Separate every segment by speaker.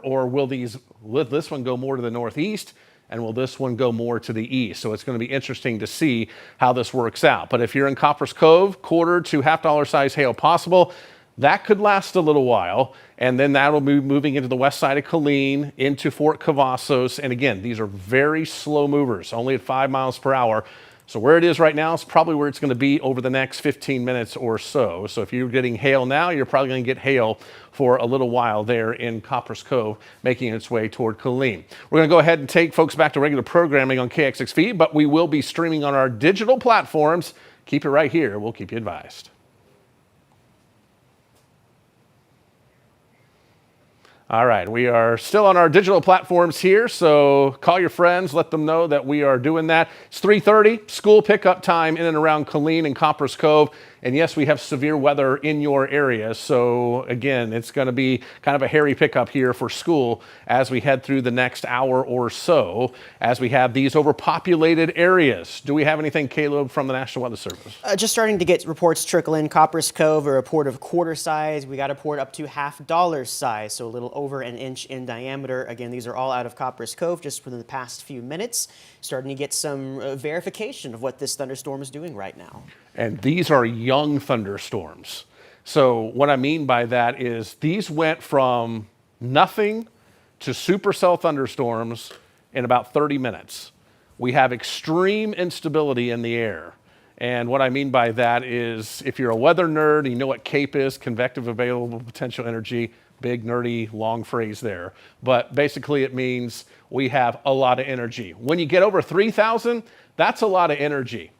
Speaker 1: more, or will this one go more to the northeast? And will this one go more to the east? So it's going to be interesting to see how this works out. But if you're in Copperas Cove, quarter to half-dollar size hail possible. That could last a little while, and then that'll be moving into the west side of Killeen, into Fort Cavazos. And again, these are very slow movers, only at 5 miles per hour. So where it is right now is probably where it's going to be over the next 15 minutes or so. So if you're getting hail now, you're probably going to get hail for a little while there in Copperas Cove, making its way toward Killeen. We're going to go ahead and take folks back to regular programming on KXXV, but we will be streaming on our digital platforms. Keep it right here. We'll keep you advised. All right, we are still on our digital platforms here, so call your friends, let them know that we are doing that. It's 3:30, school pickup time in and around Killeen and Copperas Cove. And yes, we have severe weather in your area, so again, it's going to be kind of a hairy pickup here for school as we head through the next hour or so, as we have these overpopulated areas. Do we have anything, Caleb, from the National Weather Service?
Speaker 2: Just starting to get reports trickle in. Copperas Cove, a report of quarter size. We got a report up to half-dollar size, so a little over an inch in diameter. Again, these are all out of Copperas Cove just within the past few minutes. Starting to get some verification of what this thunderstorm is doing right now.
Speaker 1: And these are young thunderstorms. So what I mean by that is these went from nothing to supercell thunderstorms in about 30 minutes. We have extreme instability in the air. And what I mean by that is if you're a weather nerd and you know what CAPE is, convective available potential energy, big nerdy long phrase there. But basically it means we have a lot of energy. When you get over 3,000, that's a lot of energy.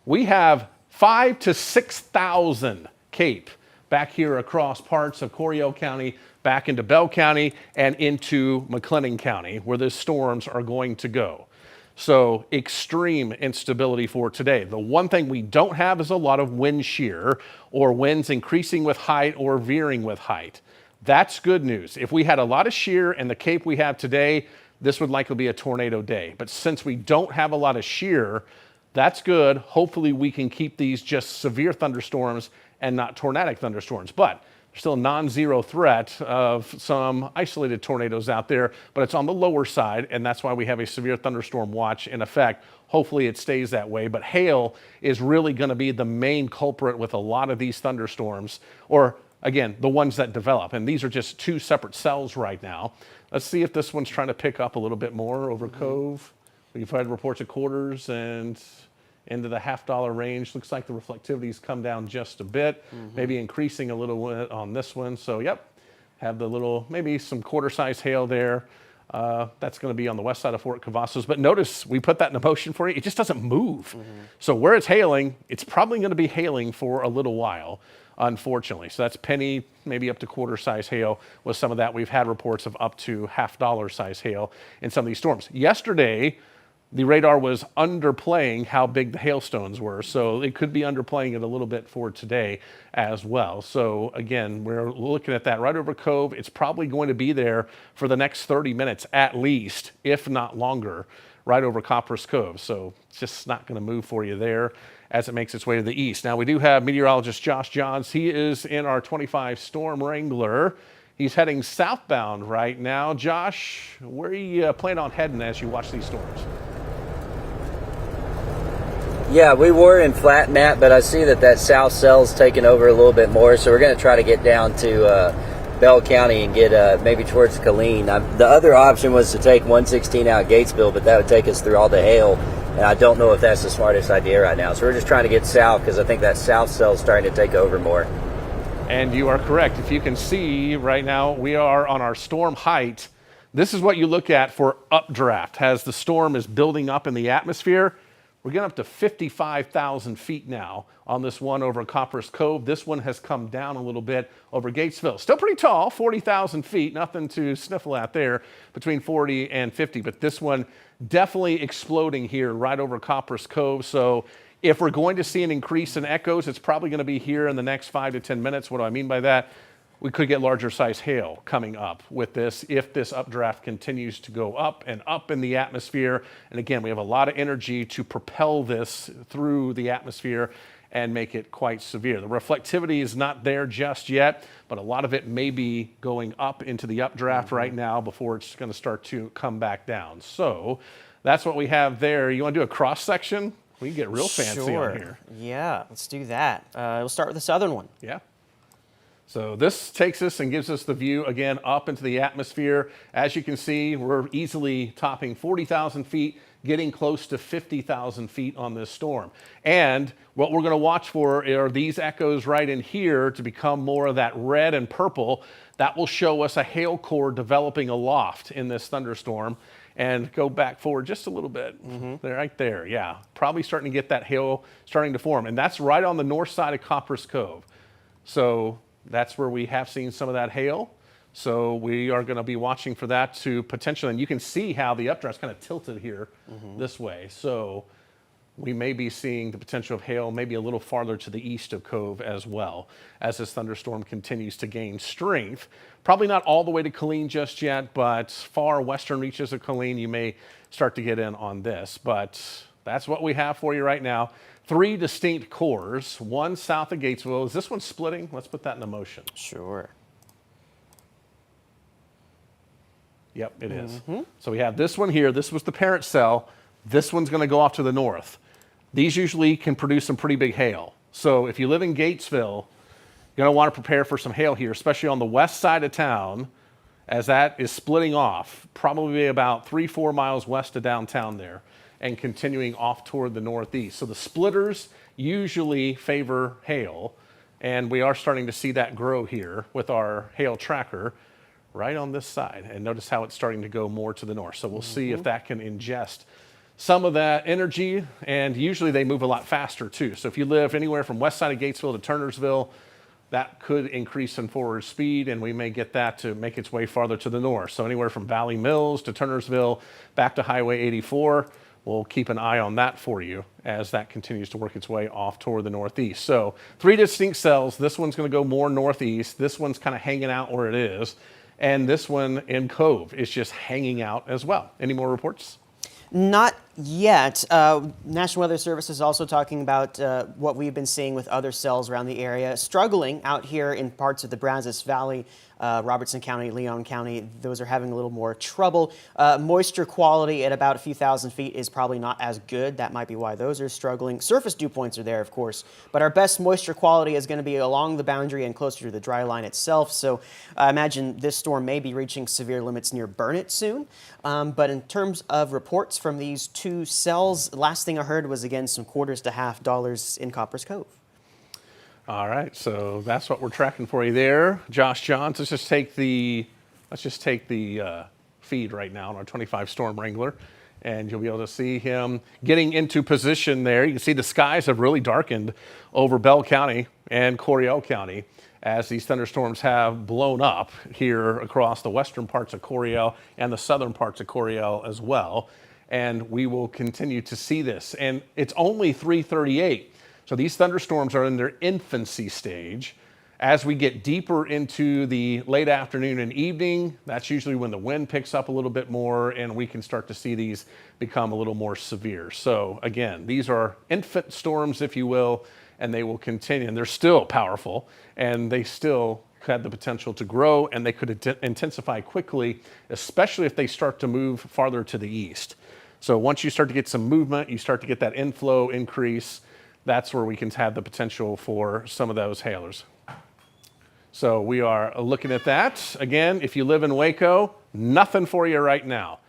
Speaker 1: We have 5,000 to 6,000 CAPE back here across parts of Coryell County, back into Bell County, and into McLennan County, where the storms are going to go. So extreme instability for today. The one thing we don't have is a lot of wind shear or winds increasing with height or veering with height. That's good news. If we had a lot of shear and the CAPE we have today, this would likely be a tornado day. But since we don't have a lot of shear, that's good. Hopefully we can keep these just severe thunderstorms and not tornadic thunderstorms. But there's still a non-zero threat of some isolated tornadoes out there, but it's on the lower side, and that's why we have a severe thunderstorm watch in effect. Hopefully it stays that way, but hail is really going to be the main culprit with a lot of these thunderstorms, or again, the ones that develop. And these are just two separate cells right now. Let's see if this one's trying to pick up a little bit more over Cove. We've had reports of quarters and into the half-dollar range. Looks like the reflectivity's come down just a bit, maybe increasing a little bit on this one. So, yep, have the little, maybe some quarter-size hail there. That's going to be on the west side of Fort Cavazos. But notice we put that in motion for you. It just doesn't move. So where it's hailing, it's probably going to be hailing for a little while, unfortunately. So that's penny, maybe up to quarter-size hail. With some of that, we've had reports of up to half-dollar size hail in some of these storms. Yesterday, the radar was underplaying how big the hailstones were, so it could be underplaying it a little bit for today as well. So again, we're looking at that right over Cove. It's probably going to be there for the next 30 minutes at least, if not longer, right over Copperas Cove. So it's just not going to move for you there as it makes its way to the east. Now we do have meteorologist Josh Johns. He is in our 25 Storm Wrangler. He's heading southbound right now. Josh, where are you planning on heading as you watch these storms?
Speaker 3: Yeah, we were in flat map, but I see that south cell's taking over a little bit more, so we're going to try to get down to Bell County and get maybe towards Killeen. The other option was to take 116 out Gatesville, but that would take us through all the hail, and I don't know if that's the smartest idea right now. So we're just trying to get south because I think that south cell's starting to take over more.
Speaker 1: And you are correct. If you can see right now, we are on our storm height. This is what you look at for updraft as the storm is building up in the atmosphere. We're getting up to 55,000 feet now on this one over Copperas Cove. This one has come down a little bit over Gatesville. Still pretty tall, 40,000 feet, nothing to sniffle at there, between 40 and 50. But this one definitely exploding here right over Copperas Cove. So if we're going to see an increase in echoes, it's probably going to be here in the next 5 to 10 minutes. What do I mean by that? We could get larger size hail coming up with this if this updraft continues to go up and up in the atmosphere. And again, we have a lot of energy to propel this through the atmosphere and make it quite severe. The reflectivity is not there just yet, but a lot of it may be going up into the updraft right now before it's going to start to come back down. So that's what we have there. You want to do a cross section? We can get real fancy on here.
Speaker 2: Yeah, let's do that. We'll start with the southern one.
Speaker 1: Yeah. So this takes us and gives us the view again up into the atmosphere. As you can see, we're easily topping 40,000 feet, getting close to 50,000 feet on this storm. And what we're going to watch for are these echoes right in here to become more of that red and purple. That will show us a hail core developing aloft in this thunderstorm. And go back forward just a little bit. There, right there, yeah. Probably starting to get that hail starting to form. And that's right on the north side of Copperas Cove. So that's where we have seen some of that hail. So we are going to be watching for that to potentially, and you can see how the updraft's kind of tilted here this way. So we may be seeing the potential of hail maybe a little farther to the east of Cove as well as this thunderstorm continues to gain strength. Probably not all the way to Killeen just yet, but far western reaches of Killeen, you may start to get in on this. But that's what we have for you right now. 3 distinct cores, one south of Gatesville. Is this one splitting? Let's put that into motion.
Speaker 2: Sure.
Speaker 1: Yep, it is. So we have this one here. This was the parent cell. This one's going to go off to the north. These usually can produce some pretty big hail. So if you live in Gatesville, you're going to want to prepare for some hail here, especially on the west side of town, as that is splitting off, probably about 3-4 miles west of downtown there, and continuing off toward the northeast. So the splitters usually favor hail, and we are starting to see that grow here with our hail tracker right on this side. And notice how it's starting to go more to the north. So we'll see if that can ingest some of that energy, and usually they move a lot faster too. So if you live anywhere from west side of Gatesville to Turnersville, that could increase in forward speed, and we may get that to make its way farther to the north. So anywhere from Valley Mills to Turnersville, back to Highway 84, we'll keep an eye on that for you as that continues to work its way off toward the northeast. So 3 distinct cells. This one's going to go more northeast. This one's kind of hanging out where it is. And this one in Cove is just hanging out as well. Any more reports?
Speaker 2: Not yet. National Weather Service is also talking about what we've been seeing with other cells around the area, struggling out here in parts of the Brazos Valley, Robertson County, Leon County. Those are having a little more trouble. Moisture quality at about a few thousand feet is probably not as good. That might be why those are struggling. Surface dew points are there, of course, but our best moisture quality is going to be along the boundary and closer to the dry line itself. So I imagine this storm may be reaching severe limits near Burnett soon. But in terms of reports from these 2 cells, last thing I heard was, again, some quarters to $50 in Copperas Cove.
Speaker 1: All right, so that's what we're tracking for you there. Josh Johns, let's just take the feed right now on our 25 Storm Wrangler, and you'll be able to see him getting into position there. You can see the skies have really darkened over Bell County and Coryell County as these thunderstorms have blown up here across the western parts of Coryell and the southern parts of Coryell as well. And we will continue to see this. And it's only 3:38. So these thunderstorms are in their infancy stage. As we get deeper into the late afternoon and evening, that's usually when the wind picks up a little bit more and we can start to see these become a little more severe. So again, these are infant storms, if you will, and they will continue. And they're still powerful, and they still had the potential to grow, and they could intensify quickly, especially if they start to move farther to the east. So once you start to get some movement, you start to get that inflow increase, that's where we can have the potential for some of those hailers. So we are looking at that. Again, if you live in Waco, nothing for you right now.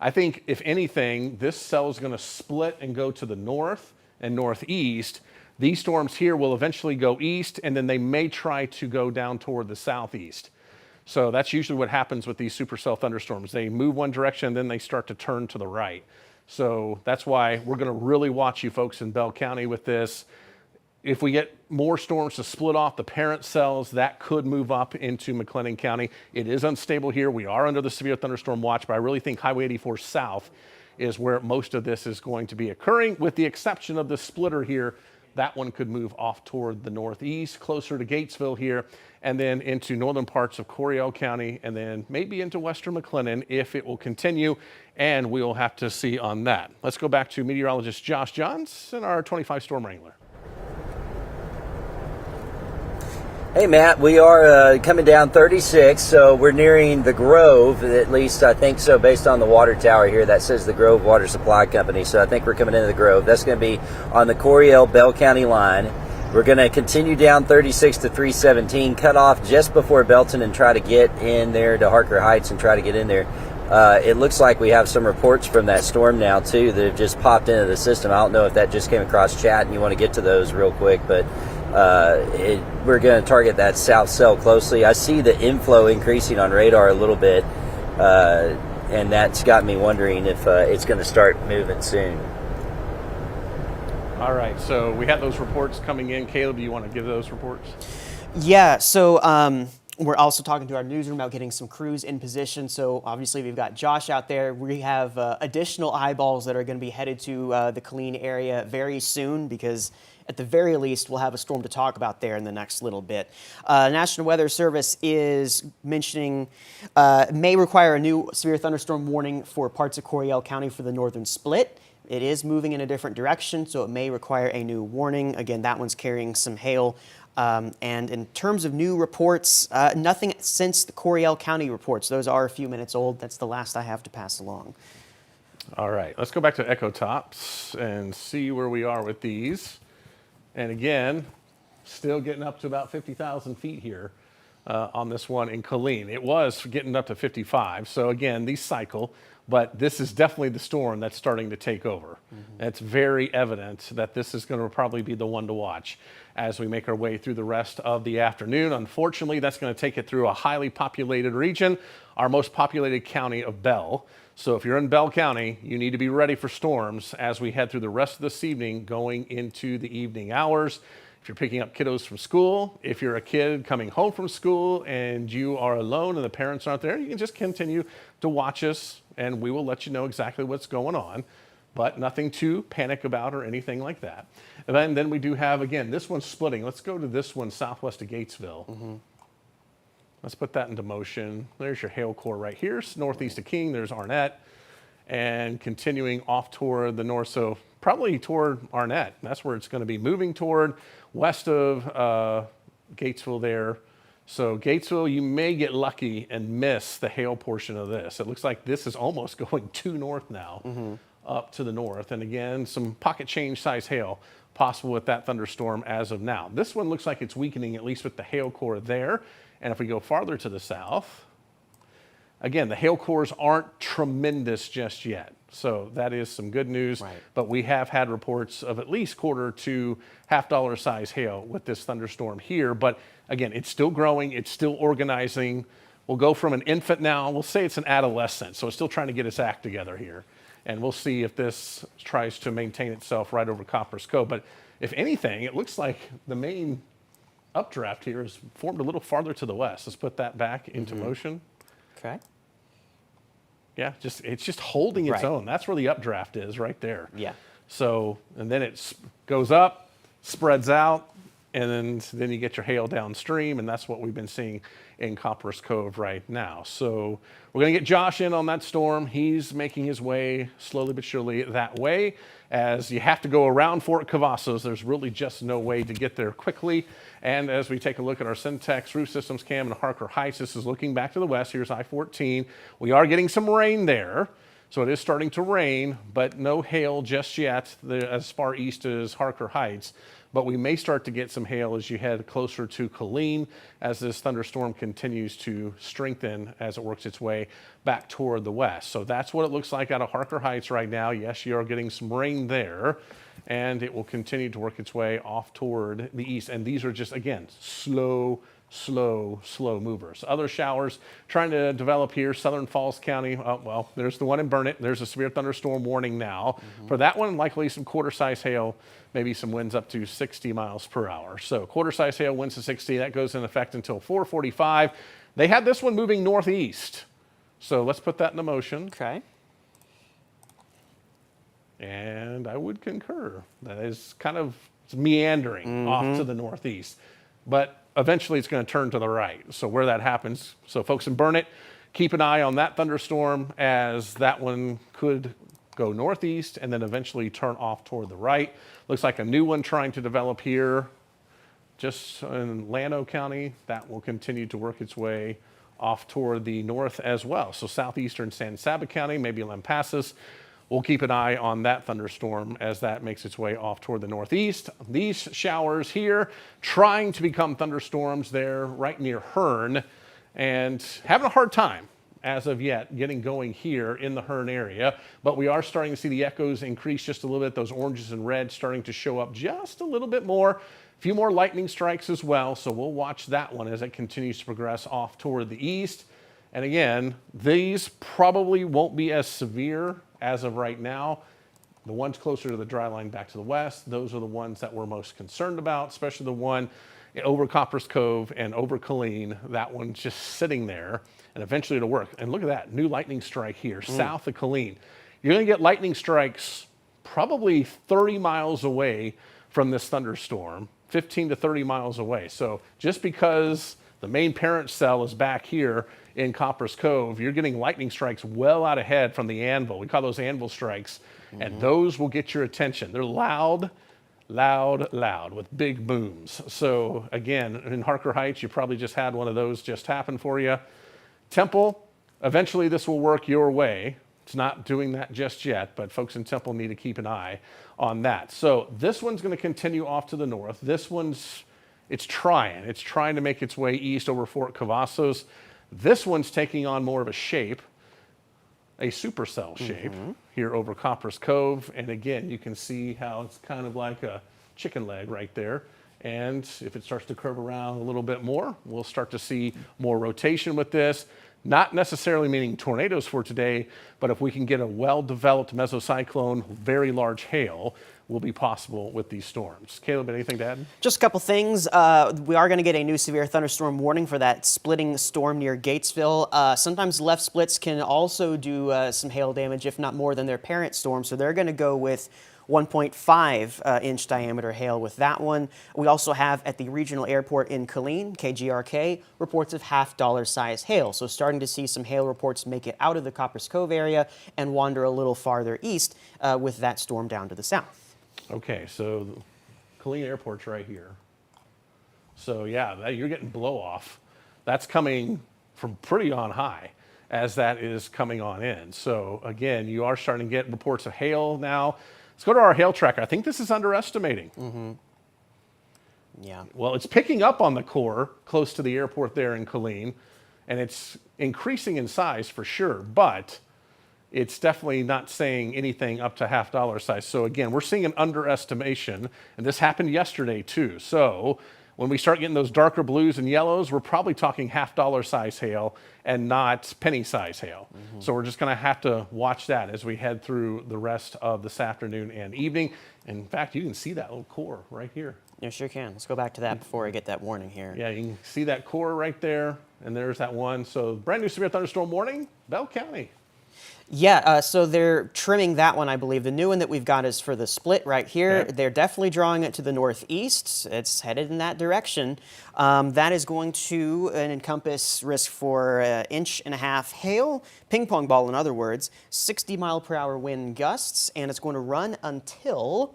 Speaker 1: I think, if anything, this cell is going to split and go to the north and northeast. These storms here will eventually go east, and then they may try to go down toward the southeast. So that's usually what happens with these supercell thunderstorms. They move one direction, and then they start to turn to the right. So that's why we're going to really watch you folks in Bell County with this. If we get more storms to split off the parent cells, that could move up into McLennan County. It is unstable here. We are under the severe thunderstorm watch, but I really think Highway 84 south is where most of this is going to be occurring, with the exception of the splitter here. That one could move off toward the northeast, closer to Gatesville here, and then into northern parts of Coryell County, and then maybe into western McLennan if it will continue, and we'll have to see on that. Let's go back to meteorologist Josh Johns and our 25 Storm Wrangler.
Speaker 3: Hey, Matt, we are coming down 36, so we're nearing the Grove, at least I think so, based on the water tower here. That says the Grove Water Supply Company, so I think we're coming into the Grove. That's going to be on the Coryell-Bell County line. We're going to continue down 36 to 317, cut off just before Belton and try to get in there to Harker Heights and try to get in there. It looks like we have some reports from that storm now, too, that have just popped into the system. I don't know if that just came across chat and you want to get to those real quick, but we're going to target that south cell closely. I see the inflow increasing on radar a little bit, and that's got me wondering if it's going to start moving soon.
Speaker 1: All right, so we had those reports coming in. Caleb, do you want to give those reports?
Speaker 2: Yeah, so we're also talking to our newsroom about getting some crews in position. So obviously we've got Josh out there. We have additional eyeballs that are going to be headed to the Killeen area very soon, because at the very least we'll have a storm to talk about there in the next little bit. National Weather Service is mentioning may require a new severe thunderstorm warning for parts of Coryell County for the northern split. It is moving in a different direction, so it may require a new warning. Again, that one's carrying some hail. And in terms of new reports, nothing since the Coryell County reports. Those are a few minutes old. That's the last I have to pass along.
Speaker 1: All right, let's go back to Echo Tops and see where we are with these. And again, still getting up to about 50,000 feet here on this one in Killeen. It was getting up to 55. So again, these cycle. But this is definitely the storm that's starting to take over. Mm-hmm. It's very evident that this is going to probably be the one to watch as we make our way through the rest of the afternoon. Unfortunately, that's going to take it through a highly populated region, our most populated county of Bell. So if you're in Bell County, you need to be ready for storms as we head through the rest of this evening going into the evening hours. If you're picking up kiddos from school, if you're a kid coming home from school and you are alone and the parents aren't there, you can just continue to watch us and we will let you know exactly what's going on, but nothing to panic about or anything like that. And then we do have, again, this one's splitting. Let's go to this one southwest of Gatesville. Mm-hmm. Let's put that into motion. There's your hail core right here, northeast of King. There's Arnett, and continuing off toward the north, so probably toward Arnett. That's where it's going to be moving toward, west of Gatesville there. So Gatesville, you may get lucky and miss the hail portion of this. It looks like this is almost going due north now, mm-hmm. up to the north. And again, some pocket change size hail possible with that thunderstorm as of now. This one looks like it's weakening, at least with the hail core there. And if we go farther to the south, again, the hail cores aren't tremendous just yet. So that is some good news. Right. But we have had reports of at least quarter to $half size hail with this thunderstorm here. But again, it's still growing. It's still organizing. We'll go from an infant now. We'll say it's an adolescent. So it's still trying to get its act together here. And we'll see if this tries to maintain itself right over Copper's Cove. But if anything, it looks like the main updraft here is formed a little farther to the west. Let's put that back into motion.
Speaker 2: Okay.
Speaker 1: Yeah, it's just holding its own. That's where the updraft is, right there.
Speaker 2: Yeah.
Speaker 1: So, and then it goes up, spreads out, and then you get your hail downstream, and that's what we've been seeing in Copper's Cove right now. So we're going to get Josh in on that storm. He's making his way slowly but surely that way, as you have to go around Fort Cavazos. There's really just no way to get there quickly. And as we take a look at our Syntex Roof Systems cam in Harker Heights, this is looking back to the west. Here's I-14. We are getting some rain there. So it is starting to rain, but no hail just yet as far east as Harker Heights. But we may start to get some hail as you head closer to Killeen as this thunderstorm continues to strengthen as it works its way back toward the west. So that's what it looks like out of Harker Heights right now. Yes, you are getting some rain there, and it will continue to work its way off toward the east. And these are just, again, slow movers. Other showers trying to develop here, Southern Falls County. Well, there's the one in Burnett. There's a severe thunderstorm warning now. Mm-hmm. For that one, likely some quarter-size hail, maybe some winds up to 60 miles per hour. So quarter-size hail, winds to 60. That goes in effect until 4:45. They had this one moving northeast. So let's put that into motion.
Speaker 2: Okay.
Speaker 1: And I would concur. That is kind of meandering off to the northeast. But eventually it's going to turn to the right. So where that happens, so folks in Burnett, keep an eye on that thunderstorm, as that one could go northeast and then eventually turn off toward the right. Looks like a new one trying to develop here just in Llano County, that will continue to work its way off toward the north as well. So southeastern San Saba County, maybe Lampasas. We'll keep an eye on that thunderstorm as that makes its way off toward the northeast. These showers here trying to become thunderstorms there right near Hearn and having a hard time as of yet getting going here in the Hearn area. But we are starting to see the echoes increase just a little bit. Those oranges and reds starting to show up just a little bit more. A few more lightning strikes as well, so we'll watch that one as it continues to progress off toward the east. And again, these probably won't be as severe as of right now. The ones closer to the dry line back to the west, those are the ones that we're most concerned about, especially the one over Copper's Cove and over Killeen. That one's just sitting there, and eventually it'll work. And look at that, new lightning strike here, south of Killeen. You're gonna get lightning strikes probably 30 miles away from this thunderstorm. 15 to 30 miles away. So just because the main parent cell is back here in Copper's Cove, you're getting lightning strikes well out ahead from the anvil. We call those anvil strikes, and those will get your attention. They're loud, loud, loud with big booms. So again, in Harker Heights, you probably just had one of those just happen for you. Temple, eventually this will work your way. It's not doing that just yet, but folks in Temple need to keep an eye on that. So this one's going to continue off to the north. This one's, it's trying to make its way east over Fort Cavazos. This one's taking on more of a shape, a supercell shape here over Copper's Cove. And again, you can see how it's kind of like a chicken leg right there. And if it starts to curve around a little bit more, we'll start to see more rotation with this. Not necessarily meaning tornadoes for today, but if we can get a well-developed mesocyclone, very large hail will be possible with these storms. Caleb, anything to add?
Speaker 2: Just a couple things. We are going to get a new severe thunderstorm warning for that splitting storm near Gatesville. Sometimes left splits can also do some hail damage, if not more than their parent storm. So they're going to go with 1.5 inch diameter hail with that one. We also have at the regional airport in Killeen, KGRK, reports of $half size hail. So starting to see some hail reports make it out of the Copper's Cove area and wander a little farther east with that storm down to the south.
Speaker 1: Okay, so Killeen Airport's right here. So yeah, you're getting blow off. That's coming from pretty on high as that is coming on in. So again, you are starting to get reports of hail now. Let's go to our hail tracker. I think this is underestimating.
Speaker 2: Yeah.
Speaker 1: Well, it's picking up on the core close to the airport there in Killeen, and it's increasing in size for sure, but it's definitely not saying anything up to $half size. So again, we're seeing an underestimation, and this happened yesterday too. So when we start getting those darker blues and yellows, we're probably talking $half size hail and not penny size hail. So we're just gonna have to watch that as we head through the rest of this afternoon and evening. In fact, you can see that little core right here.
Speaker 2: You sure can. Let's go back to that before I get that warning here.
Speaker 1: Yeah, you can see that core right there, and there's that one. So brand new severe thunderstorm warning, Bell County.
Speaker 2: Yeah, so they're trimming that one, I believe. The new one that we've got is for the split right here.
Speaker 1: Yeah.
Speaker 2: They're definitely drawing it to the northeast. It's headed in that direction. That is going to encompass risk for 1.5 inch hail, ping pong ball in other words, 60-mile-per-hour wind gusts, and it's going to run until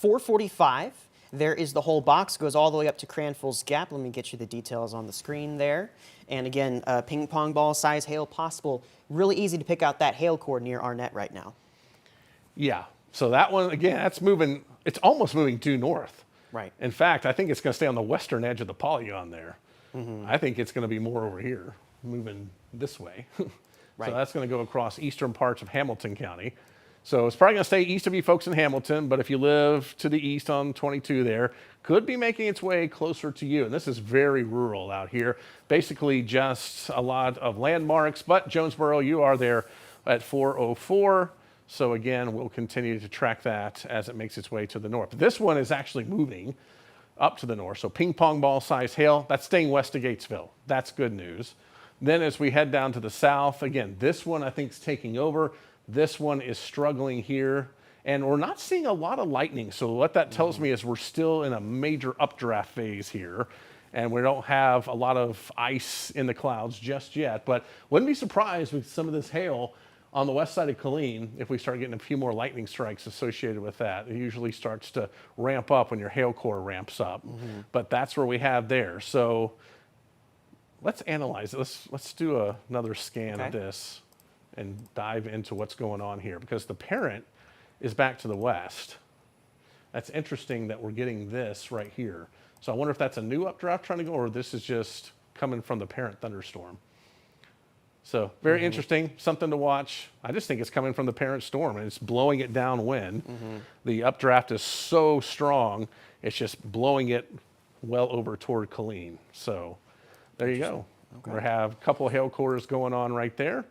Speaker 2: 4:45. There is the whole box, goes all the way up to Cranfield's Gap. Let me get you the details on the screen there. And again, ping pong ball size hail possible. Really easy to pick out that hail core near Arnett right now.
Speaker 1: Yeah, so that one, again, that's moving, it's almost moving due north.
Speaker 2: Right.
Speaker 1: In fact, I think it's going to stay on the western edge of the polygon there. I think it's going to be more over here, moving this way.
Speaker 2: Right.
Speaker 1: So that's going to go across eastern parts of Hamilton County. So it's probably going to stay east of you folks in Hamilton, but if you live to the east on 22 there, could be making its way closer to you. And this is very rural out here. Basically just a lot of landmarks, but Jonesboro, you are there at 4:04. So again, we'll continue to track that as it makes its way to the north. This one is actually moving up to the north. So ping pong ball size hail, that's staying west of Gatesville. That's good news. Then as we head down to the south, again, this one I think is taking over. This one is struggling here, and we're not seeing a lot of lightning. So what that tells me is we're still in a major updraft phase here, and we don't have a lot of ice in the clouds just yet. But wouldn't be surprised with some of this hail On the west side of Killeen, if we start getting a few more lightning strikes associated with that, it usually starts to ramp up when your hail core ramps up. But that's where we have there. So let's analyze it. Let's do another scan of this and dive into what's going on here, because the parent is back to the west. That's interesting that we're getting this right here. So I wonder if that's a new updraft trying to go, or this is just coming from the parent thunderstorm. So very interesting, something to watch. I just think it's coming from the parent storm, and it's blowing it downwind. The updraft is so strong, it's just blowing it well over toward Killeen. So there you go. We have a couple of hail cores going on right there.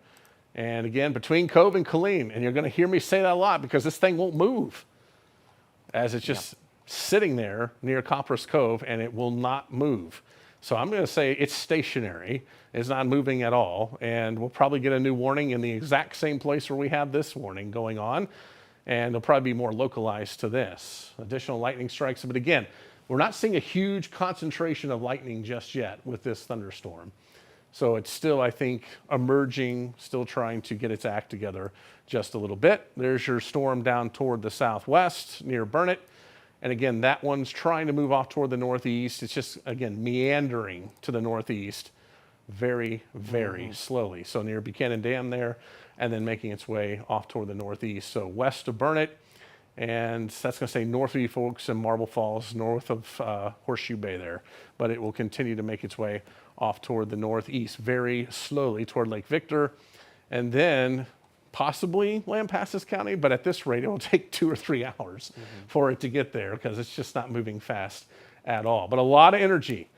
Speaker 1: And again, between Cove and Killeen, and you're going to hear me say that a lot because this thing won't move, as it's just sitting there near Copperas Cove, and it will not move. So I'm going to say it's stationary. It's not moving at all. And we'll probably get a new warning in the exact same place where we have this warning going on. And it'll probably be more localized to this. Additional lightning strikes. But again, we're not seeing a huge concentration of lightning just yet with this thunderstorm. So it's still, I think, emerging, still trying to get its act together just a little bit. There's your storm down toward the southwest near Burnett. And again, that one's trying to move off toward the northeast. It's just, again, meandering to the northeast very, very slowly. So near Buchanan Dam there, and then making its way off toward the northeast. So west of Burnett, and that's going to say north of you folks in Marble Falls, north of Horseshoe Bay there. But it will continue to make its way off toward the northeast very slowly toward Lake Victor, and then possibly Lampasas County, but at this rate, it will take 2 or 3 hours for it to get there because it's just not moving fast at all. But a lot of energy.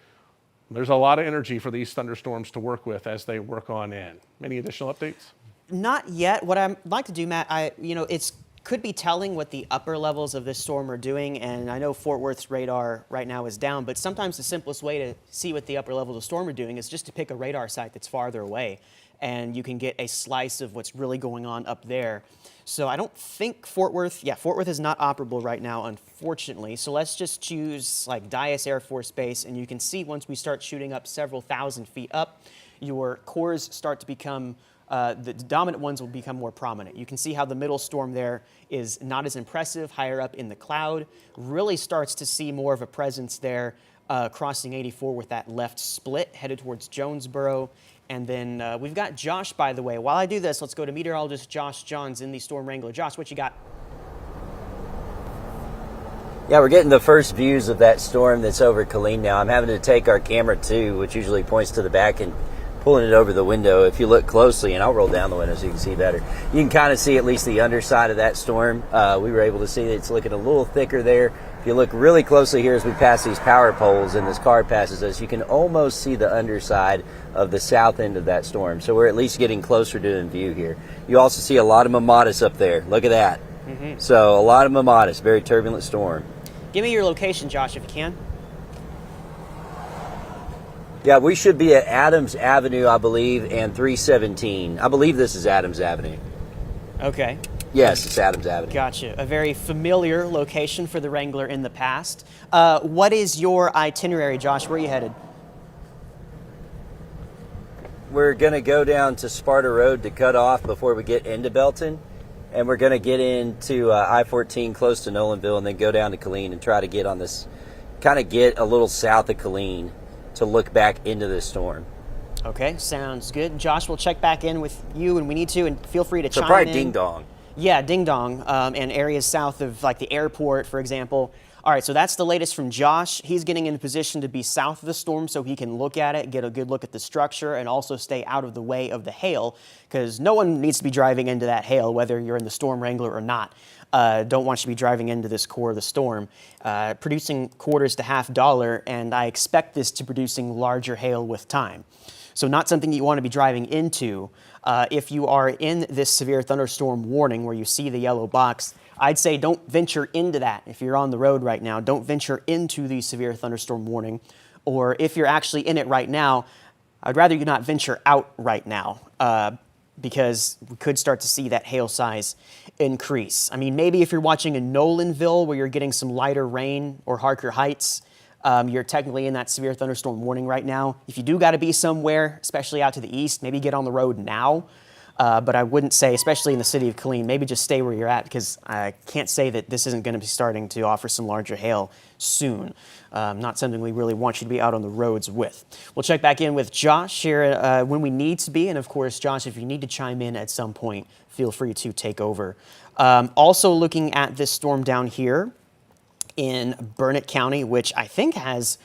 Speaker 1: There's a lot of energy for these thunderstorms to work with as they work on in. Any additional updates?
Speaker 2: Not yet. What I'd like to do, Matt, it's could be telling what the upper levels of this storm are doing, and I know Fort Worth's radar right now is down, but sometimes the simplest way to see what the upper levels of the storm are doing is just to pick a radar site that's farther away, and you can get a slice of what's really going on up there. So I don't think Fort Worth is not operable right now, unfortunately. So let's just choose like Dyess Air Force Base, and you can see once we start shooting up several thousand feet up, your cores start to become the dominant ones will become more prominent. You can see how the middle storm there is not as impressive, higher up in the cloud. Really starts to see more of a presence there crossing 84 with that left split headed towards Jonesboro. And then we've got Josh, by the way. While I do this, let's go to meteorologist Josh Johns in the Storm Wrangler. Josh, what you got?
Speaker 3: Yeah, we're getting the first views of that storm that's over Killeen now. I'm having to take our camera too, which usually points to the back, and pulling it over the window. If you look closely, and I'll roll down the window so you can see better, you can kind of see at least the underside of that storm. We were able to see that it's looking a little thicker there. If you look really closely here as we pass these power poles and this car passes us, you can almost see the underside of the south end of that storm. So we're at least getting closer to it in view here. You also see a lot of Mamatis up there. Look at that. So a lot of Mamatis, very turbulent storm.
Speaker 2: Give me your location, Josh, if you can.
Speaker 3: Yeah, we should be at Adams Avenue, I believe, and 317. I believe this is Adams Avenue.
Speaker 2: Okay.
Speaker 3: Yes, it's Adams Avenue.
Speaker 2: Gotcha. A very familiar location for the Wrangler in the past. What is your itinerary, Josh? Where are you headed?
Speaker 3: We're going to go down to Sparta Road to cut off before we get into Belton. And we're going to get into I-14 close to Nolanville and then go down to Killeen and try to get on this, kind of get a little south of Killeen to look back into this storm.
Speaker 2: Okay, sounds good. Josh, we'll check back in with you when we need to, and feel free to chime in.
Speaker 3: So probably Ding Dong.
Speaker 2: Yeah, Ding Dong, and areas south of like the airport, for example. All right, so that's the latest from Josh. He's getting in a position to be south of the storm so he can look at it, get a good look at the structure, and also stay out of the way of the hail, because no one needs to be driving into that hail, whether you're in the Storm Wrangler or not. Don't want you to be driving into this core of the storm. Producing quarters to $50, and I expect this to producing larger hail with time. So not something you want to be driving into. If you are in this severe thunderstorm warning where you see the yellow box, I'd say don't venture into that. If you're on the road right now, don't venture into the severe thunderstorm warning. Or if you're actually in it right now, I'd rather you not venture out right now because we could start to see that hail size increase. I mean, maybe if you're watching in Nolanville where you're getting some lighter rain, or Harker Heights, you're technically in that severe thunderstorm warning right now. If you do got to be somewhere, especially out to the east, maybe get on the road now. But I wouldn't say, especially in the city of Killeen, maybe just stay where you're at, because I can't say that this isn't going to be starting to offer some larger hail soon. Not something we really want you to be out on the roads with. We'll check back in with Josh here when we need to be. And of course, Josh, if you need to chime in at some point, feel free to take over. Also looking at this storm down here in Burnett County, which I think has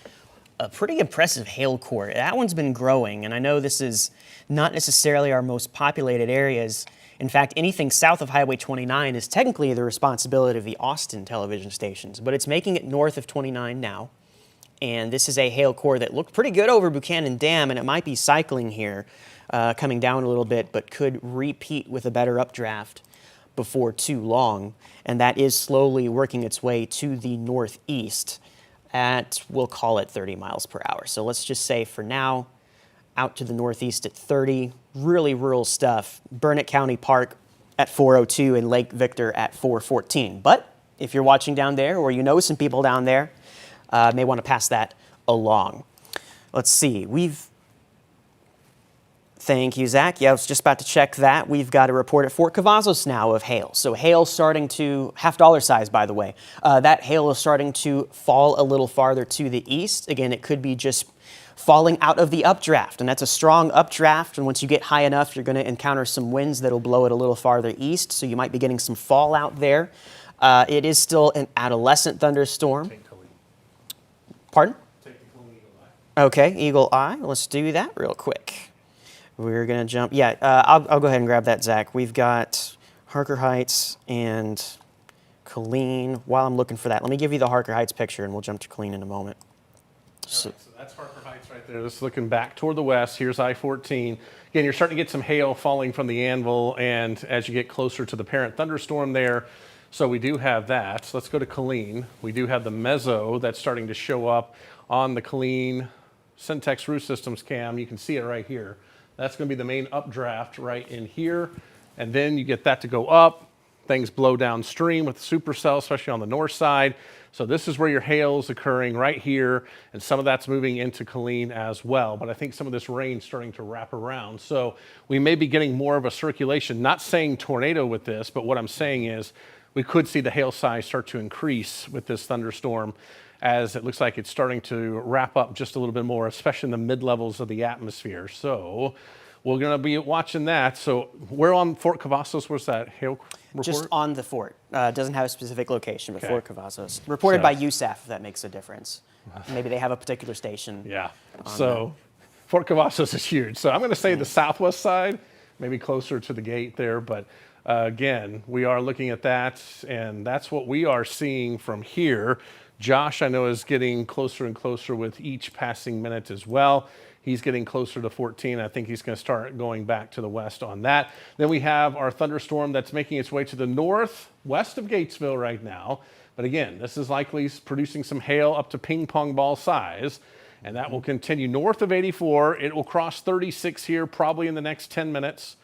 Speaker 2: a pretty impressive hail core. That one's been growing, and I know this is not necessarily our most populated areas. In fact, anything south of Highway 29 is technically the responsibility of the Austin television stations, but it's making it north of 29 now. And this is a hail core that looked pretty good over Buchanan Dam, and it might be cycling here, coming down a little bit, but could repeat with a better updraft before too long. And that is slowly working its way to the northeast at, we'll call it 30 miles per hour. So let's just say for now, out to the northeast at 30, really rural stuff. Burnett County Park at 402 and Lake Victor at 414. But if you're watching down there, or you know some people down there, may want to pass that along. Let's see, thank you, Zach. Yeah, I was just about to check that. We've got a report at Fort Cavazos now of hail. So hail starting to, $half size, by the way. That hail is starting to fall a little farther to the east. Again, it could be just falling out of the updraft, and that's a strong updraft, and once you get high enough, you're going to encounter some winds that'll blow it a little farther east, so you might be getting some fallout there. It is still an adolescent thunderstorm. Pardon? Okay, Eagle Eye. Let's do that real quick. We're going to jump. Yeah, I'll go ahead and grab that, Zach. We've got Harker Heights and Killeen. While I'm looking for that, let me give you the Harker Heights picture, and we'll jump to Killeen in a moment.
Speaker 1: So that's Harker Heights right there. This is looking back toward the west. Here's I-14. Again, you're starting to get some hail falling from the anvil, and as you get closer to the parent thunderstorm there, so we do have that. So let's go to Killeen. We do have the mezzo that's starting to show up on the Killeen Syntex Roof Systems cam. You can see it right here. That's going to be the main updraft right in here, and then you get that to go up. Things blow downstream with the supercell, especially on the north side. So this is where your hail is occurring right here, and some of that's moving into Killeen as well. But I think some of this rain's starting to wrap around. So we may be getting more of a circulation, not saying tornado with this, but what I'm saying is we could see the hail size start to increase with this thunderstorm, as it looks like it's starting to wrap up just a little bit more, especially in the mid-levels of the atmosphere. So we're going to be watching that. So where on Fort Cavazos was that hail report?
Speaker 2: Just on the fort. Doesn't have a specific location, but
Speaker 1: Okay.
Speaker 2: Fort Cavazos. Reported by USAF, if that makes a difference. Maybe they have a particular station.
Speaker 1: Yeah. So Fort Cavazos is huge. So I'm going to say the southwest side, maybe closer to the gate there. But again, we are looking at that, and that's what we are seeing from here. Josh, I know, is getting closer and closer with each passing minute as well. He's getting closer to 14. I think he's going to start going back to the west on that. Then we have our thunderstorm that's making its way to the northwest of Gatesville right now. But again, this is likely producing some hail up to ping pong ball size, and that will continue north of 84. It will cross 36 here probably in the next 10 minutes.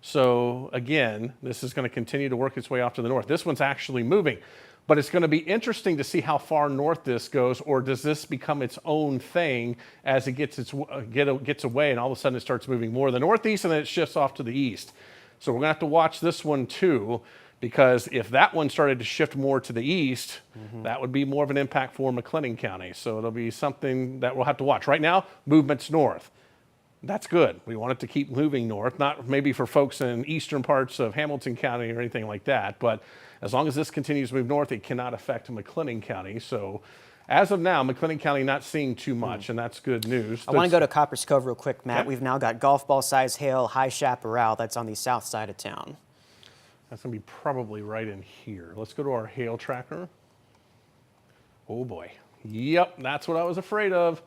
Speaker 1: So again, this is going to continue to work its way off to the north. This one's actually moving. But it's going to be interesting to see how far north this goes, or does this become its own thing as it gets away, and all of a sudden it starts moving more to the northeast, and then it shifts off to the east. So we're going to have to watch this one too, because if that one started to shift more to the east, that would be more of an impact for McLennan County. So it'll be something that we'll have to watch. Right now, movement's north. That's good. We want it to keep moving north, not maybe for folks in eastern parts of Hamilton County or anything like that, but as long as this continues to move north, it cannot affect McLennan County. So as of now, McLennan County not seeing too much, and that's good news.
Speaker 2: I want to go to Copper's Cove real quick, Matt.
Speaker 1: Okay.
Speaker 2: We've now got golf ball size hail, high chaparral. That's on the south side of town.
Speaker 1: That's going to be probably right in here. Let's go to our hail tracker. Oh boy. Yep, that's what I was afraid of.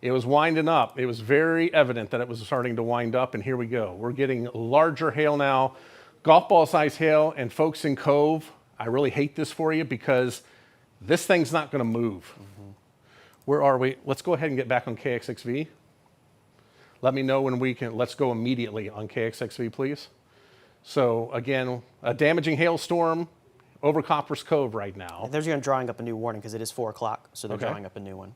Speaker 1: It was winding up. It was very evident that it was starting to wind up, and here we go. We're getting larger hail now, golf ball size hail, and folks in Cove, I really hate this for you because this thing's not going to move. Where are we? Let's go ahead and get back on KXXV. Let me know when we can. Let's go immediately on KXXV, please. So again, a damaging hailstorm over Copper's Cove right now.
Speaker 2: They're going to drawing up a new warning because it is 4 o'clock, so they're
Speaker 1: Okay.
Speaker 2: drawing up a new one.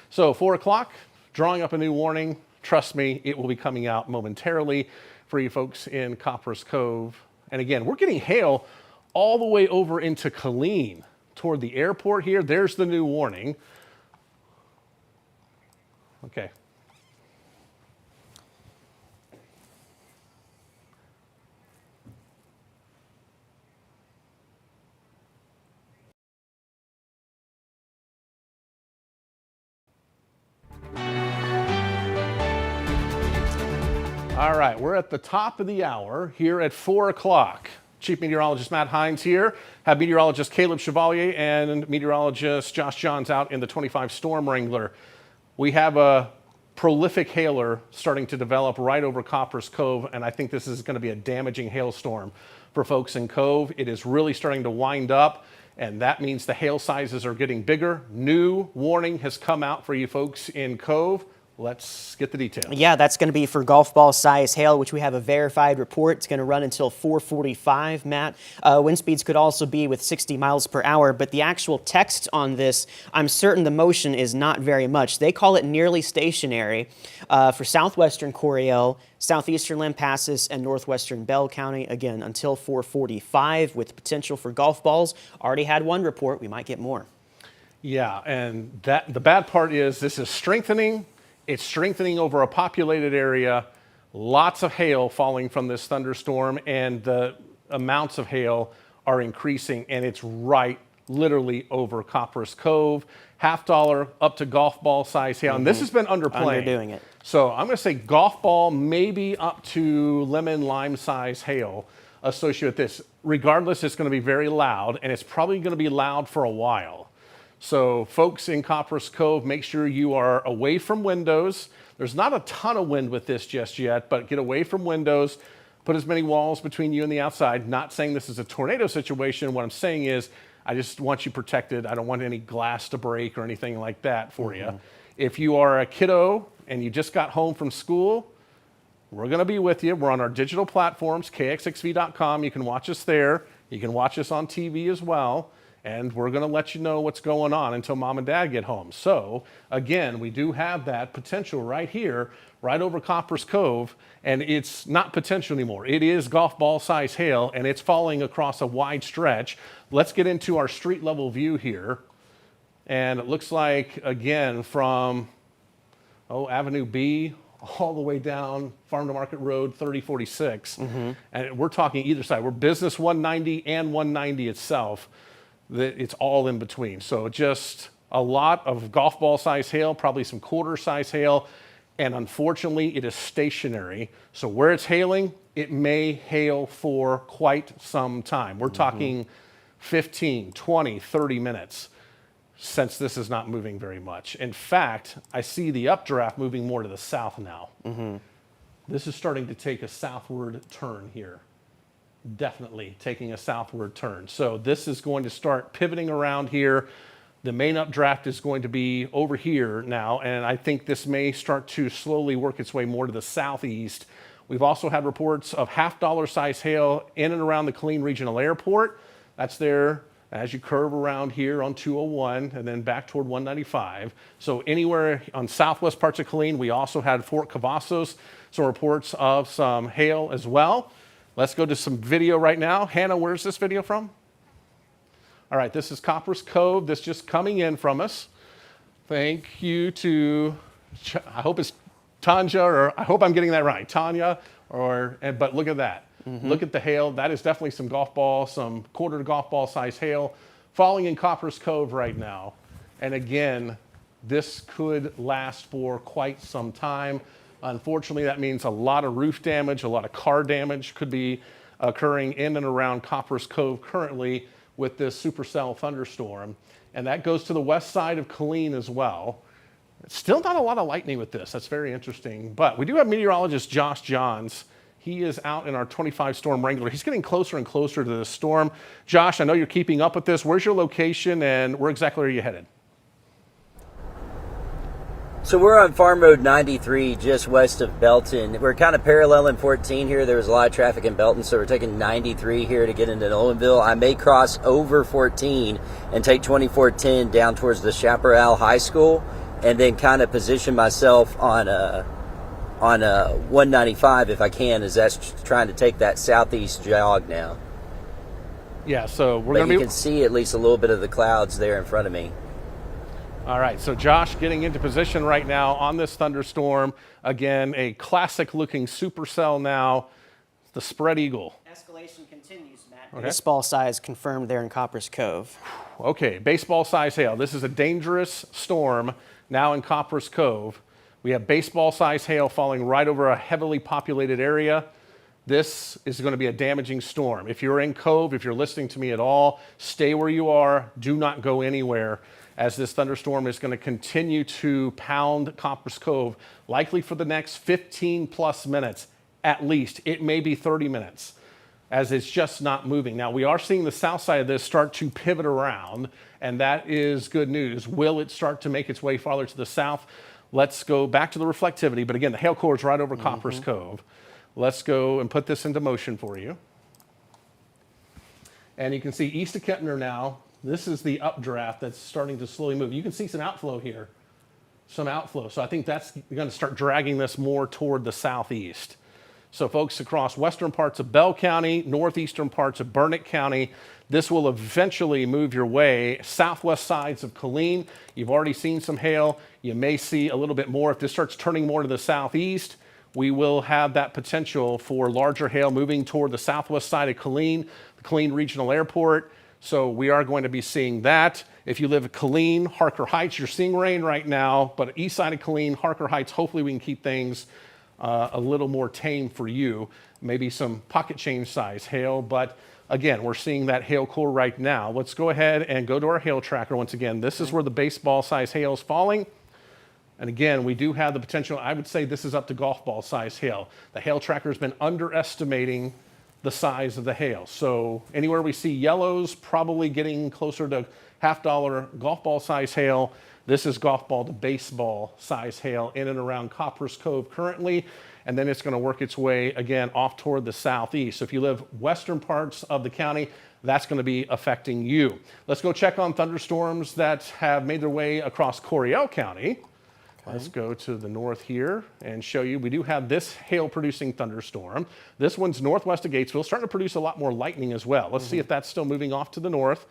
Speaker 1: So 4 o'clock, drawing up a new warning. Trust me, it will be coming out momentarily for you folks in Copperas Cove. And again, we're getting hail all the way over into Killeen toward the airport here. There's the new warning. Okay. All right, we're at the top of the hour here at 4 o'clock. Chief Meteorologist Matt Hines here. Have meteorologist Caleb Chevalier and meteorologist Josh Johns out in the 25 Storm Wrangler. We have a prolific hailer starting to develop right over Copperas Cove, and I think this is going to be a damaging hailstorm for folks in Cove. It is really starting to wind up, and that means the hail sizes are getting bigger. New warning has come out for you folks in Cove. Let's get the details.
Speaker 2: Yeah, that's going to be for golf ball size hail, which we have a verified report. It's going to run until 4:45, Matt. Wind speeds could also be with 60 miles per hour, but the actual text on this, I'm certain the motion is not very much. They call it nearly stationary for southwestern Coryell, southeastern Lampasas, and northwestern Bell County, again, until 4:45 with potential for golf balls. Already had one report. We might get more.
Speaker 1: Yeah, and the bad part is this is strengthening. It's strengthening over a populated area, lots of hail falling from this thunderstorm, and the amounts of hail are increasing, and it's right literally over Copperas Cove, $50 up to golf ball size hail, and this has been underplaying.
Speaker 2: Underdoing it.
Speaker 1: So I'm going to say golf ball, maybe up to lemon lime size hail associated with this. Regardless, it's going to be very loud, and it's probably going to be loud for a while. So folks in Copperas Cove, make sure you are away from windows. There's not a ton of wind with this just yet, but get away from windows. Put as many walls between you and the outside. Not saying this is a tornado situation. What I'm saying is I just want you protected. I don't want any glass to break or anything like that for you. If you are a kiddo and you just got home from school, we're going to be with you. We're on our digital platforms, KXXV.com. You can watch us there. You can watch us on TV as well. And we're going to let you know what's going on until mom and dad get home. So, again, we do have that potential right here, right over Copperas Cove, and it's not potential anymore. It is golf ball size hail, and it's falling across a wide stretch. Let's get into our street level view here. And it looks like, again, from Avenue B all the way down Farm to Market Road 3046. And we're talking either side. We're Business 190 and 190 itself. It's all in between. So just a lot of golf ball size hail, probably some quarter size hail, and unfortunately it is stationary. So where it's hailing, it may hail for quite some time. We're talking 15, 20, 30 minutes since this is not moving very much. In fact, I see the updraft moving more to the south now. This is starting to take a southward turn here. Definitely taking a southward turn. So this is going to start pivoting around here. The main updraft is going to be over here now, and I think this may start to slowly work its way more to the southeast. We've also had reports of $50 size hail in and around the Killeen Regional Airport. That's there as you curve around here on 201 and then back toward 195. So anywhere on southwest parts of Killeen. We also had Fort Cavazos, some reports of some hail as well. Let's go to some video right now. Hannah, where's this video from? All right, this is Copperas Cove. This just coming in from us. Thank you to, I hope it's Tanya, or I hope I'm getting that right, Tanya, but look at that. Look at the hail. That is definitely some golf ball, some quarter to golf ball size hail falling in Copperas Cove right now. And again, this could last for quite some time. Unfortunately, that means a lot of roof damage, a lot of car damage could be occurring in and around Copperas Cove currently with this supercell thunderstorm. And that goes to the west side of Killeen as well. Still not a lot of lightning with this. That's very interesting. But we do have meteorologist Josh Johns. He is out in our 25 Storm Wrangler. He's getting closer and closer to the storm. Josh, I know you're keeping up with this. Where's your location and where exactly are you headed?
Speaker 3: So we're on Farm Road 93, just west of Belton. We're kind of paralleling 14 here. There was a lot of traffic in Belton, so we're taking 93 here to get into Nolanville. I may cross over 14 and take 2410 down towards the Chaparral High School, and then kind of position myself on on 195 if I can, as that's trying to take that southeast jog now.
Speaker 1: Yeah, so we're
Speaker 3: But
Speaker 1: going to
Speaker 3: you
Speaker 1: be...
Speaker 3: can see at least a little bit of the clouds there in front of me.
Speaker 1: All right, so Josh getting into position right now on this thunderstorm. Again, a classic-looking supercell now, the spread eagle.
Speaker 2: Escalation continues, Matt.
Speaker 1: Okay.
Speaker 2: Baseball size confirmed there in Copper's Cove.
Speaker 1: Okay, baseball-size hail. This is a dangerous storm now in Copper's Cove. We have baseball-size hail falling right over a heavily populated area. This is going to be a damaging storm. If you're in Cove, if you're listening to me at all, stay where you are. Do not go anywhere, as this thunderstorm is going to continue to pound Copper's Cove, likely for the next 15 plus minutes at least. It may be 30 minutes, as it's just not moving. Now, we are seeing the south side of this start to pivot around, and that is good news. Will it start to make its way farther to the south? Let's go back to the reflectivity. But again, the hail core is right over Copper's Cove. Let's go and put this into motion for you. And you can see east of Kempner now. This is the updraft that's starting to slowly move. You can see some outflow here, some outflow. So I think that's going to start dragging this more toward the southeast. So folks across western parts of Bell County, northeastern parts of Burnett County, this will eventually move your way southwest sides of Killeen. You've already seen some hail. You may see a little bit more. If this starts turning more to the southeast, we will have that potential for larger hail moving toward the southwest side of Killeen, the Killeen Regional Airport. So we are going to be seeing that. If you live at Killeen, Harker Heights, you're seeing rain right now, but east side of Killeen, Harker Heights, hopefully we can keep things a little more tame for you. Maybe some pocket change size hail, but again, we're seeing that hail core right now. Let's go ahead and go to our hail tracker once again. This is where the baseball size hail is falling. And again, we do have the potential, I would say this is up to golf ball size hail. The hail tracker has been underestimating the size of the hail. So anywhere we see yellows, probably getting closer to $50 golf ball size hail. This is golf ball to baseball size hail in and around Copper's Cove currently. And then it's going to work its way again off toward the southeast. So if you live western parts of the county, that's going to be affecting you. Let's go check on thunderstorms that have made their way across Coryell County. Let's go to the north here and show you. We do have this hail-producing thunderstorm. This one's northwest of Gatesville, starting to produce a lot more lightning as well. Let's see if that's still moving off to the north.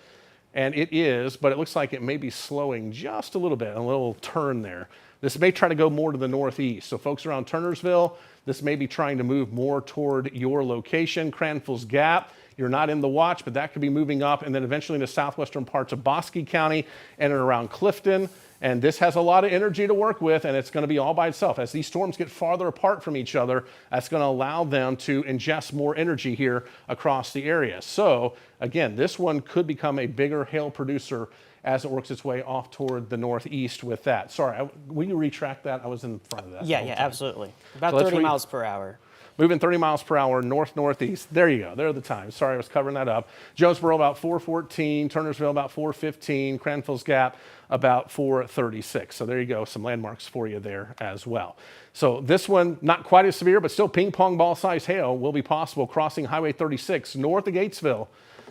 Speaker 1: And it is, but it looks like it may be slowing just a little bit, a little turn there. This may try to go more to the northeast. So folks around Turnersville, this may be trying to move more toward your location. Cranfill's Gap, you're not in the watch, but that could be moving up, and then eventually in the southwestern parts of Bosque County and around Clifton. And this has a lot of energy to work with, and it's going to be all by itself. As these storms get farther apart from each other, that's going to allow them to ingest more energy here across the area. So again, this one could become a bigger hail producer as it works its way off toward the northeast with that. Sorry, will you retract that? I was in front of that.
Speaker 2: Yeah, absolutely. About 30 miles per hour.
Speaker 1: Moving 30 miles per hour north-northeast. There you go. There are the times. Sorry, I was covering that up. Jonesboro about 4:14, Turnersville about 4:15, Cranfill's Gap about 4:36. So there you go. Some landmarks for you there as well. So this one, not quite as severe, but still ping pong ball size hail will be possible crossing Highway 36 north of Gatesville.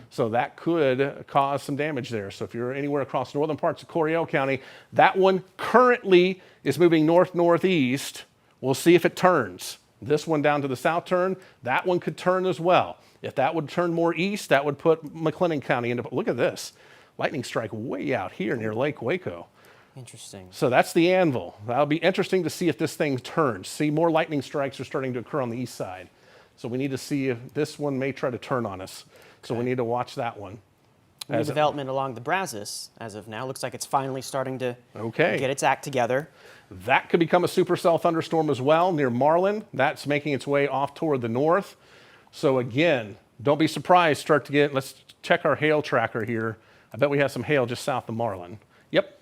Speaker 1: So that could cause some damage there. So if you're anywhere across northern parts of Coryell County, that one currently is moving north-northeast. We'll see if it turns. This one down to the south turn, that one could turn as well. If that would turn more east, that would put McLennan County into, look at this, lightning strike way out here near Lake Waco.
Speaker 2: Interesting.
Speaker 1: So that's the anvil. That'll be interesting to see if this thing turns. See, more lightning strikes are starting to occur on the east side. So we need to see if this one may try to turn on us. So we need to watch that one.
Speaker 2: New development along the Brazos as of now. Looks like it's finally starting to get its act together.
Speaker 1: That could become a supercell thunderstorm as well near Marlin. That's making its way off toward the north. So again, don't be surprised. Let's check our hail tracker here. I bet we have some hail just south of Marlin. Yep,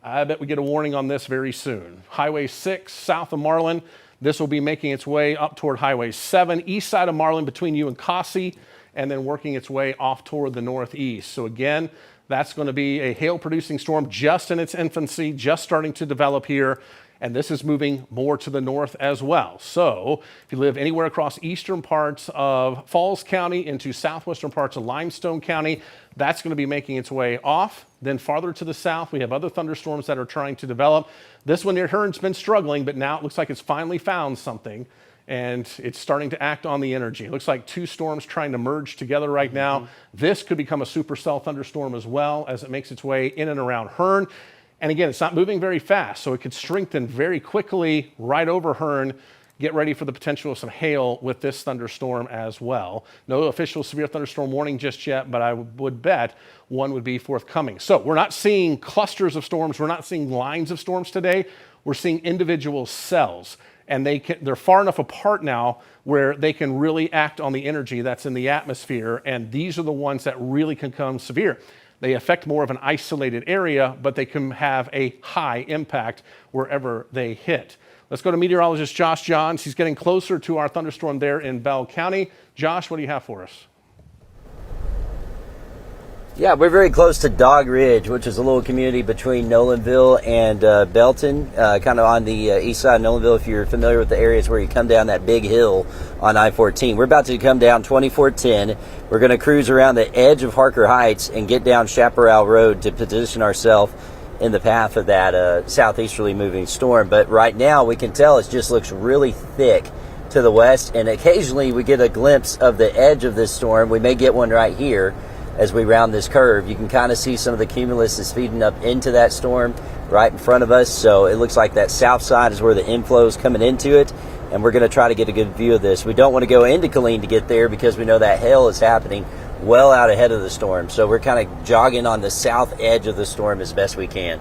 Speaker 1: I bet we get a warning on this very soon. Highway 6 south of Marlin. This will be making its way up toward Highway 7 east side of Marlin between you and Cossie, and then working its way off toward the northeast. So again, that's going to be a hail-producing storm just in its infancy, just starting to develop here. and this is moving more to the north as well. So if you live anywhere across eastern parts of Falls County into southwestern parts of Limestone County, that's going to be making its way off. Then farther to the south, we have other thunderstorms that are trying to develop. This one near Hearn's been struggling, but now it looks like it's finally found something, and it's starting to act on the energy. It looks like two storms trying to merge together right now. This could become a supercell thunderstorm as well as it makes its way in and around Hearn. And again, it's not moving very fast, so it could strengthen very quickly right over Hearn. Get ready for the potential of some hail with this thunderstorm as well. No official severe thunderstorm warning just yet, but I would bet one would be forthcoming. So we're not seeing clusters of storms. We're not seeing lines of storms today. We're seeing individual cells, and they're far enough apart now where they can really act on the energy that's in the atmosphere, and these are the ones that really can come severe. They affect more of an isolated area, but they can have a high impact wherever they hit. Let's go to meteorologist Josh Johns. He's getting closer to our thunderstorm there in Bell County. Josh, what do you have for us?
Speaker 3: Yeah, we're very close to Dog Ridge, which is a little community between Nolanville and Belton, kind of on the east side of Nolanville, if you're familiar with the areas where you come down that big hill on I-14. We're about to come down 2410. We're going to cruise around the edge of Harker Heights and get down Chaparral Road to position ourselves in the path of that southeasterly moving storm. But right now we can tell it just looks really thick to the west, and occasionally we get a glimpse of the edge of this storm. We may get one right here as we round this curve. You can kind of see some of the cumulus is feeding up into that storm right in front of us. So it looks like that south side is where the inflow is coming into it, and we're going to try to get a good view of this. We don't want to go into Killeen to get there because we know that hail is happening well out ahead of the storm. So we're kind of jogging on the south edge of the storm as best we can.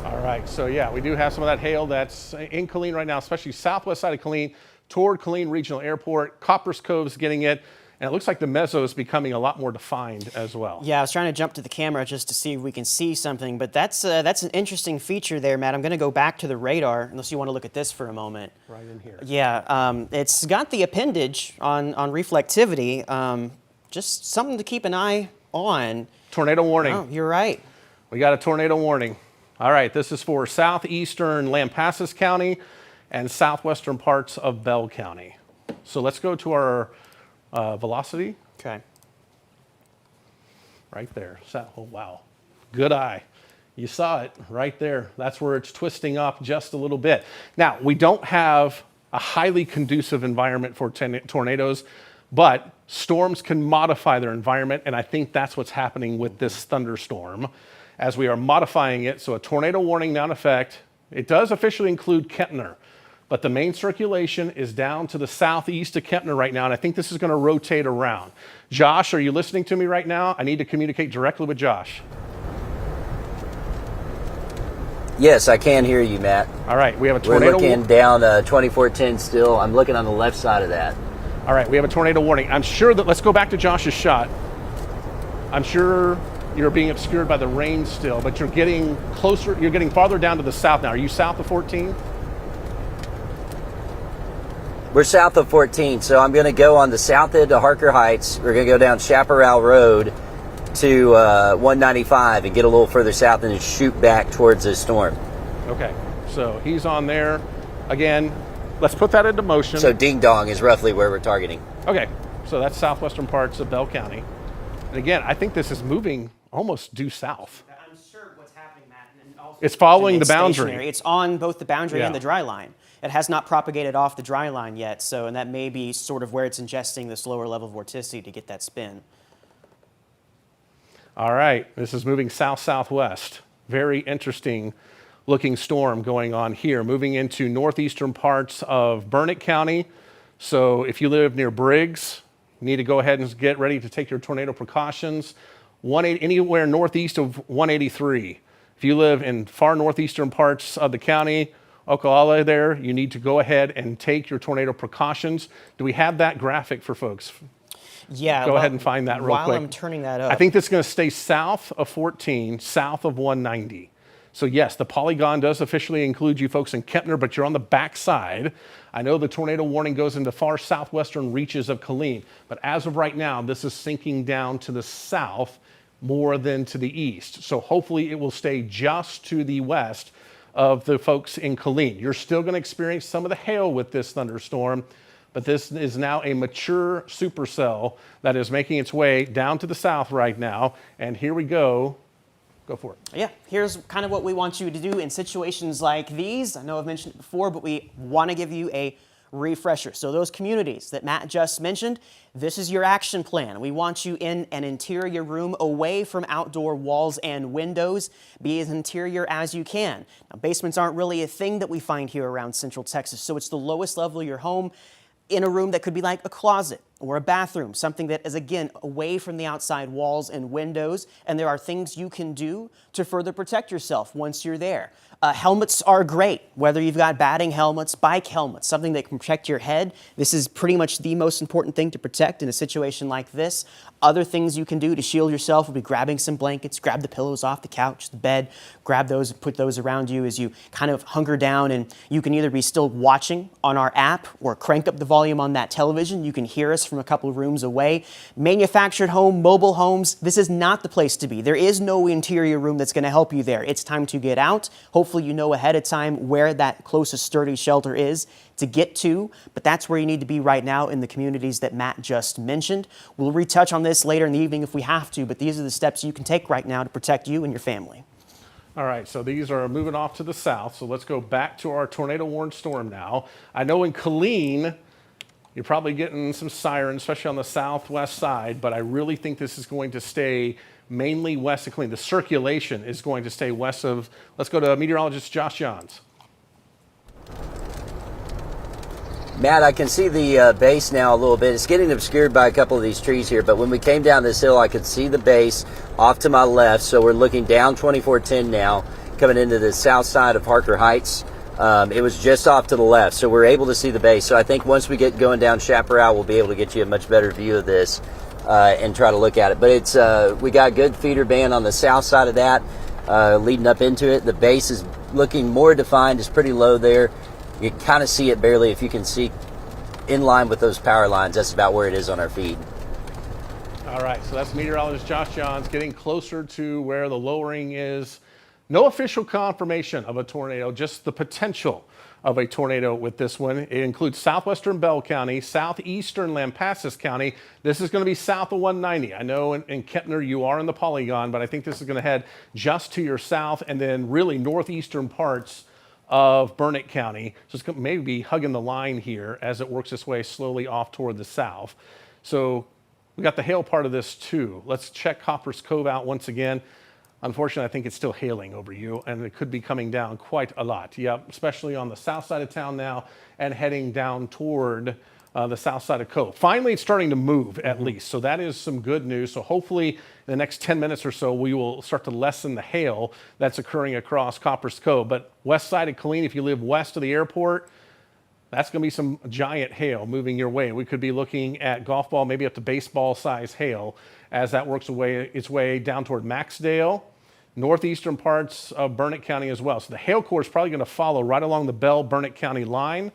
Speaker 1: All right, so yeah, we do have some of that hail that's in Killeen right now, especially southwest side of Killeen toward Killeen Regional Airport. Copper's Cove's getting it. And it looks like the meso is becoming a lot more defined as well.
Speaker 2: Yeah, I was trying to jump to the camera just to see if we can see something, but that's an interesting feature there, Matt. I'm going to go back to the radar, unless you want to look at this for a moment.
Speaker 1: Right in here.
Speaker 2: Yeah, it's got the appendage on reflectivity. Just something to keep an eye on.
Speaker 1: Tornado warning.
Speaker 2: Oh, you're right.
Speaker 1: We got a tornado warning. All right, this is for southeastern Lampasas County and southwestern parts of Bell County. So let's go to our velocity.
Speaker 2: Okay.
Speaker 1: Right there. Oh, wow. Good eye. You saw it right there. That's where it's twisting up just a little bit. Now, we don't have a highly conducive environment for tornadoes, but storms can modify their environment, and I think that's what's happening with this thunderstorm as we are modifying it. So a tornado warning now in effect. It does officially include Kempner, but the main circulation is down to the southeast of Kempner right now, and I think this is going to rotate around. Josh, are you listening to me right now? I need to communicate directly with Josh.
Speaker 3: Yes, I can hear you, Matt.
Speaker 1: All right, we have a tornado.
Speaker 3: We're looking down 2410 still. I'm looking on the left side of that.
Speaker 1: All right, we have a tornado warning. I'm sure that, let's go back to Josh's shot. I'm sure you're being obscured by the rain still, but you're getting closer, you're getting farther down to the south now. Are you south of 14?
Speaker 3: We're south of 14, so I'm going to go on the south end of Harker Heights. We're going to go down Chaparral Road to 195 and get a little further south and then shoot back towards this storm.
Speaker 1: Okay, so he's on there. Again, let's put that into motion.
Speaker 3: So Ding Dong is roughly where we're targeting.
Speaker 1: Okay, so that's southwestern parts of Bell County. And again, I think this is moving almost due south.
Speaker 2: I'm sure what's happening, Matt. And also
Speaker 1: It's following the boundary.
Speaker 2: Stationary. It's on both the boundary and the dry line. It has not propagated off the dry line yet, so and that may be sort of where it's ingesting this lower level vorticity to get that spin.
Speaker 1: All right, this is moving south-southwest. Very interesting looking storm going on here, moving into northeastern parts of Burnett County. So if you live near Briggs, you need to go ahead and get ready to take your tornado precautions. Anywhere northeast of 183. If you live in far northeastern parts of the county, Ocala there, you need to go ahead and take your tornado precautions. Do we have that graphic for folks?
Speaker 2: Yeah.
Speaker 1: Go ahead and find that real quick.
Speaker 2: While I'm turning that up.
Speaker 1: I think this is going to stay south of 14, south of 190. So yes, the polygon does officially include you folks in Kempner, but you're on the backside. I know the tornado warning goes into far southwestern reaches of Killeen, but as of right now, this is sinking down to the south more than to the east. So hopefully it will stay just to the west of the folks in Killeen. You're still going to experience some of the hail with this thunderstorm, but this is now a mature supercell that is making its way down to the south right now. And here we go. Go for it.
Speaker 2: Yeah, here's kind of what we want you to do in situations like these. I know I've mentioned it before, but we want to give you a refresher. So those communities that Matt just mentioned, this is your action plan. We want you in an interior room away from outdoor walls and windows. Be as interior as you can. Now, basements aren't really a thing that we find here around Central Texas, so it's the lowest level of your home in a room that could be like a closet or a bathroom, something that is, again, away from the outside walls and windows. And there are things you can do to further protect yourself once you're there. Helmets are great, whether you've got batting helmets, bike helmets, something that can protect your head. This is pretty much the most important thing to protect in a situation like this. Other things you can do to shield yourself would be grabbing some blankets, grab the pillows off the couch, the bed, grab those and put those around you as you kind of hunker down, and you can either be still watching on our app or crank up the volume on that television. You can hear us from a couple of rooms away. Manufactured home, mobile homes, this is not the place to be. There is no interior room that's going to help you there. It's time to get out. Hopefully you know ahead of time where that closest sturdy shelter is to get to, but that's where you need to be right now in the communities that Matt just mentioned. We'll retouch on this later in the evening if we have to, but these are the steps you can take right now to protect you and your family.
Speaker 1: All right, so these are moving off to the south, so let's go back to our tornado-warned storm now. I know in Killeen, you're probably getting some sirens, especially on the southwest side, but I really think this is going to stay mainly west of Killeen. The circulation is going to stay west of, let's go to meteorologist Josh Johns.
Speaker 3: Matt, I can see the base now a little bit. It's getting obscured by a couple of these trees here, but when we came down this hill, I could see the base off to my left. So we're looking down 2410 now, coming into the south side of Harker Heights. It was just off to the left, so we're able to see the base. So I think once we get going down Chaparral, we'll be able to get you a much better view of this and try to look at it. But it's we got a good feeder band on the south side of that leading up into it. The base is looking more defined. It's pretty low there. You can kind of see it barely if you can see in line with those power lines. That's about where it is on our feed.
Speaker 1: All right, so that's meteorologist Josh Johns getting closer to where the lowering is. No official confirmation of a tornado, just the potential of a tornado with this one. It includes southwestern Bell County, southeastern Lampasas County. This is going to be south of 190. I know in Kentner you are in the polygon, but I think this is going to head just to your south and then really northeastern parts of Burnett County. So it's going to maybe be hugging the line here as it works its way slowly off toward the south. So we got the hail part of this too. Let's check Copper's Cove out once again. Unfortunately, I think it's still hailing over you, and it could be coming down quite a lot. Yep, especially on the south side of town now and heading down toward the south side of Cove. Finally, it's starting to move at least, so that is some good news. So hopefully in the next 10 minutes or so, we will start to lessen the hail that's occurring across Copper's Cove. But west side of Killeen, if you live west of the airport, that's going to be some giant hail moving your way. We could be looking at golf ball, maybe up to baseball size hail as that works its way down toward Maxdale, northeastern parts of Burnett County as well. So the hail core is probably going to follow right along the Bell-Burnett County line.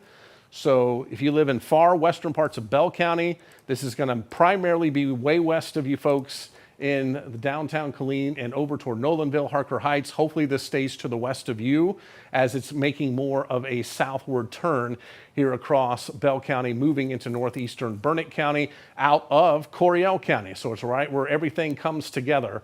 Speaker 1: So if you live in far western parts of Bell County, this is going to primarily be way west of you folks in the downtown Killeen and over toward Nolanville, Harker Heights. Hopefully this stays to the west of you as it's making more of a southward turn here across Bell County, moving into northeastern Burnett County out of Coryell County. So it's right where everything comes together.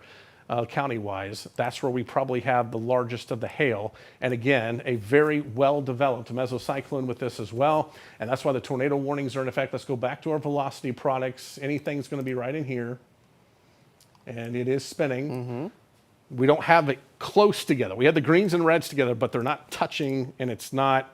Speaker 1: County-wise, that's where we probably have the largest of the hail. And again, a very well-developed mesocyclone with this as well. And that's why the tornado warnings are in effect. Let's go back to our velocity products. Anything's going to be right in here. And it is spinning. We don't have it close together. We have the greens and reds together, but they're not touching, and it's not,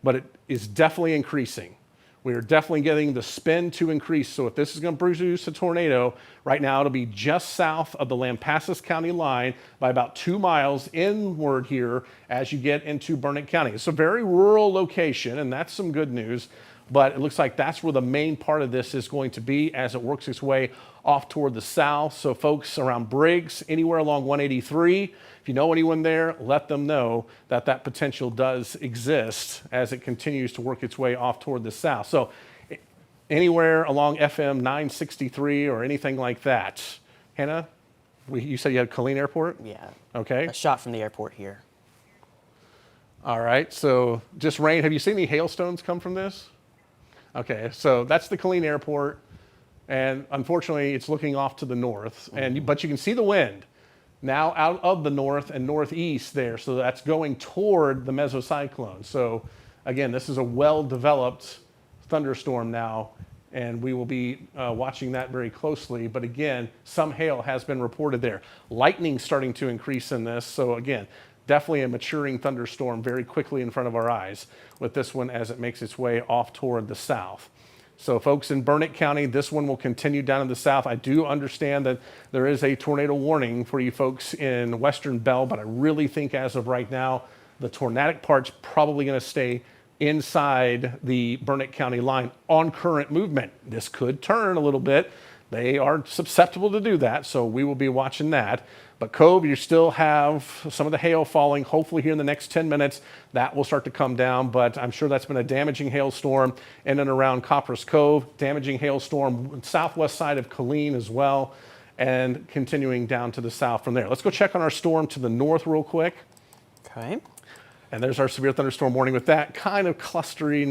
Speaker 1: but it is definitely increasing. We are definitely getting the spin to increase. So if this is going to produce a tornado, right now it'll be just south of the Lampasas County line by about 2 miles inward here as you get into Burnett County. It's a very rural location, and that's some good news. But it looks like that's where the main part of this is going to be as it works its way off toward the south. So folks around Briggs, anywhere along 183, if you know anyone there, let them know that that potential does exist as it continues to work its way off toward the south. So anywhere along FM 963 or anything like that. Hannah, you said you had Killeen Airport?
Speaker 2: Yeah.
Speaker 1: Okay.
Speaker 2: A shot from the airport here.
Speaker 1: All right, so just rain. Have you seen any hailstones come from this? Okay, so that's the Killeen Airport, and unfortunately, it's looking off to the north. But you can see the wind now out of the north and northeast there, so that's going toward the mesocyclone. So again, this is a well-developed thunderstorm now, and we will be watching that very closely. But again, some hail has been reported there. Lightning starting to increase in this, so again, definitely a maturing thunderstorm very quickly in front of our eyes with this one as it makes its way off toward the south. So folks in Burnett County, this one will continue down in the south. I do understand that there is a tornado warning for you folks in western Bell, but I really think as of right now, the tornadic part's probably going to stay inside the Burnett County line on current movement. This could turn a little bit. They are susceptible to do that, so we will be watching that. But Cove, you still have some of the hail falling. Hopefully here in the next 10 minutes, that will start to come down. But I'm sure that's been a damaging hailstorm in and around Copperas Cove, damaging hailstorm southwest side of Killeen as well, and continuing down to the south from there. Let's go check on our storm to the north real quick.
Speaker 2: Okay.
Speaker 1: And there's our severe thunderstorm warning with that kind of clustery,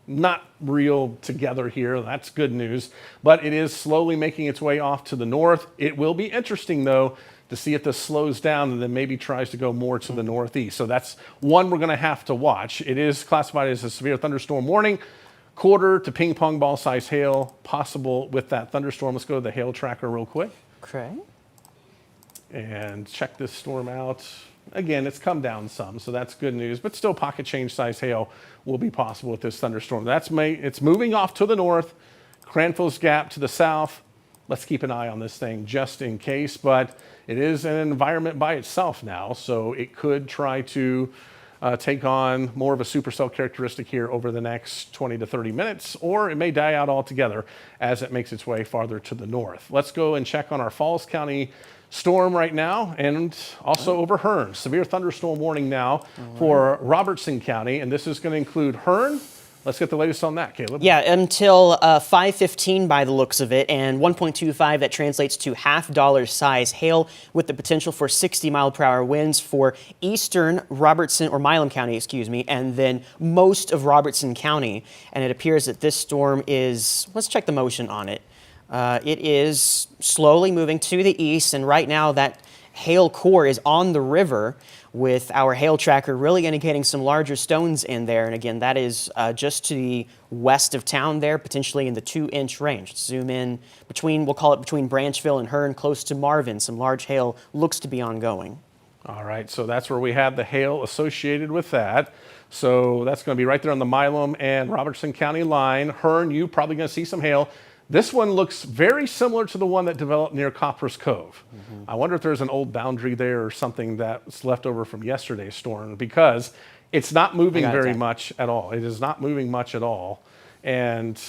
Speaker 1: not real together here. That's good news. But it is slowly making its way off to the north. It will be interesting, though, to see if this slows down and then maybe tries to go more to the northeast. So that's one we're going to have to watch. It is classified as a severe thunderstorm warning. Quarter to ping pong ball size hail possible with that thunderstorm. Let's go to the hail tracker real quick.
Speaker 2: Okay.
Speaker 1: And check this storm out. Again, it's come down some, so that's good news, but still pocket change size hail will be possible with this thunderstorm. It's moving off to the north, Cranfill's Gap to the south. Let's keep an eye on this thing just in case, but it is an environment by itself now, so it could try to take on more of a supercell characteristic here over the next 20 to 30 minutes, or it may die out altogether as it makes its way farther to the north. Let's go and check on our Falls County storm right now, and also over Hearn. Severe thunderstorm warning now for Robertson County, and this is going to include Hearn. Let's get the latest on that, Caleb.
Speaker 2: Yeah, until 5:15 by the looks of it, and 1.25, that translates to $0.5 size hail with the potential for 60-mile-per-hour winds for eastern Robertson, or Milam County, excuse me, and then most of Robertson County. And it appears that this storm is, let's check the motion on it. It is slowly moving to the east, and right now that hail core is on the river with our hail tracker really indicating some larger stones in there. And again, that is just to the west of town there, potentially in the 2-inch range. Zoom in between, we'll call it between Branchville and Hearn, close to Marvin. Some large hail looks to be ongoing.
Speaker 1: All right, so that's where we have the hail associated with that. So that's going to be right there on the Milam and Robertson County line. Hearn, you probably going to see some hail. This one looks very similar to the one that developed near Copperas Cove. I wonder if there's an old boundary there or something that's left over from yesterday's storm, because it's not moving very much at all. It is not moving much at all. And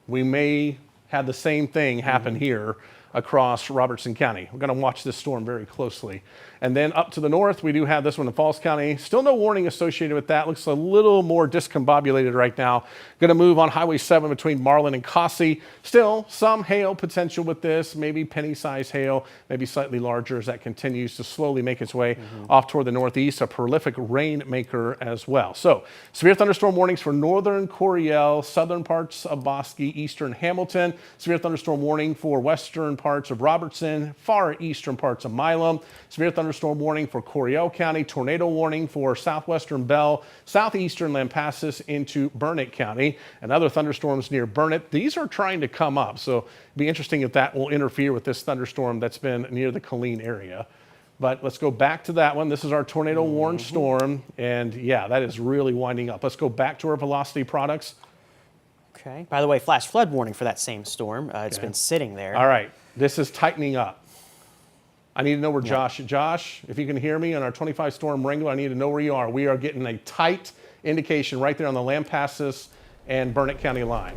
Speaker 1: we may have the same thing happen here across Robertson County. We're going to watch this storm very closely. And then up to the north, we do have this one in Falls County. Still no warning associated with that. Looks a little more discombobulated right now. Going to move on Highway 7 between Marlin and Cossey. Still some hail potential with this, maybe penny-sized hail, maybe slightly larger as that continues to slowly make its way off toward the northeast. A prolific rainmaker as well. So severe thunderstorm warnings for northern Coryell, southern parts of Bosque, eastern Hamilton. Severe thunderstorm warning for western parts of Robertson, far eastern parts of Milam. Severe thunderstorm warning for Coryell County. Tornado warning for southwestern Bell, southeastern Lampasas into Burnett County, and other thunderstorms near Burnett. These are trying to come up, so it'll be interesting if that will interfere with this thunderstorm that's been near the Killeen area. But let's go back to that one. This is our tornado warned storm, and yeah, that is really winding up. Let's go back to our velocity products.
Speaker 2: Okay. By the way, flash flood warning for that same storm. It's been sitting there.
Speaker 1: All right, this is tightening up. I need to know where Josh, if you can hear me on our 25 storm Wrangler, I need to know where you are. We are getting a tight indication right there on the Lampasas and Burnett County line.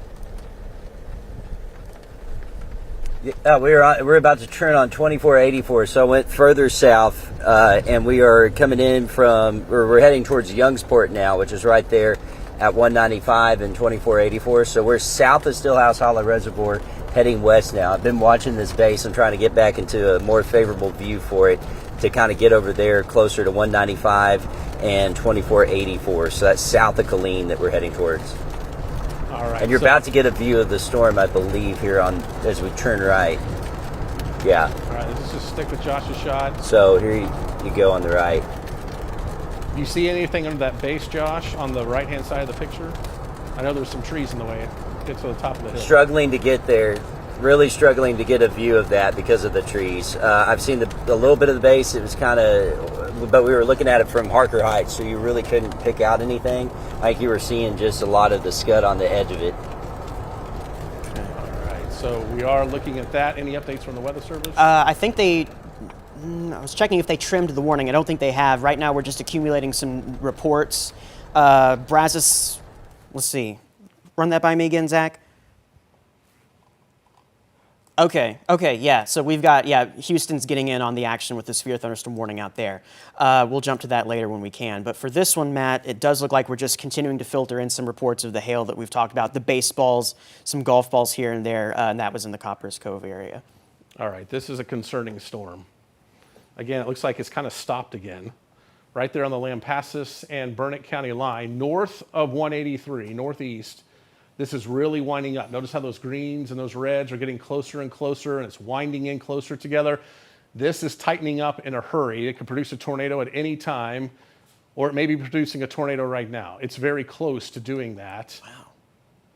Speaker 3: Yeah, we're about to turn on 2484, so I went further south, and we are coming in we're heading towards Youngsport now, which is right there at 195 and 2484. So we're south of Stillhouse Hollow Reservoir, heading west now. I've been watching this base. I'm trying to get back into a more favorable view for it to kind of get over there closer to 195 and 2484. So that's south of Killeen that we're heading towards.
Speaker 1: All right.
Speaker 3: And you're about to get a view of the storm, I believe, here on as we turn right. Yeah.
Speaker 1: All right, let's just stick with Josh's shot.
Speaker 3: So here you go on the right.
Speaker 1: Do you see anything under that base, Josh, on the right-hand side of the picture? I know there's some trees in the way. Get to the top of the hill.
Speaker 3: Struggling to get there. Really struggling to get a view of that because of the trees. I've seen a little bit of the base. It was kind of, but we were looking at it from Harker Heights, so you really couldn't pick out anything. Like you were seeing just a lot of the scud on the edge of it.
Speaker 1: Okay. All right. So we are looking at that. Any updates from the Weather Service?
Speaker 2: I think I was checking if they trimmed the warning. I don't think they have. Right now, we're just accumulating some reports. Brazos, let's see. Run that by me again, Zach. Okay, yeah. So we've got, Houston's getting in on the action with the severe thunderstorm warning out there. We'll jump to that later when we can. But for this one, Matt, it does look like we're just continuing to filter in some reports of the hail that we've talked about, the baseballs, some golf balls here and there, and that was in the Copperas Cove area.
Speaker 1: All right, this is a concerning storm. Again, it looks like it's kind of stopped again. Right there on the Lampasas and Burnett County line, north of 183, northeast. This is really winding up. Notice how those greens and those reds are getting closer and closer, and it's winding in closer together. This is tightening up in a hurry. It could produce a tornado at any time, or it may be producing a tornado right now. It's very close to doing that.
Speaker 2: Wow.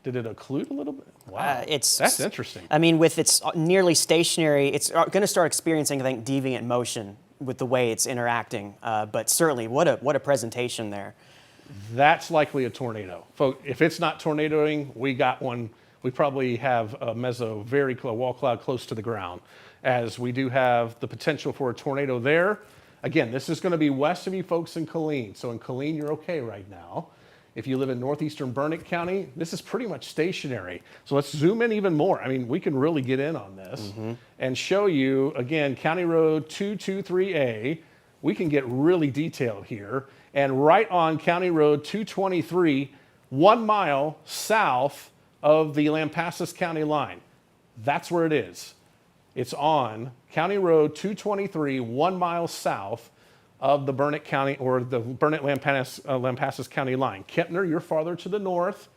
Speaker 1: Did it occlude a little bit? Wow, that's interesting.
Speaker 2: I mean, with its nearly stationary, it's going to start experiencing, I think, deviant motion with the way it's interacting. But certainly, what a presentation there.
Speaker 1: That's likely a tornado. Folks, if it's not tornadoing, we got one. We probably have a meso, a wall cloud close to the ground, as we do have the potential for a tornado there. Again, this is going to be west of you folks in Killeen. So in Killeen, you're okay right now. If you live in northeastern Burnett County, this is pretty much stationary. So let's zoom in even more. I mean, we can really get in on this and show you, again, County Road 223A. We can get really detailed here. And right on County Road 223, 1 mile south of the Lampasas County line. That's where it is. It's on County Road 223, 1 mile south of the Burnett County, or the Burnett-Lampasas County line. Kempner, you're farther to the north.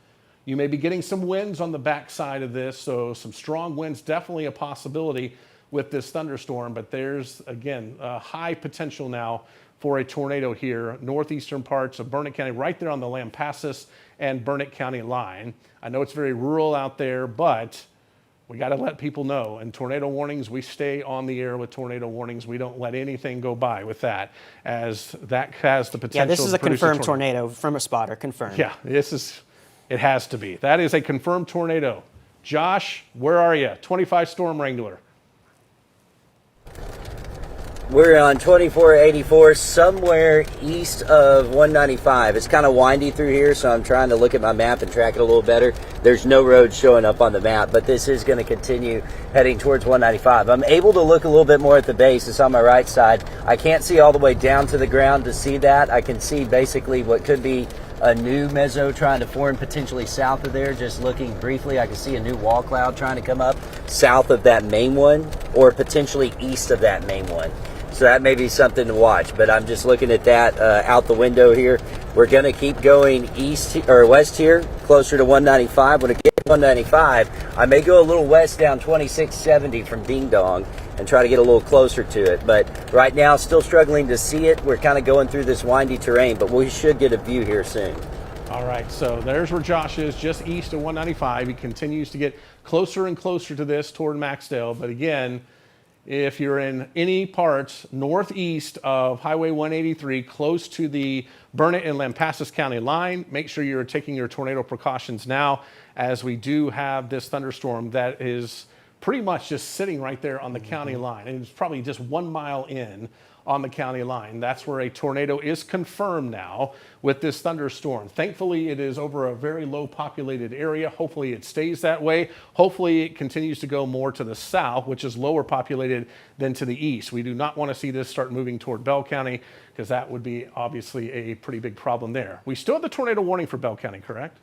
Speaker 1: You may be getting some winds on the backside of this, so some strong winds, definitely a possibility with this thunderstorm, but there's, again, a high potential now for a tornado here, northeastern parts of Burnett County, right there on the Lampasas and Burnett County line. I know it's very rural out there, but we got to let people know. And tornado warnings, we stay on the air with tornado warnings. We don't let anything go by with that, as that has the potential.
Speaker 2: Yeah, this is
Speaker 1: to
Speaker 2: a
Speaker 1: produce
Speaker 2: confirmed tornado from a spotter, confirmed.
Speaker 1: Yeah, it has to be. That is a confirmed tornado. Josh, where are you? 25 Storm Wrangler.
Speaker 3: We're on 2484, somewhere east of 195. It's kind of windy through here, so I'm trying to look at my map and track it a little better. There's no road showing up on the map, but this is going to continue heading towards 195. I'm able to look a little bit more at the base. It's on my right side. I can't see all the way down to the ground to see that. I can see basically what could be a new meso trying to form potentially south of there. Just looking briefly, I can see a new wall cloud trying to come up south of that main one, or potentially east of that main one. So that may be something to watch, but I'm just looking at that out the window here. We're going to keep going east or west here, closer to 195. When it gets to 195, I may go a little west down 2670 from Ding Dong and try to get a little closer to it. But right now, still struggling to see it. We're kind of going through this windy terrain, but we should get a view here soon.
Speaker 1: All right, so there's where Josh is, just east of 195. He continues to get closer and closer to this toward Maxdale, but again, if you're in any parts northeast of Highway 183, close to the Burnett and Lampasas County line, make sure you're taking your tornado precautions now, as we do have this thunderstorm that is pretty much just sitting right there on the county line. And it's probably just 1 mile in on the county line. That's where a tornado is confirmed now with this thunderstorm. Thankfully, it is over a very low populated area. Hopefully it stays that way. Hopefully it continues to go more to the south, which is lower populated than to the east. We do not want to see this start moving toward Bell County, because that would be obviously a pretty big problem there. We still have the tornado warning for Bell County, correct?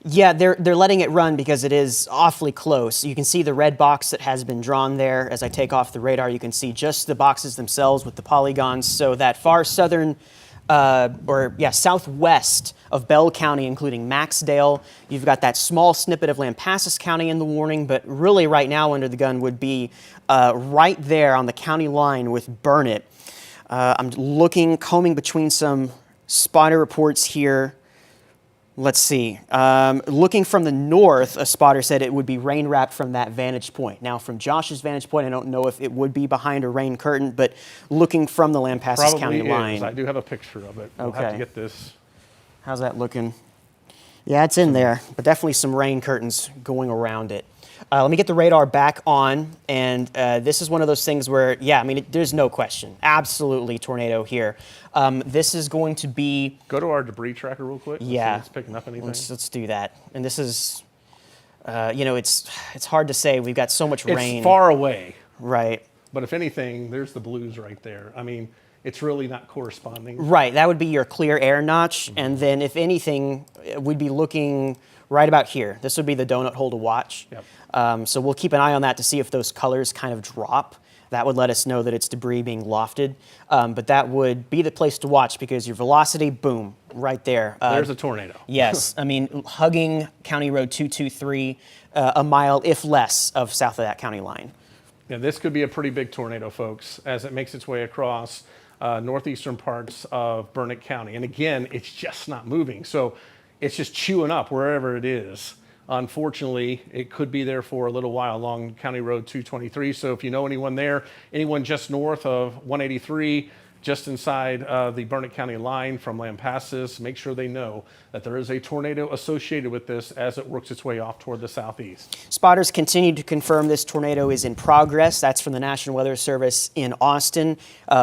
Speaker 2: Yeah, they're letting it run because it is awfully close. You can see the red box that has been drawn there. As I take off the radar, you can see just the boxes themselves with the polygons. So that far southern southwest of Bell County, including Maxdale. You've got that small snippet of Lampasas County in the warning, but really right now under the gun would be right there on the county line with Burnett. I'm combing between some spotter reports here. Let's see. Looking from the north, a spotter said it would be rain wrapped from that vantage point. Now, from Josh's vantage point, I don't know if it would be behind a rain curtain, but looking from the Lampasas County line.
Speaker 1: I do have a picture of it. We'll have to get this.
Speaker 2: How's that looking? Yeah, it's in there, but definitely some rain curtains going around it. Let me get the radar back on, and this is one of those things where, there's no question. Absolutely tornado here. This is going to be...
Speaker 1: Go to our debris tracker real quick.
Speaker 2: Yeah.
Speaker 1: It's picking up anything.
Speaker 2: Let's do that. And this is, it's hard to say. We've got so much rain.
Speaker 1: It's far away.
Speaker 2: Right.
Speaker 1: But if anything, there's the blues right there. I mean, it's really not corresponding.
Speaker 2: Right. That would be your clear air notch. Mm-hmm. And then if anything, we'd be looking right about here. This would be the donut hole to watch.
Speaker 1: Yep.
Speaker 2: So we'll keep an eye on that to see if those colors kind of drop. That would let us know that it's debris being lofted. But that would be the place to watch because your velocity, boom, right there.
Speaker 1: There's a tornado.
Speaker 2: Yes. I mean, hugging County Road 223, a mile, if less, of south of that county line.
Speaker 1: Yeah, this could be a pretty big tornado, folks, as it makes its way across northeastern parts of Burnett County. And again, it's just not moving. So it's just chewing up wherever it is. Unfortunately, it could be there for a little while along County Road 223. So if you know anyone there, anyone just north of 183, just inside the Burnett County line from Lampasas, make sure they know that there is a tornado associated with this as it works its way off toward the southeast.
Speaker 2: Spotters continue to confirm this tornado is in progress. That's from the National Weather Service in Austin,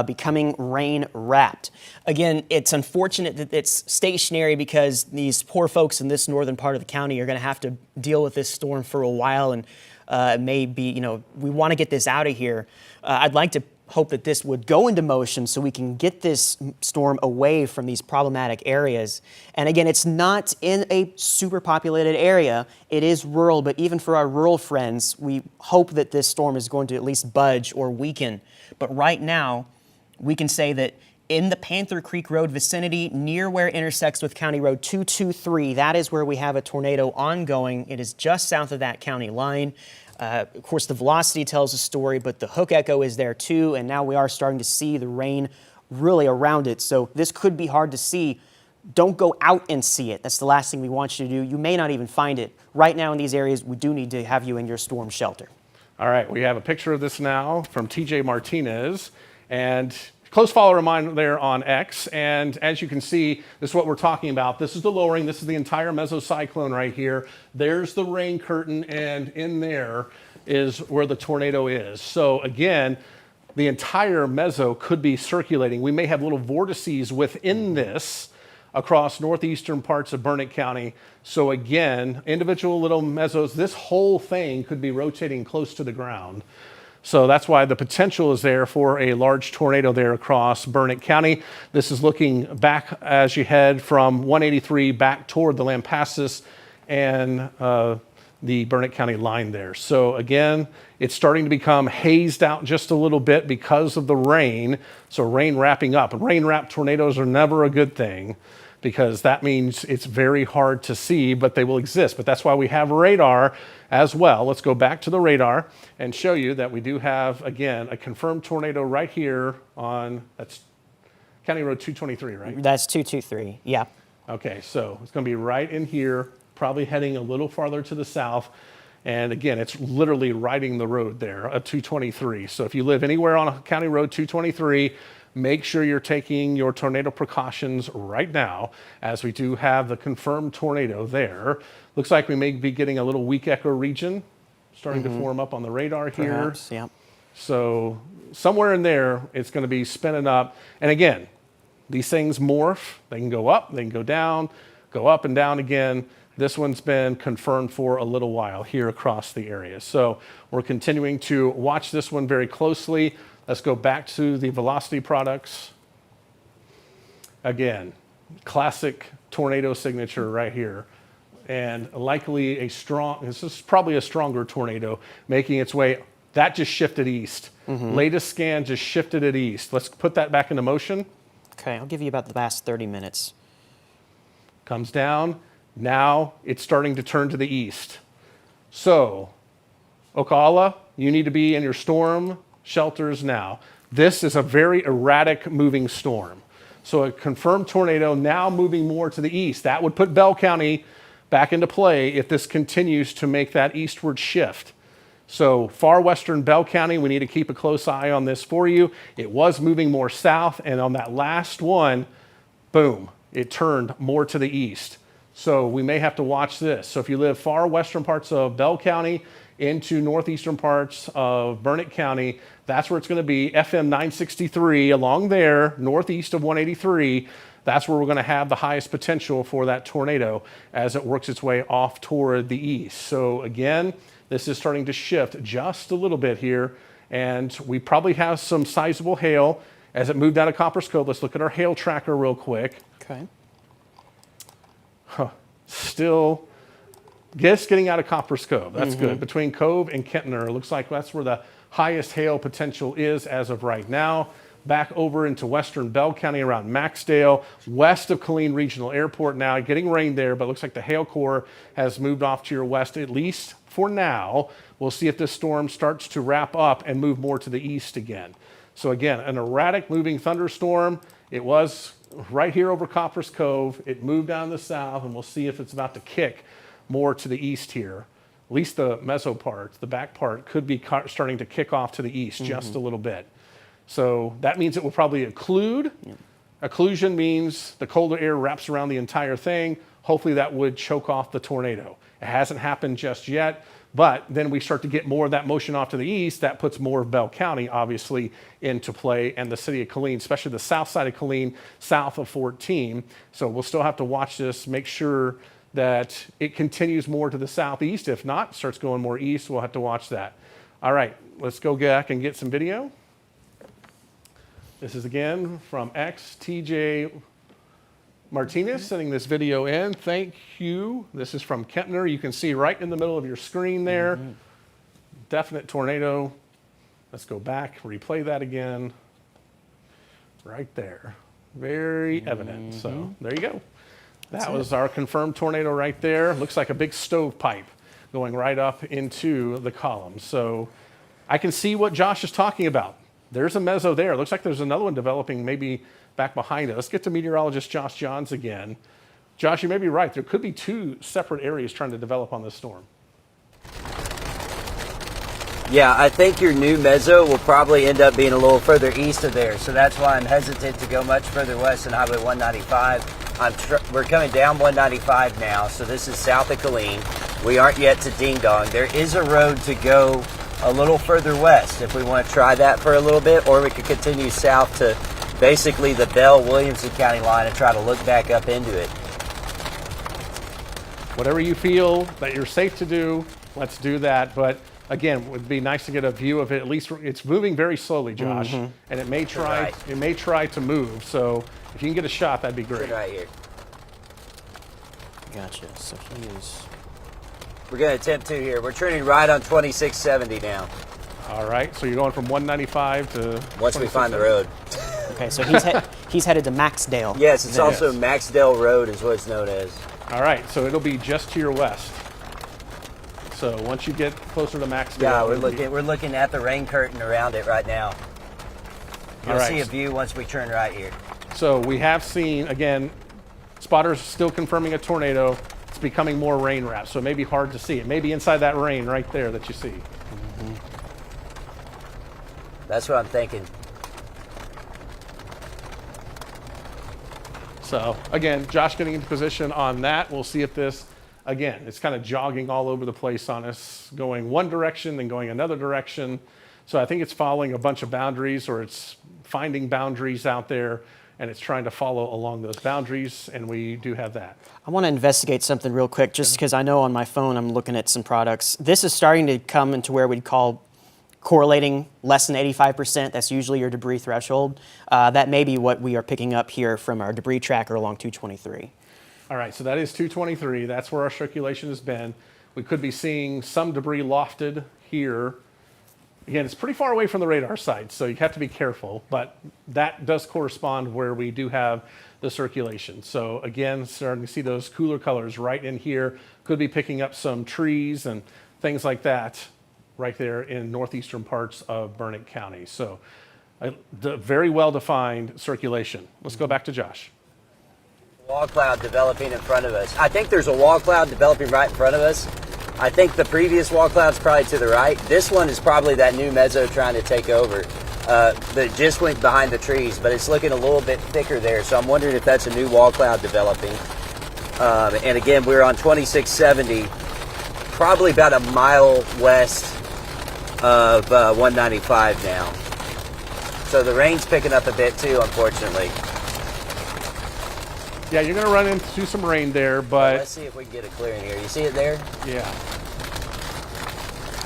Speaker 2: becoming rain wrapped. Again, it's unfortunate that it's stationary because these poor folks in this northern part of the county are going to have to deal with this storm for a while, and it may be, we want to get this out of here. I'd like to hope that this would go into motion so we can get this storm away from these problematic areas. And again, it's not in a super populated area. It is rural, but even for our rural friends, we hope that this storm is going to at least budge or weaken. But right now, we can say that in the Panther Creek Road vicinity, near where it intersects with County Road 223, that is where we have a tornado ongoing. It is just south of that county line. Of course, the velocity tells a story, but the hook echo is there too, and now we are starting to see the rain really around it. So this could be hard to see. Don't go out and see it. That's the last thing we want you to do. You may not even find it. Right now in these areas, we do need to have you in your storm shelter.
Speaker 1: All right, we have a picture of this now from TJ Martinez, and close follower of mine there on X, and as you can see, this is what we're talking about. This is the lowering. This is the entire mesocyclone right here. There's the rain curtain, and in there is where the tornado is. So again, the entire meso could be circulating. We may have little vortices within this across northeastern parts of Burnett County. So again, individual little mesos, this whole thing could be rotating close to the ground. So that's why the potential is there for a large tornado there across Burnett County. This is looking back as you head from 183 back toward the Lampasas and the Burnett County line there. So again, it's starting to become hazed out just a little bit because of the rain. So rain wrapping up. Rain-wrapped tornadoes are never a good thing because that means it's very hard to see, but they will exist. But that's why we have radar as well. Let's go back to the radar and show you that we do have, again, a confirmed tornado right here on, that's County Road 223, right?
Speaker 2: That's 223, yeah.
Speaker 1: Okay, so it's going to be right in here, probably heading a little farther to the south. And again, it's literally riding the road there, a 223. So if you live anywhere on County Road 223, make sure you're taking your tornado precautions right now, as we do have the confirmed tornado there. Looks like we may be getting a little weak echo region starting to form up on the radar here.
Speaker 2: Perhaps, yeah.
Speaker 1: So somewhere in there, it's going to be spinning up. And again, these things morph. They can go up, they can go down, go up and down again. This one's been confirmed for a little while here across the area. So we're continuing to watch this one very closely. Let's go back to the velocity products. Again, classic tornado signature right here. And likely this is probably a stronger tornado making its way. That just shifted east. Latest scan just shifted it east. Let's put that back into motion.
Speaker 2: Okay, I'll give you about the last 30 minutes.
Speaker 1: Comes down. Now it's starting to turn to the east. So, Ocala, you need to be in your storm shelters now. This is a very erratic moving storm. So a confirmed tornado now moving more to the east. That would put Bell County back into play if this continues to make that eastward shift. So far western Bell County, we need to keep a close eye on this for you. It was moving more south, and on that last one, boom, it turned more to the east. So we may have to watch this. So if you live far western parts of Bell County into northeastern parts of Burnett County, that's where it's going to be. FM 963 along there, northeast of 183. That's where we're going to have the highest potential for that tornado as it works its way off toward the east. So again, this is starting to shift just a little bit here, and we probably have some sizable hail as it moved down to Copper's Cove. Let's look at our hail tracker real quick.
Speaker 2: Okay.
Speaker 1: Still just getting out of Copper's Cove. That's good. Between Cove and Kentner, it looks like that's where the highest hail potential is as of right now. Back over into western Bell County around Maxdale, west of Killeen Regional Airport now, getting rain there, but it looks like the hail core has moved off to your west, at least for now. We'll see if this storm starts to wrap up and move more to the east again. So again, an erratic moving thunderstorm. It was right here over Copper's Cove. It moved down the south, and we'll see if it's about to kick more to the east here. At least the meso part, the back part, could be starting to kick off to the east just a little bit. So that means it will probably occlude. Occlusion means the colder air wraps around the entire thing. Hopefully that would choke off the tornado. It hasn't happened just yet, but then we start to get more of that motion off to the east. That puts more of Bell County, obviously, into play, and the city of Killeen, especially the south side of Killeen, south of 14. So we'll still have to watch this, make sure that it continues more to the southeast. If not, starts going more east, we'll have to watch that. All right, let's go back and get some video. This is again from XTJ Martinez sending this video in. Thank you. This is from Kentner. You can see right in the middle of your screen there. Definite tornado. Let's go back, replay that again. Right there. Very evident. So there you go. That was our confirmed tornado right there. Looks like a big stovepipe going right up into the column. So I can see what Josh is talking about. There's a meso there. Looks like there's another one developing maybe back behind it. Let's get to meteorologist Josh Johns again. Josh, you may be right. There could be two separate areas trying to develop on this storm.
Speaker 3: Yeah, I think your new meso will probably end up being a little further east of there. So that's why I'm hesitant to go much further west than Highway 195. We're coming down 195 now, so this is south of Killeen. We aren't yet to Ding Dong. There is a road to go a little further west if we want to try that for a little bit, or we could continue south to basically the Bell-Williamson County line and try to look back up into it.
Speaker 1: Whatever you feel that you're safe to do, let's do that. But again, it would be nice to get a view of it. At least it's moving very slowly, Josh, and it may try to move. So if you can get a shot, that'd be great.
Speaker 3: Right here.
Speaker 2: Gotcha. So he is.
Speaker 3: We're going to attempt to here. We're turning right on 2670 now.
Speaker 1: All right, so you're going from 195 to...
Speaker 3: Once we find the road.
Speaker 2: Okay, so he's headed to Maxdale.
Speaker 3: Yes, it's also Maxdale Road is what it's known as.
Speaker 1: All right, so it'll be just to your west. So once you get closer to Maxdale...
Speaker 3: Yeah, we're looking at the rain curtain around it right now. You'll see a view once we turn right here.
Speaker 1: So we have seen, again, spotters still confirming a tornado. It's becoming more rain wrapped, so it may be hard to see. It may be inside that rain right there that you see.
Speaker 3: That's what I'm thinking.
Speaker 1: So again, Josh getting into position on that. We'll see if this, again, it's kind of jogging all over the place on us, going one direction, then going another direction. So I think it's following a bunch of boundaries, or it's finding boundaries out there, and it's trying to follow along those boundaries, and we do have that.
Speaker 2: I want to investigate something real quick, just because I know on my phone I'm looking at some products. This is starting to come into where we'd call correlating less than 85%. That's usually your debris threshold. That may be what we are picking up here from our debris tracker along 223.
Speaker 1: All right, so that is 223. That's where our circulation has been. We could be seeing some debris lofted here Again, it's pretty far away from the radar site, so you have to be careful, but that does correspond where we do have the circulation. So again, starting to see those cooler colors right in here. Could be picking up some trees and things like that right there in northeastern parts of Burnett County. So very well-defined circulation. Let's go back to Josh.
Speaker 3: Wall cloud developing in front of us. I think there's a wall cloud developing right in front of us. I think the previous wall cloud's probably to the right. This one is probably that new mezzo trying to take over. That just went behind the trees, but it's looking a little bit thicker there. So I'm wondering if that's a new wall cloud developing. And again, we're on 2670, probably about a mile west of 195 now. So the rain's picking up a bit too, unfortunately.
Speaker 1: Yeah, you're going to run into some rain there, but...
Speaker 3: Let's see if we can get a clearing here. You see it there?
Speaker 1: Yeah.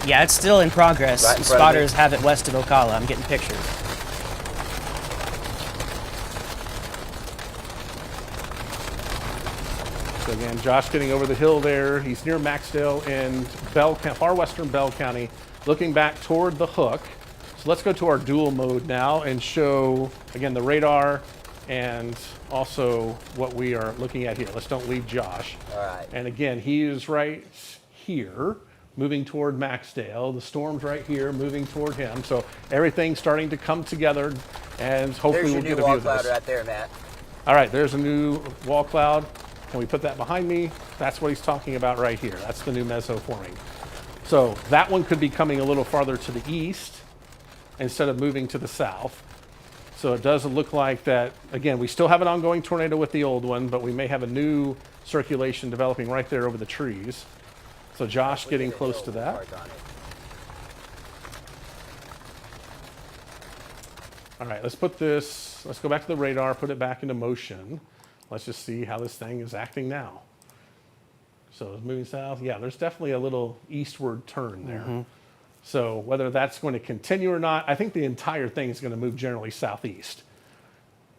Speaker 2: Yeah, it's still in progress.
Speaker 3: Right in front of
Speaker 2: Spotters have it west of Ocala. I'm getting pictures.
Speaker 1: So again, Josh getting over the hill there. He's near Maxdale in far western Bell County, looking back toward the hook. So let's go to our dual mode now and show, again, the radar and also what we are looking at here. Let's don't leave Josh.
Speaker 3: All right.
Speaker 1: And again, he is right here, moving toward Maxdale. The storm's right here, moving toward him. So everything's starting to come together, and hopefully we'll get a view of
Speaker 3: There's your new wall cloud
Speaker 1: this.
Speaker 3: right there, Matt.
Speaker 1: All right, there's a new wall cloud. Can we put that behind me? That's what he's talking about right here. That's the new mezzo forming. So that one could be coming a little farther to the east instead of moving to the south. So it does look like that, again, we still have an ongoing tornado with the old one, but we may have a new circulation developing right there over the trees. So Josh getting close to that. All right, let's go back to the radar, put it back into motion. Let's just see how this thing is acting now. So it's moving south. Yeah, there's definitely a little eastward turn there. So whether that's going to continue or not, I think the entire thing is going to move generally southeast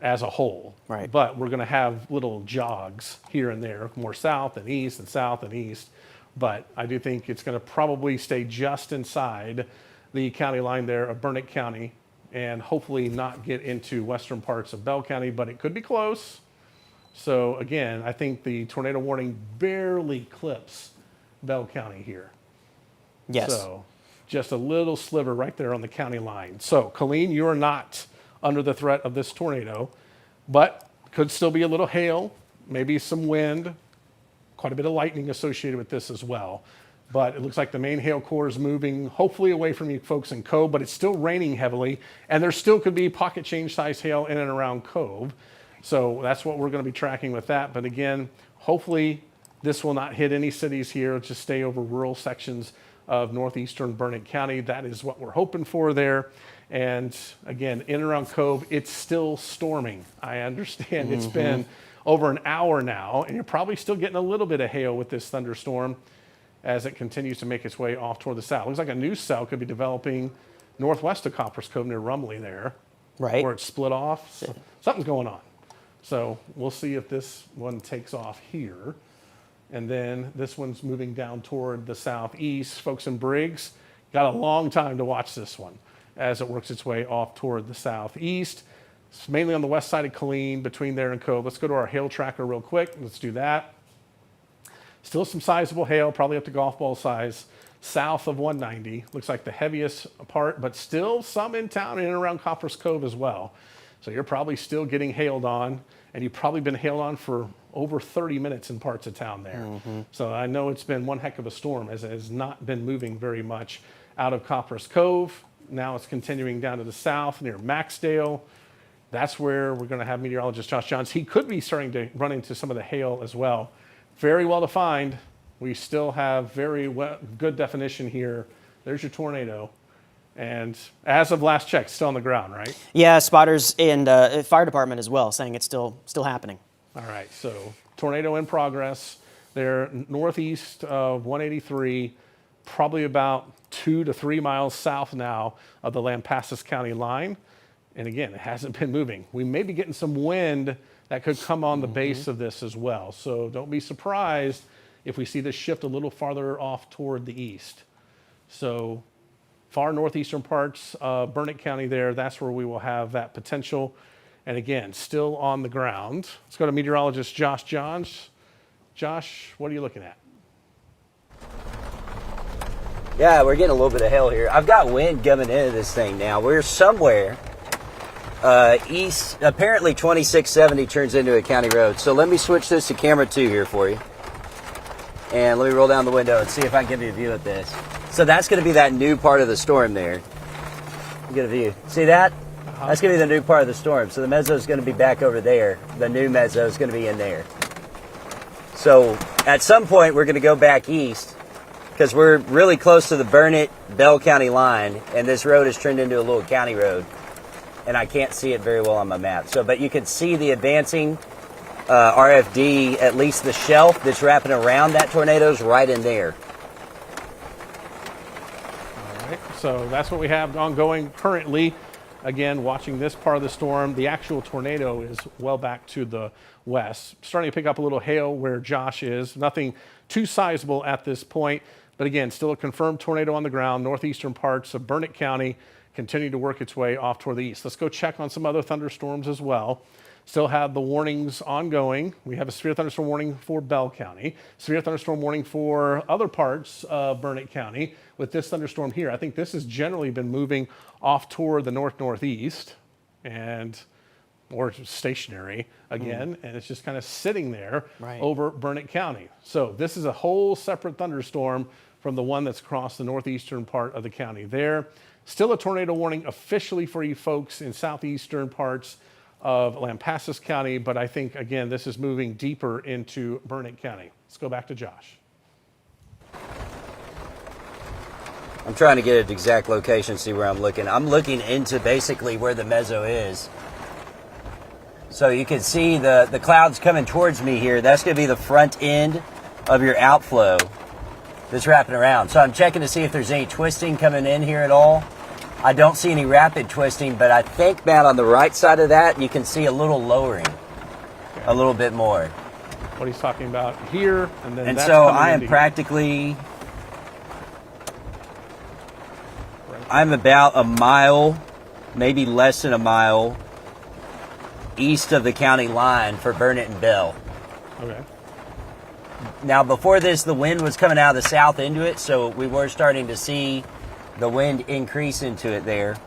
Speaker 1: as a whole.
Speaker 2: Right.
Speaker 1: But we're going to have little jogs here and there, more south and east and south and east. But I do think it's going to probably stay just inside the county line there of Burnett County and hopefully not get into western parts of Bell County, but it could be close. So again, I think the tornado warning barely clips Bell County here.
Speaker 2: Yes.
Speaker 1: So just a little sliver right there on the county line. So Colleen, you are not under the threat of this tornado, but could still be a little hail, maybe some wind, quite a bit of lightning associated with this as well. But it looks like the main hail core is moving hopefully away from you folks in Cove, but it's still raining heavily, and there still could be pocket change size hail in and around Cove. So that's what we're going to be tracking with that. But again, hopefully this will not hit any cities here. It'll just stay over rural sections of northeastern Burnett County. That is what we're hoping for there. And again, in and around Cove, it's still storming. I understand it's been over an hour now, and you're probably still getting a little bit of hail with this thunderstorm as it continues to make its way off toward the south. Looks like a new cell could be developing northwest of Copperas Cove near Rumley there,
Speaker 2: Right.
Speaker 1: where it's split off. So something's going on. So we'll see if this one takes off here. And then this one's moving down toward the southeast. Folks in Briggs, got a long time to watch this one as it works its way off toward the southeast. It's mainly on the west side of Colleen, between there and Cove. Let's go to our hail tracker real quick. Let's do that. Still some sizable hail, probably up to golf ball size, south of 190. Looks like the heaviest part, but still some in town and around Copperas Cove as well. So you're probably still getting hailed on, and you've probably been hailed on for over 30 minutes in parts of town there. So I know it's been one heck of a storm, as it has not been moving very much out of Copperas Cove. Now it's continuing down to the south near Maxdale. That's where we're going to have meteorologist Josh Johns. He could be starting to run into some of the hail as well. Very well defined. We still have very good definition here. There's your tornado. And as of last check, still on the ground, right?
Speaker 2: Yeah, spotters and fire department as well, saying it's still happening.
Speaker 1: All right, so tornado in progress. They're northeast of 183, probably about 2 to 3 miles south now of the Lampasas County line. And again, it hasn't been moving. We may be getting some wind that could come on the base of this as well. So don't be surprised if we see this shift a little farther off toward the east. So far northeastern parts of Burnett County there. That's where we will have that potential. And again, still on the ground. Let's go to meteorologist Josh Johns. Josh, what are you looking at?
Speaker 3: Yeah, we're getting a little bit of hail here. I've got wind coming into this thing now. We're somewhere east. Apparently 2670 turns into a county road. So let me switch this to camera 2 here for you. And let me roll down the window and see if I can give you a view of this. So that's going to be that new part of the storm there. Get a view. See that? That's going to be the new part of the storm. So the mezzo is going to be back over there. The new mezzo is going to be in there. So at some point we're going to go back east because we're really close to the Burnett-Bell County line, and this road has turned into a little county road, and I can't see it very well on my map. So, but you can see the advancing RFD, at least the shelf that's wrapping around that tornado is right in there.
Speaker 1: All right, so that's what we have ongoing currently. Again, watching this part of the storm, the actual tornado is well back to the west. Starting to pick up a little hail where Josh is. Nothing too sizable at this point, but again, still a confirmed tornado on the ground. Northeastern parts of Burnett County continue to work its way off toward the east. Let's go check on some other thunderstorms as well. Still have the warnings ongoing. We have a severe thunderstorm warning for Bell County, severe thunderstorm warning for other parts of Burnett County. With this thunderstorm here, I think this has generally been moving off toward the north-northeast and or stationary again, and it's just kind of sitting there over Burnett County. So this is a whole separate thunderstorm from the one that's across the northeastern part of the county there. Still a tornado warning officially for you folks in southeastern parts of Lampasas County, but I think, again, this is moving deeper into Burnett County. Let's go back to Josh.
Speaker 3: I'm trying to get an exact location, see where I'm looking. I'm looking into basically where the mezzo is. So you can see the clouds coming towards me here. That's going to be the front end of your outflow that's wrapping around. So I'm checking to see if there's any twisting coming in here at all. I don't see any rapid twisting, but I think, Matt, on the right side of that, you can see a little lowering, a little bit more.
Speaker 1: What he's talking about here, and then
Speaker 3: and
Speaker 1: that's
Speaker 3: so
Speaker 1: coming
Speaker 3: I am
Speaker 1: into
Speaker 3: practically, I'm about a mile, maybe less than a mile, east of the county line for Burnett and Bell.
Speaker 1: Okay.
Speaker 3: Now, before this, the wind was coming out of the south into it, so we were starting to see the wind increase into it there.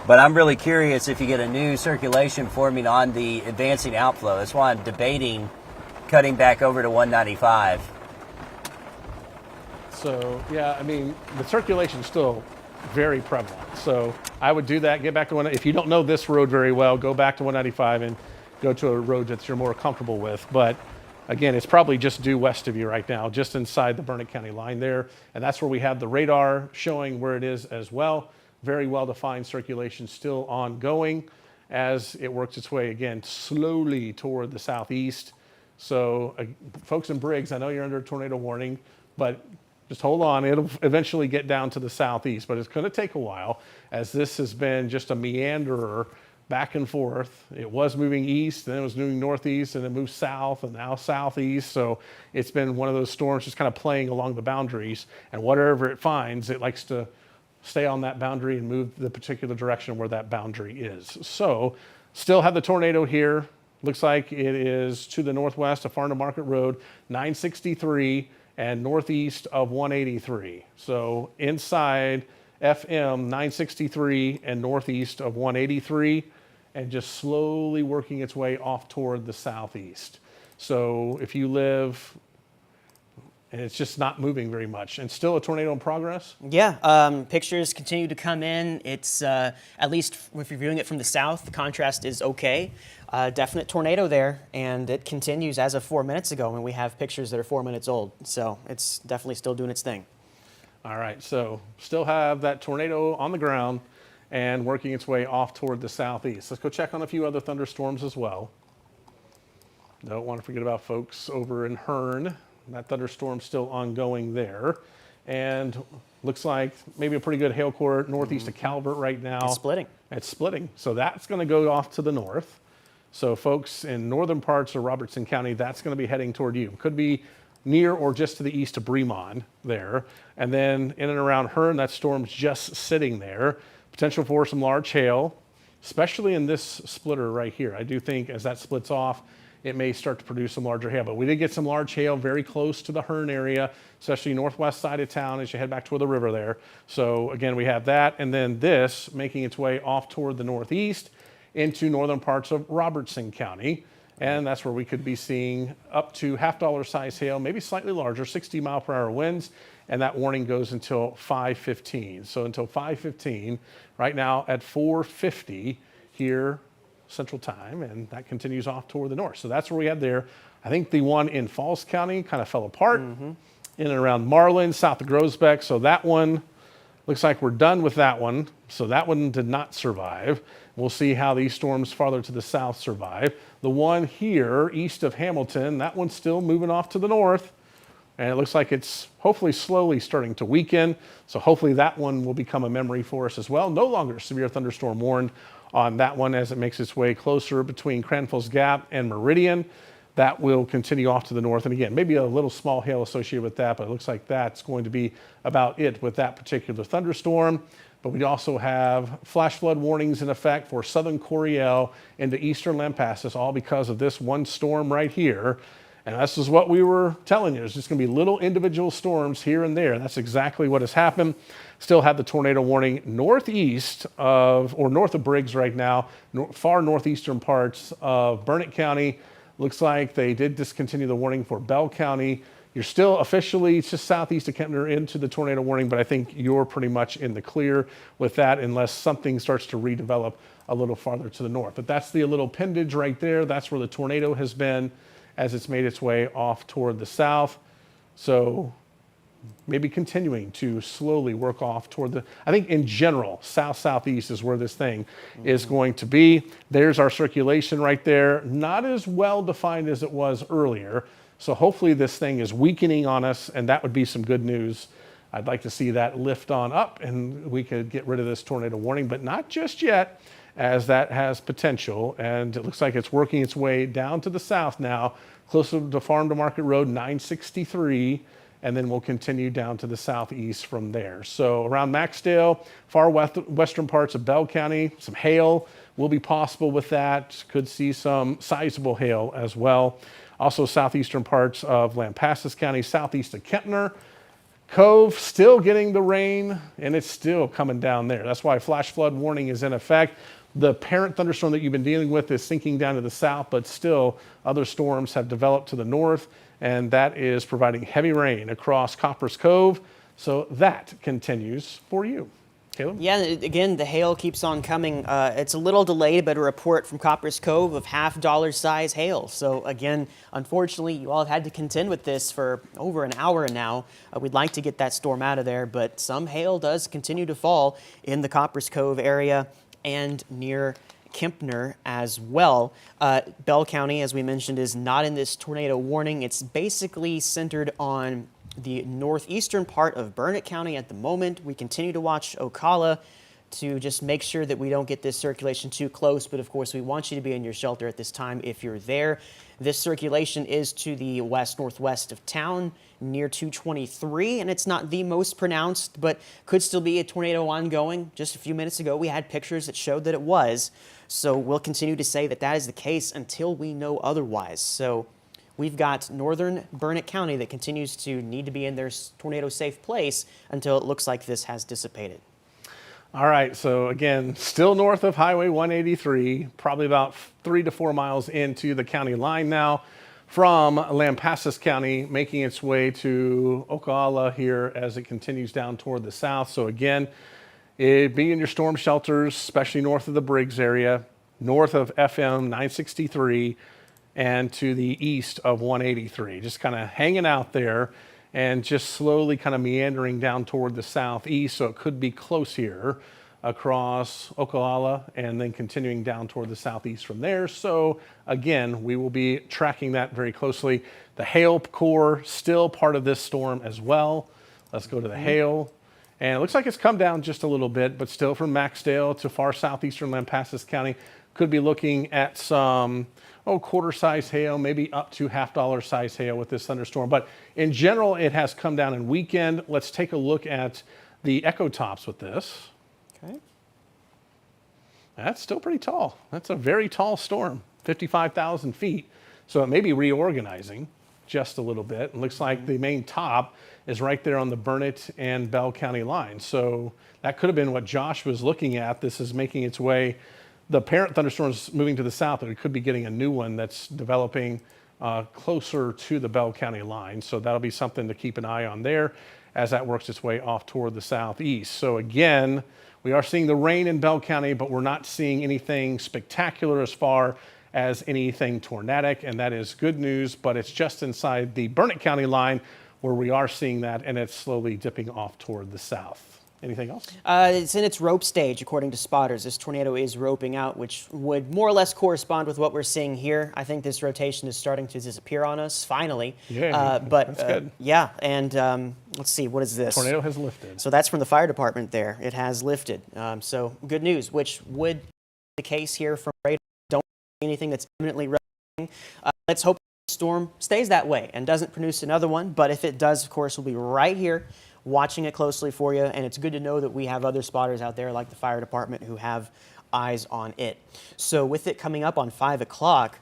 Speaker 3: But I'm really curious if you get a new circulation forming on the advancing outflow. That's why I'm debating cutting back over to 195.
Speaker 1: So, yeah, I mean, the circulation's still very prevalent. So I would do that, get back to one. If you don't know this road very well, go back to 195 and go to a road that you're more comfortable with. But again, it's probably just due west of you right now, just inside the Burnett County line there. And that's where we have the radar showing where it is as well. Very well-defined circulation still ongoing as it works its way, again, slowly toward the southeast. So folks in Briggs, I know you're under a tornado warning, but just hold on. It'll eventually get down to the southeast, but it's going to take a while as this has been just a meanderer back and forth. It was moving east, then it was moving northeast, and it moved south, and now southeast. So it's been one of those storms just kind of playing along the boundaries, and whatever it finds, it likes to stay on that boundary and move the particular direction where that boundary is. So still have the tornado here. Looks like it is to the northwest of Farnham Market Road, 963, and northeast of 183. So inside FM 963 and northeast of 183, and just slowly working its way off toward the southeast. So if you live, and it's just not moving very much, and still a tornado in progress?
Speaker 2: Yeah, pictures continue to come in. It's, at least if you're viewing it from the south, the contrast is okay. Definite tornado there, and it continues as of 4 minutes ago, and we have pictures that are 4 minutes old. So it's definitely still doing its thing.
Speaker 1: All right, so still have that tornado on the ground and working its way off toward the southeast. Let's go check on a few other thunderstorms as well. Don't want to forget about folks over in Hearn. That thunderstorm still ongoing there. And looks like maybe a pretty good hail core northeast of Calvert right now.
Speaker 2: It's splitting.
Speaker 1: It's splitting. So that's going to go off to the north. So folks in northern parts of Robertson County, that's going to be heading toward you. Could be near or just to the east of Bremond there. And then in and around Hearn, that storm's just sitting there. Potential for some large hail, especially in this splitter right here. I do think as that splits off, it may start to produce some larger hail. But we did get some large hail very close to the Hearn area, especially northwest side of town as you head back toward the river there. So again, we have that. And then this making its way off toward the northeast into northern parts of Robertson County. And that's where we could be seeing up to $0.5 size hail, maybe slightly larger, 60-mile-per-hour winds. And that warning goes until 5:15. So until 5:15, right now at 4:50 here Central Time, and that continues off toward the north. So that's where we had there. I think the one in Falls County kind of fell apart in and around Marlin, south of Groesbeck. So that one looks like we're done with that one. So that one did not survive. We'll see how these storms farther to the south survive. The one here east of Hamilton, that one's still moving off to the north. And it looks like it's hopefully slowly starting to weaken. So hopefully that one will become a memory for us as well. No longer severe thunderstorm warned on that one as it makes its way closer between Cranfill's Gap and Meridian. That will continue off to the north. And again, maybe a little small hail associated with that, but it looks like that's going to be about it with that particular thunderstorm. But we also have flash flood warnings in effect for southern Coryell into eastern Lampasas, all because of this one storm right here. And this is what we were telling you. There's just going to be little individual storms here and there. That's exactly what has happened. Still have the tornado warning northeast of, or north of Briggs right now, far northeastern parts of Burnett County. Looks like they did discontinue the warning for Bell County. You're still officially just southeast of Kempner into the tornado warning, but I think you're pretty much in the clear with that unless something starts to redevelop a little farther to the north. But that's the little appendage right there. That's where the tornado has been as it's made its way off toward the south. So maybe continuing to slowly work off toward the, I think in general, south-southeast is where this thing is going to be. There's our circulation right there. Not as well defined as it was earlier. So hopefully this thing is weakening on us, and that would be some good news. I'd like to see that lift on up and we could get rid of this tornado warning, but not just yet, as that has potential. And it looks like it's working its way down to the south now, closer to Farm to Market Road 963, and then we'll continue down to the southeast from there. So around Maxdale, far western parts of Bell County, some hail will be possible with that. Could see some sizable hail as well. Also southeastern parts of Lampasas County, southeast of Kempner. Cove still getting the rain, and it's still coming down there. That's why flash flood warning is in effect. The parent thunderstorm that you've been dealing with is sinking down to the south, but still other storms have developed to the north, and that is providing heavy rain across Copper's Cove. So that continues for you. Caleb?
Speaker 2: Yeah, again, the hail keeps on coming. It's a little delayed, but a report from Copper's Cove of $0.5 size hail. So again, unfortunately, you all have had to contend with this for over an hour now. We'd like to get that storm out of there, but some hail does continue to fall in the Copper's Cove area and near Kempner as well. Bell County, as we mentioned, is not in this tornado warning. It's basically centered on the northeastern part of Burnett County at the moment. We continue to watch Ocala to just make sure that we don't get this circulation too close, but of course we want you to be in your shelter at this time if you're there. This circulation is to the west-northwest of town near 223, and it's not the most pronounced, but could still be a tornado ongoing. Just a few minutes ago we had pictures that showed that it was, so we'll continue to say that that is the case until we know otherwise. So we've got northern Burnett County that continues to need to be in their tornado-safe place until it looks like this has dissipated.
Speaker 1: All right, so again, still north of Highway 183, probably about 3 to 4 miles into the county line now from Lampasas County, making its way to Ocala here as it continues down toward the south. So again, be in your storm shelters, especially north of the Briggs area, north of FM 963, and to the east of 183. Just kind of hanging out there and just slowly kind of meandering down toward the southeast. So it could be close here across Ocala and then continuing down toward the southeast from there. So again, we will be tracking that very closely. The hail core still part of this storm as well. Let's go to the hail. And it looks like it's come down just a little bit, but still from Maxdale to far southeastern Lampasas County, could be looking at some, quarter-size hail, maybe up to $half size hail with this thunderstorm. But in general, it has come down in weekend. Let's take a look at the echo tops with this.
Speaker 2: Okay.
Speaker 1: That's still pretty tall. That's a very tall storm, 55,000 feet. So it may be reorganizing just a little bit. It looks like the main top is right there on the Burnett and Bell County line. So that could have been what Josh was looking at. This is making its way. The parent thunderstorm is moving to the south, and it could be getting a new one that's developing closer to the Bell County line. So that'll be something to keep an eye on there as that works its way off toward the southeast. So again, we are seeing the rain in Bell County, but we're not seeing anything spectacular as far as anything tornadic, and that is good news, but it's just inside the Burnett County line where we are seeing that, and it's slowly dipping off toward the south. Anything else?
Speaker 2: It's in its rope stage, according to spotters. This tornado is roping out, which would more or less correspond with what we're seeing here. I think this rotation is starting to disappear on us, finally.
Speaker 1: Yeah, that's good.
Speaker 2: Yeah, and let's see, what is this?
Speaker 1: Tornado has lifted.
Speaker 2: So that's from the fire department there. It has lifted. So good news, which would be the case here from radar. Don't see anything that's imminently rotating. Let's hope the storm stays that way and doesn't produce another one. But if it does, of course, we'll be right here watching it closely for you, and it's good to know that we have other spotters out there like the fire department who have eyes on it. So with it coming up on 5 o'clock,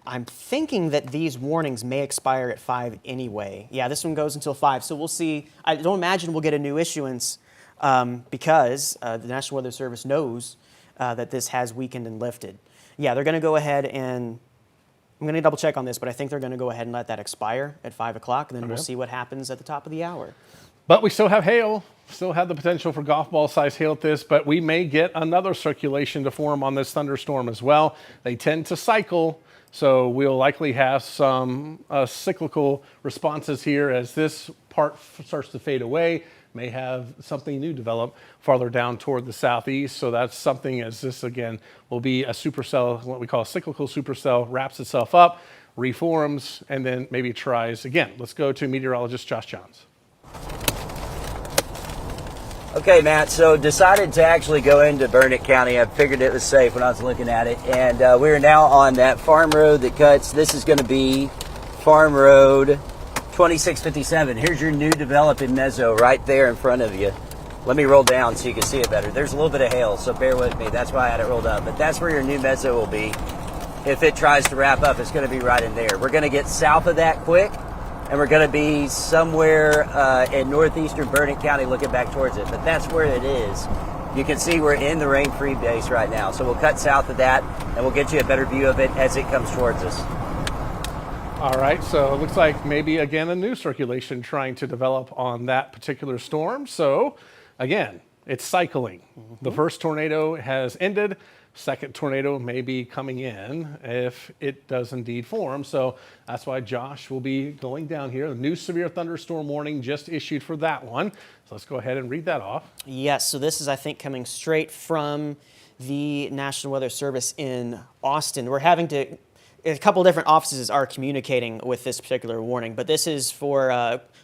Speaker 2: I'm thinking that these warnings may expire at 5 anyway. Yeah, this one goes until 5, so we'll see. I don't imagine we'll get a new issuance because the National Weather Service knows that this has weakened and lifted. Yeah, they're going to go ahead and I'm going to double check on this, but I think they're going to go ahead and let that expire at 5 o'clock, and then we'll see what happens at the top of the hour.
Speaker 1: But we still have hail, still have the potential for golf ball size hail at this, but we may get another circulation to form on this thunderstorm as well. They tend to cycle, so we'll likely have some cyclical responses here as this part starts to fade away. May have something new develop farther down toward the southeast. So that's something, as this again will be a supercell, what we call a cyclical supercell, wraps itself up, reforms, and then maybe tries again. Let's go to meteorologist Josh Johns.
Speaker 3: Okay, Matt, so decided to actually go into Burnett County. I figured it was safe when I was looking at it. And we're now on that farm road that cuts. This is going to be Farm Road 2657. Here's your new developing mezzo right there in front of you. Let me roll down so you can see it better. There's a little bit of hail, so bear with me. That's why I had it rolled up. But that's where your new mezzo will be. If it tries to wrap up, it's going to be right in there. We're going to get south of that quick, and we're going to be somewhere in northeastern Burnett County looking back towards it. But that's where it is. You can see we're in the rain-free base right now. So we'll cut south of that, and we'll get you a better view of it as it comes towards us.
Speaker 1: All right, so it looks like maybe again a new circulation trying to develop on that particular storm. So again, it's cycling. The first tornado has ended. Second tornado may be coming in if it does indeed form. So that's why Josh will be going down here. A new severe thunderstorm warning just issued for that one. So let's go ahead and read that off.
Speaker 2: Yes, so this is, I think, coming straight from the National Weather Service in Austin. We're having to, a couple different offices are communicating with this particular warning, but this is for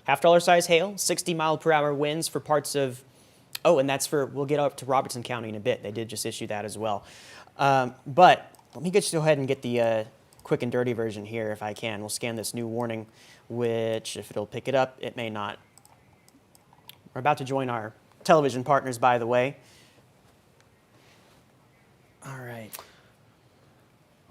Speaker 2: $half size hail, 60-mile-per-hour winds for parts of, and that's for, we'll get up to Robertson County in a bit. They did just issue that as well. But let me go ahead and get the quick and dirty version here if I can. We'll scan this new warning, which if it'll pick it up, it may not. We're about to join our television partners, by the way. All right.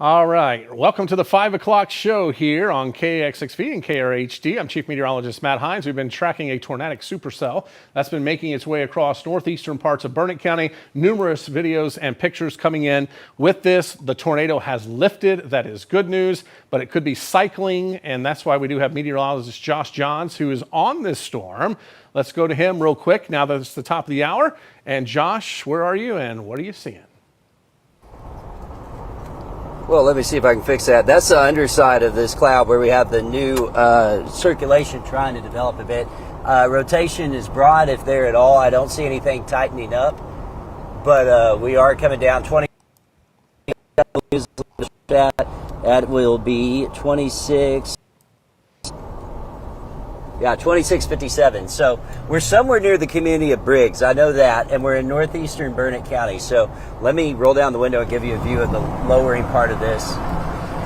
Speaker 1: All right, welcome to the 5 o'clock show here on KXXV and KRHD. I'm Chief Meteorologist Matt Hines. We've been tracking a tornadic supercell that's been making its way across northeastern parts of Burnett County. Numerous videos and pictures coming in. With this, the tornado has lifted. That is good news, but it could be cycling, and that's why we do have meteorologist Josh Johns, who is on this storm. Let's go to him real quick now that it's the top of the hour. And Josh, where are you and what are you seeing?
Speaker 3: Well, let me see if I can fix that. That's the underside of this cloud where we have the new circulation trying to develop a bit. Rotation is broad, if there at all. I don't see anything tightening up, but we are coming down 20. That will be 26. Yeah, 2657. So we're somewhere near the community of Briggs. I know that, and we're in northeastern Burnett County. So let me roll down the window and give you a view of the lowering part of this,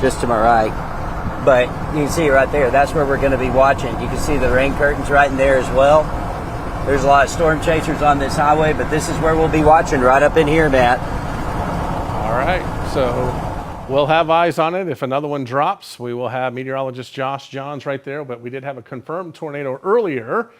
Speaker 3: just to my right. But you can see right there, that's where we're going to be watching. You can see the rain curtains right in there as well. There's a lot of storm chasers on this highway, but this is where we'll be watching, right up in here, Matt.
Speaker 1: All right, so we'll have eyes on it. If another one drops, we will have meteorologist Josh Johns right there. But we did have a confirmed tornado earlier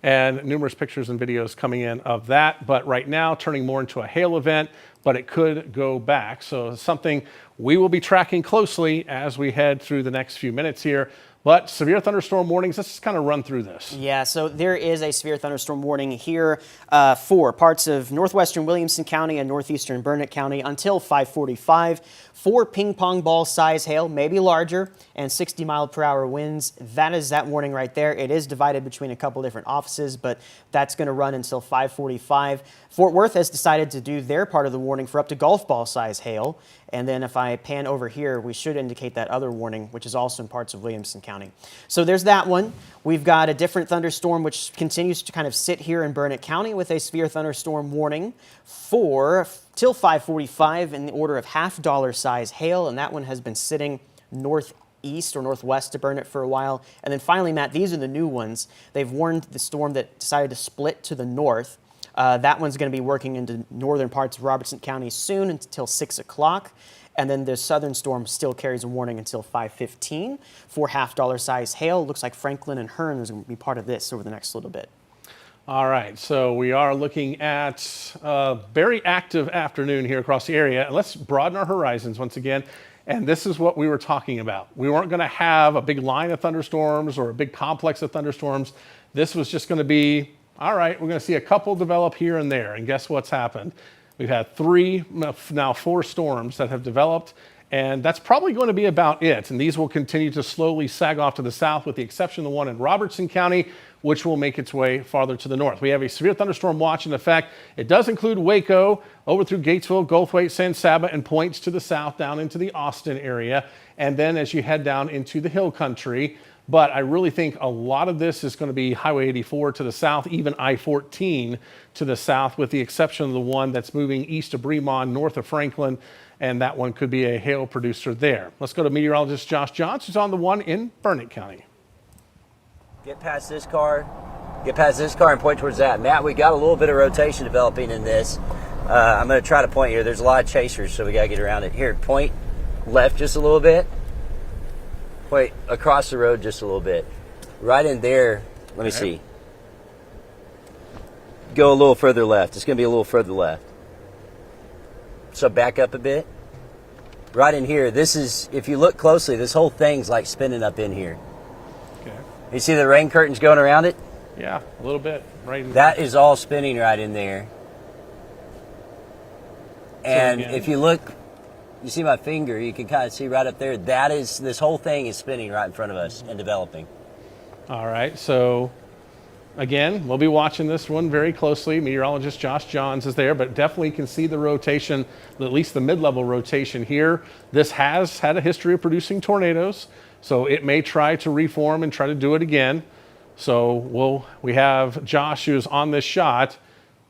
Speaker 1: and numerous pictures and videos coming in of that. But right now, turning more into a hail event, but it could go back. So something we will be tracking closely as we head through the next few minutes here. But severe thunderstorm warnings, let's just kind of run through this.
Speaker 2: Yeah, so there is a severe thunderstorm warning here for parts of northwestern Williamson County and northeastern Burnett County until 5:45. For ping pong ball size hail, maybe larger, and 60-mile-per-hour winds. That is that warning right there. It is divided between a couple different offices, but that's going to run until 5:45. Fort Worth has decided to do their part of the warning for up to golf ball size hail. And then if I pan over here, we should indicate that other warning, which is also in parts of Williamson County. So there's that one. We've got a different thunderstorm, which continues to kind of sit here in Burnett County with a severe thunderstorm warning for till 5:45 in the order of $half size hail. And that one has been sitting northeast or northwest of Burnett for a while. And then finally, Matt, these are the new ones. They've warned the storm that decided to split to the north. That one's going to be working into northern parts of Robertson County soon until 6 o'clock. And then the southern storm still carries a warning until 5:15 for $half size hail. Looks like Franklin and Hearn is going to be part of this over the next little bit.
Speaker 1: All right, so we are looking at a very active afternoon here across the area. And let's broaden our horizons once again. And this is what we were talking about. We weren't going to have a big line of thunderstorms or a big complex of thunderstorms. This was just going to be, all right, we're going to see a couple develop here and there. And guess what's happened? We've had now four storms that have developed, and that's probably going to be about it. And these will continue to slowly sag off to the south, with the exception of the one in Robertson County, which will make its way farther to the north. We have a severe thunderstorm watch in effect. It does include Waco, over through Gatesville, Goldthwaite, San Saba, and points to the south down into the Austin area. And then as you head down into the hill country, but I really think a lot of this is going to be Highway 84 to the south, even I-14 to the south, with the exception of the one that's moving east of Bremond, north of Franklin, and that one could be a hail producer there. Let's go to meteorologist Josh Johns, who's on the one in Burnett County.
Speaker 3: Get past this car and point towards that. Matt, we got a little bit of rotation developing in this. I'm going to try to point here. There's a lot of chasers, so we got to get around it. Here, point left just a little bit. Wait, across the road just a little bit. Right in there, let me see. Go a little further left. It's going to be a little further left. So back up a bit. Right in here, this is, if you look closely, this whole thing's like spinning up in here.
Speaker 1: Okay.
Speaker 3: You see the rain curtains going around it?
Speaker 1: Yeah, a little bit. Right in
Speaker 3: That is all spinning right in there. And
Speaker 1: again,
Speaker 3: if you look, you see my finger, you can kind of see right up there. That is, this whole thing is spinning right in front of us and developing.
Speaker 1: All right, so again, we'll be watching this one very closely. Meteorologist Josh Johns is there, but definitely can see the rotation, at least the mid-level rotation here. This has had a history of producing tornadoes, so it may try to reform and try to do it again. So we have Josh, who's on this shot,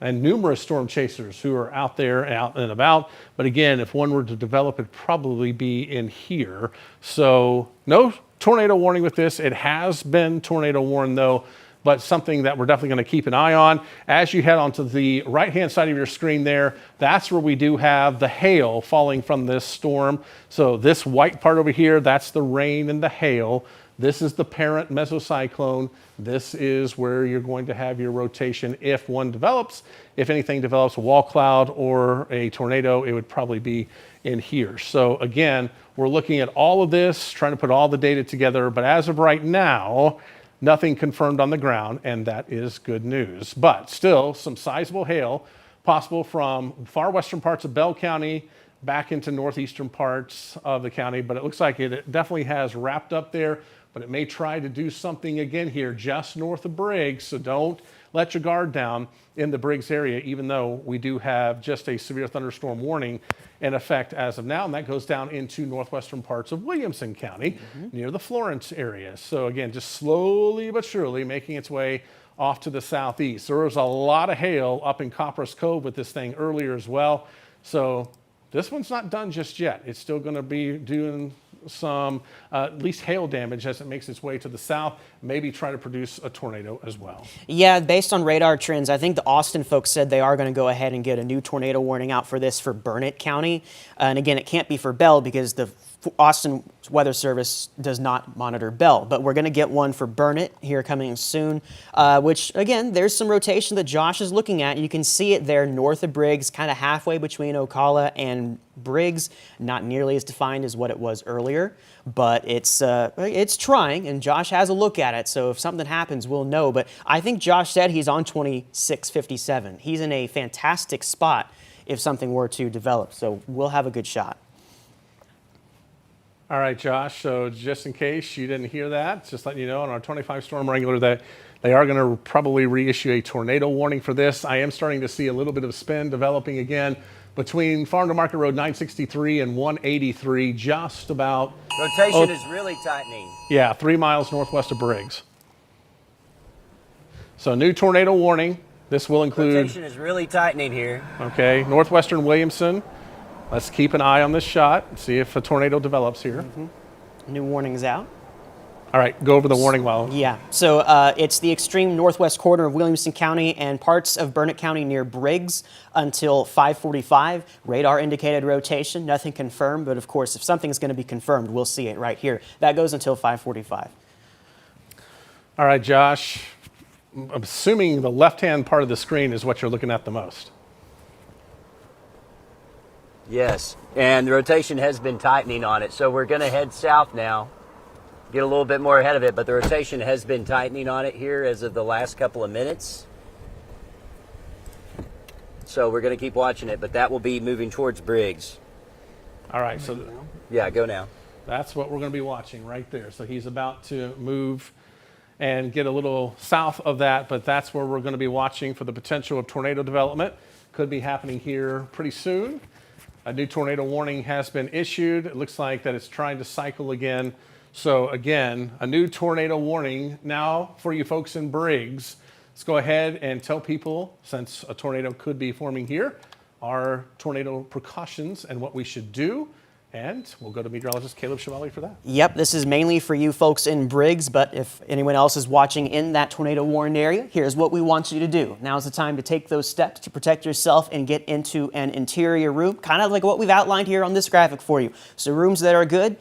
Speaker 1: and numerous storm chasers who are out there, out and about. But again, if one were to develop, it'd probably be in here. So no tornado warning with this. It has been tornado warned though, but something that we're definitely going to keep an eye on. As you head onto the right-hand side of your screen there, that's where we do have the hail falling from this storm. So this white part over here, that's the rain and the hail. This is the parent mesocyclone. This is where you're going to have your rotation if one develops. If anything develops, a wall cloud or a tornado, it would probably be in here. So again, we're looking at all of this, trying to put all the data together, but as of right now, nothing confirmed on the ground, and that is good news. But still, some sizable hail possible from far western parts of Bell County back into northeastern parts of the county, but it looks like it definitely has wrapped up there, but it may try to do something again here just north of Briggs, so don't let your guard down in the Briggs area, even though we do have just a severe thunderstorm warning in effect as of now, and that goes down into northwestern parts of Williamson County near the Florence area. So again, just slowly but surely making its way off to the southeast. There was a lot of hail up in Copperas Cove with this thing earlier as well. So this one's not done just yet. It's still going to be doing some at least hail damage as it makes its way to the south, maybe try to produce a tornado as well.
Speaker 2: Yeah, based on radar trends, I think the Austin folks said they are going to go ahead and get a new tornado warning out for this for Burnett County. And again, it can't be for Bell because the Austin Weather Service does not monitor Bell, but we're going to get one for Burnett here coming soon, which again, there's some rotation that Josh is looking at. You can see it there north of Briggs, kind of halfway between Ocala and Briggs, not nearly as defined as what it was earlier, but it's trying, and Josh has a look at it, so if something happens, we'll know. But I think Josh said he's on 2657. He's in a fantastic spot if something were to develop, so we'll have a good shot.
Speaker 1: All right, Josh, so just in case you didn't hear that, just letting you know on our 25 storm regular that they are going to probably reissue a tornado warning for this. I am starting to see a little bit of spin developing again between Farm to Market Road 963 and 183, just about.
Speaker 3: Rotation is really tightening.
Speaker 1: Yeah, 3 miles northwest of Briggs. So new tornado warning. This will include.
Speaker 3: Rotation is really tightening here.
Speaker 1: Okay, northwestern Williamson. Let's keep an eye on this shot and see if a tornado develops here.
Speaker 2: New warning's out.
Speaker 1: All right, go over the warning while.
Speaker 2: Yeah, so it's the extreme northwest corner of Williamson County and parts of Burnett County near Briggs until 5:45. Radar indicated rotation, nothing confirmed, but of course, if something's going to be confirmed, we'll see it right here. That goes until 5:45.
Speaker 1: All right, Josh, I'm assuming the left-hand part of the screen is what you're looking at the most.
Speaker 3: Yes, and the rotation has been tightening on it, so we're going to head south now, get a little bit more ahead of it, but the rotation has been tightening on it here as of the last couple of minutes. So we're going to keep watching it, but that will be moving towards Briggs.
Speaker 1: All right, so
Speaker 3: Yeah, go now.
Speaker 1: that's what we're going to be watching right there. So he's about to move and get a little south of that, but that's where we're going to be watching for the potential of tornado development. Could be happening here pretty soon. A new tornado warning has been issued. It looks like that it's trying to cycle again. So again, a new tornado warning now for you folks in Briggs. Let's go ahead and tell people, since a tornado could be forming here, our tornado precautions and what we should do. And we'll go to meteorologist Caleb Chevalier for that.
Speaker 2: Yep, this is mainly for you folks in Briggs, but if anyone else is watching in that tornado warned area, here's what we want you to do. Now's the time to take those steps to protect yourself and get into an interior room, kind of like what we've outlined here on this graphic for you. So rooms that are good,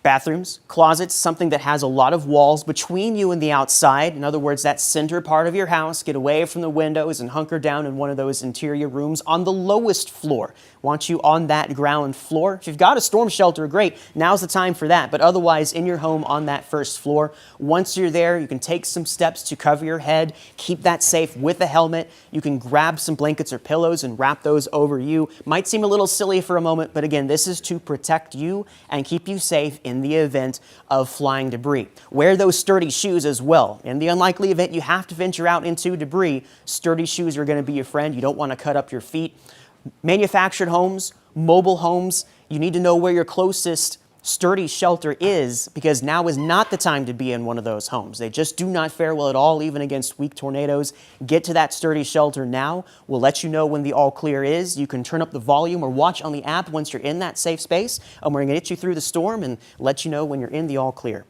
Speaker 2: bathrooms, closets, something that has a lot of walls between you and the outside. In other words, that center part of your house. Get away from the windows and hunker down in one of those interior rooms on the lowest floor. Want you on that ground floor. If you've got a storm shelter, great. Now's the time for that. But otherwise, in your home on that first floor, once you're there, you can take some steps to cover your head. Keep that safe with a helmet. You can grab some blankets or pillows and wrap those over you. Might seem a little silly for a moment, but again, this is to protect you and keep you safe in the event of flying debris. Wear those sturdy shoes as well. In the unlikely event you have to venture out into debris, sturdy shoes are going to be your friend. You don't want to cut up your feet. Manufactured homes, mobile homes, you need to know where your closest sturdy shelter is, because now is not the time to be in one of those homes. They just do not fare well at all, even against weak tornadoes. Get to that sturdy shelter now. We'll let you know when the all clear is. You can turn up the volume or watch on the app once you're in that safe space, and we're going to get you through the storm and let you know when you're in the all clear.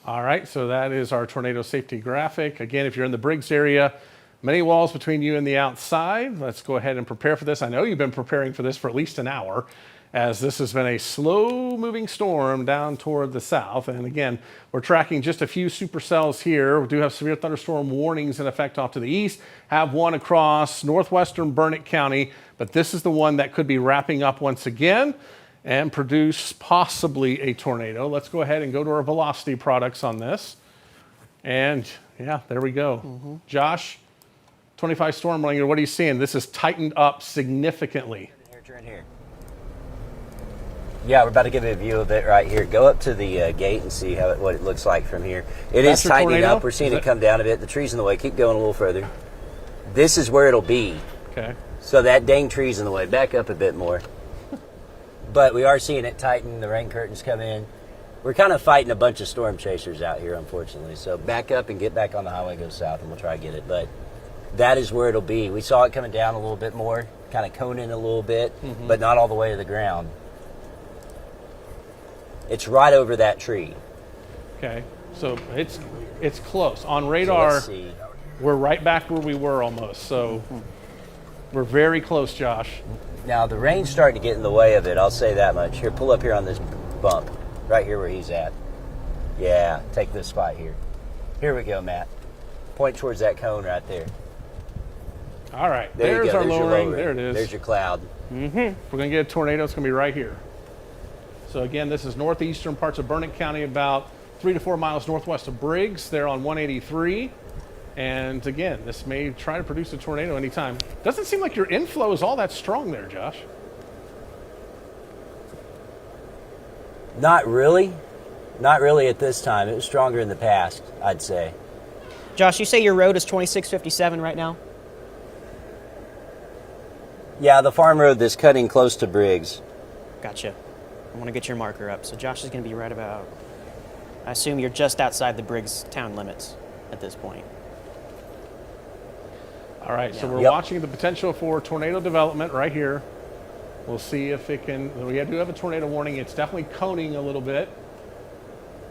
Speaker 1: All right, so that is our tornado safety graphic. Again, if you're in the Briggs area, many walls between you and the outside. Let's go ahead and prepare for this. I know you've been preparing for this for at least an hour, as this has been a slow-moving storm down toward the south. And again, we're tracking just a few supercells here. We do have severe thunderstorm warnings in effect off to the east, have one across northwestern Burnett County, but this is the one that could be wrapping up once again and produce possibly a tornado. Let's go ahead and go to our velocity products on this. And yeah, there we go. Josh, 25 storm ringer, what are you seeing? This is tightened up significantly.
Speaker 3: Turn here. Yeah, we're about to give you a view of it right here. Go up to the gate and see what it looks like from here. It is tightening up. We're seeing it come down a bit. The tree's in the way. Keep going a little further. This is where it'll be.
Speaker 1: Okay.
Speaker 3: So that dang tree's in the way. Back up a bit more. But we are seeing it tighten. The rain curtains come in. We're kind of fighting a bunch of storm chasers out here, unfortunately. So back up and get back on the highway, go south, and we'll try to get it. But that is where it'll be. We saw it coming down a little bit more, kind of coning a little bit, but not all the way to the ground. It's right over that tree.
Speaker 1: Okay. So it's close. On radar,
Speaker 3: So let's see.
Speaker 1: we're right back where we were almost. So we're very close, Josh.
Speaker 3: Now, the rain's starting to get in the way of it, I'll say that much. Here, pull up here on this bump, right here where he's at. Yeah, take this spot here. Here we go, Matt. Point towards that cone right there.
Speaker 1: All right.
Speaker 3: There you
Speaker 1: There's
Speaker 3: go.
Speaker 1: our
Speaker 3: There's your
Speaker 1: lowering.
Speaker 3: lowering.
Speaker 1: There it is.
Speaker 3: There's your cloud.
Speaker 1: If we're going to get a tornado, it's going to be right here. So again, this is northeastern parts of Burnett County, about 3 to 4 miles northwest of Briggs. They're on 183. And again, this may try to produce a tornado anytime. Doesn't seem like your inflow is all that strong there, Josh.
Speaker 3: Not really. Not really at this time. It was stronger in the past, I'd say.
Speaker 2: Josh, you say your road is 2657 right now?
Speaker 3: Yeah, the farm road that's cutting close to Briggs.
Speaker 2: Gotcha. I want to get your marker up. So Josh is going to be right about, I assume you're just outside the Briggs town limits at this point.
Speaker 1: All right, so we're
Speaker 3: Yep.
Speaker 1: watching the potential for tornado development right here. We'll see if it can. We do have a tornado warning. It's definitely coning a little bit.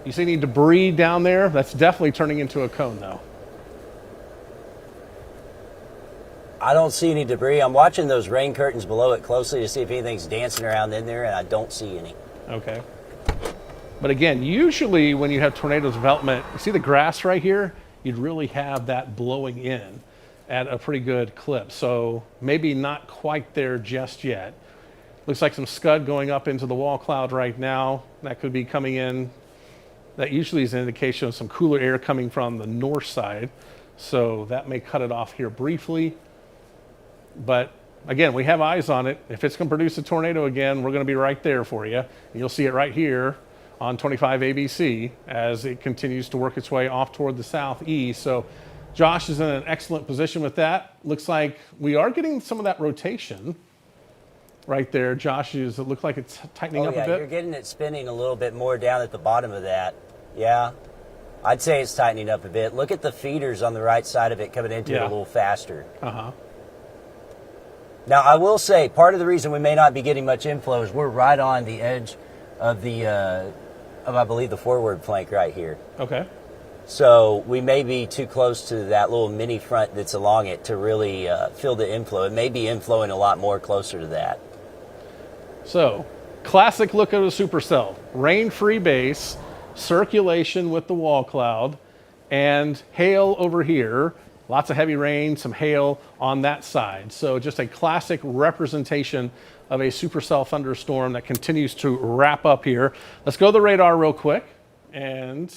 Speaker 1: You see any debris down there? That's definitely turning into a cone, though.
Speaker 3: I don't see any debris. I'm watching those rain curtains below it closely to see if anything's dancing around in there, and I don't see any.
Speaker 1: Okay. But again, usually when you have tornado development, you see the grass right here? You'd really have that blowing in at a pretty good clip. So maybe not quite there just yet. Looks like some scud going up into the wall cloud right now. That could be coming in. That usually is an indication of some cooler air coming from the north side. So that may cut it off here briefly. But again, we have eyes on it. If it's going to produce a tornado again, we're going to be right there for you. And you'll see it right here on 25 ABC as it continues to work its way off toward the southeast. So Josh is in an excellent position with that. Looks like we are getting some of that rotation right there. Josh, it looks like it's tightening up a bit.
Speaker 3: You're getting it spinning a little bit more down at the bottom of that. Yeah, I'd say it's tightening up a bit. Look at the feeders on the right side of it coming into it a little faster.
Speaker 1: Uh-huh.
Speaker 3: Now, I will say, part of the reason we may not be getting much inflow is we're right on the edge of I believe, the forward flank right here.
Speaker 1: Okay.
Speaker 3: So we may be too close to that little mini front that's along it to really feel the inflow. It may be inflowing a lot more closer to that.
Speaker 1: So, classic look at a supercell. Rain-free base, circulation with the wall cloud, and hail over here. Lots of heavy rain, some hail on that side. So just a classic representation of a supercell thunderstorm that continues to wrap up here. Let's go to the radar real quick. And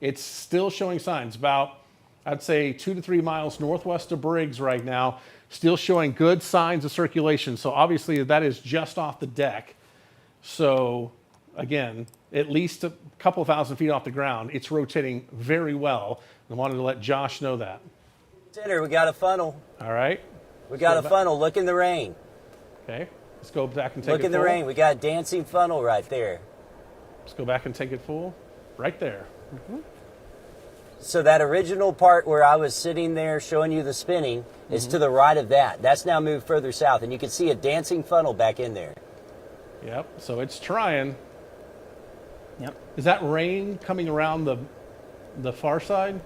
Speaker 1: it's still showing signs about, I'd say, 2 to 3 miles northwest of Briggs right now. Still showing good signs of circulation. So obviously that is just off the deck. So again, at least a couple thousand feet off the ground, it's rotating very well. I wanted to let Josh know that.
Speaker 3: Center, we got a funnel.
Speaker 1: All right.
Speaker 3: We got a funnel. Look in the rain.
Speaker 1: Okay. Let's go back and take it full.
Speaker 3: Look in the rain. We got a dancing funnel right there.
Speaker 1: Let's go back and take it full. Right there. Mm-hmm.
Speaker 3: So that original part where I was sitting there showing you the spinning is to the right of that. That's now moved further south, and you can see a dancing funnel back in there.
Speaker 1: Yep. So it's trying.
Speaker 2: Yep.
Speaker 1: Is that rain coming around the far side?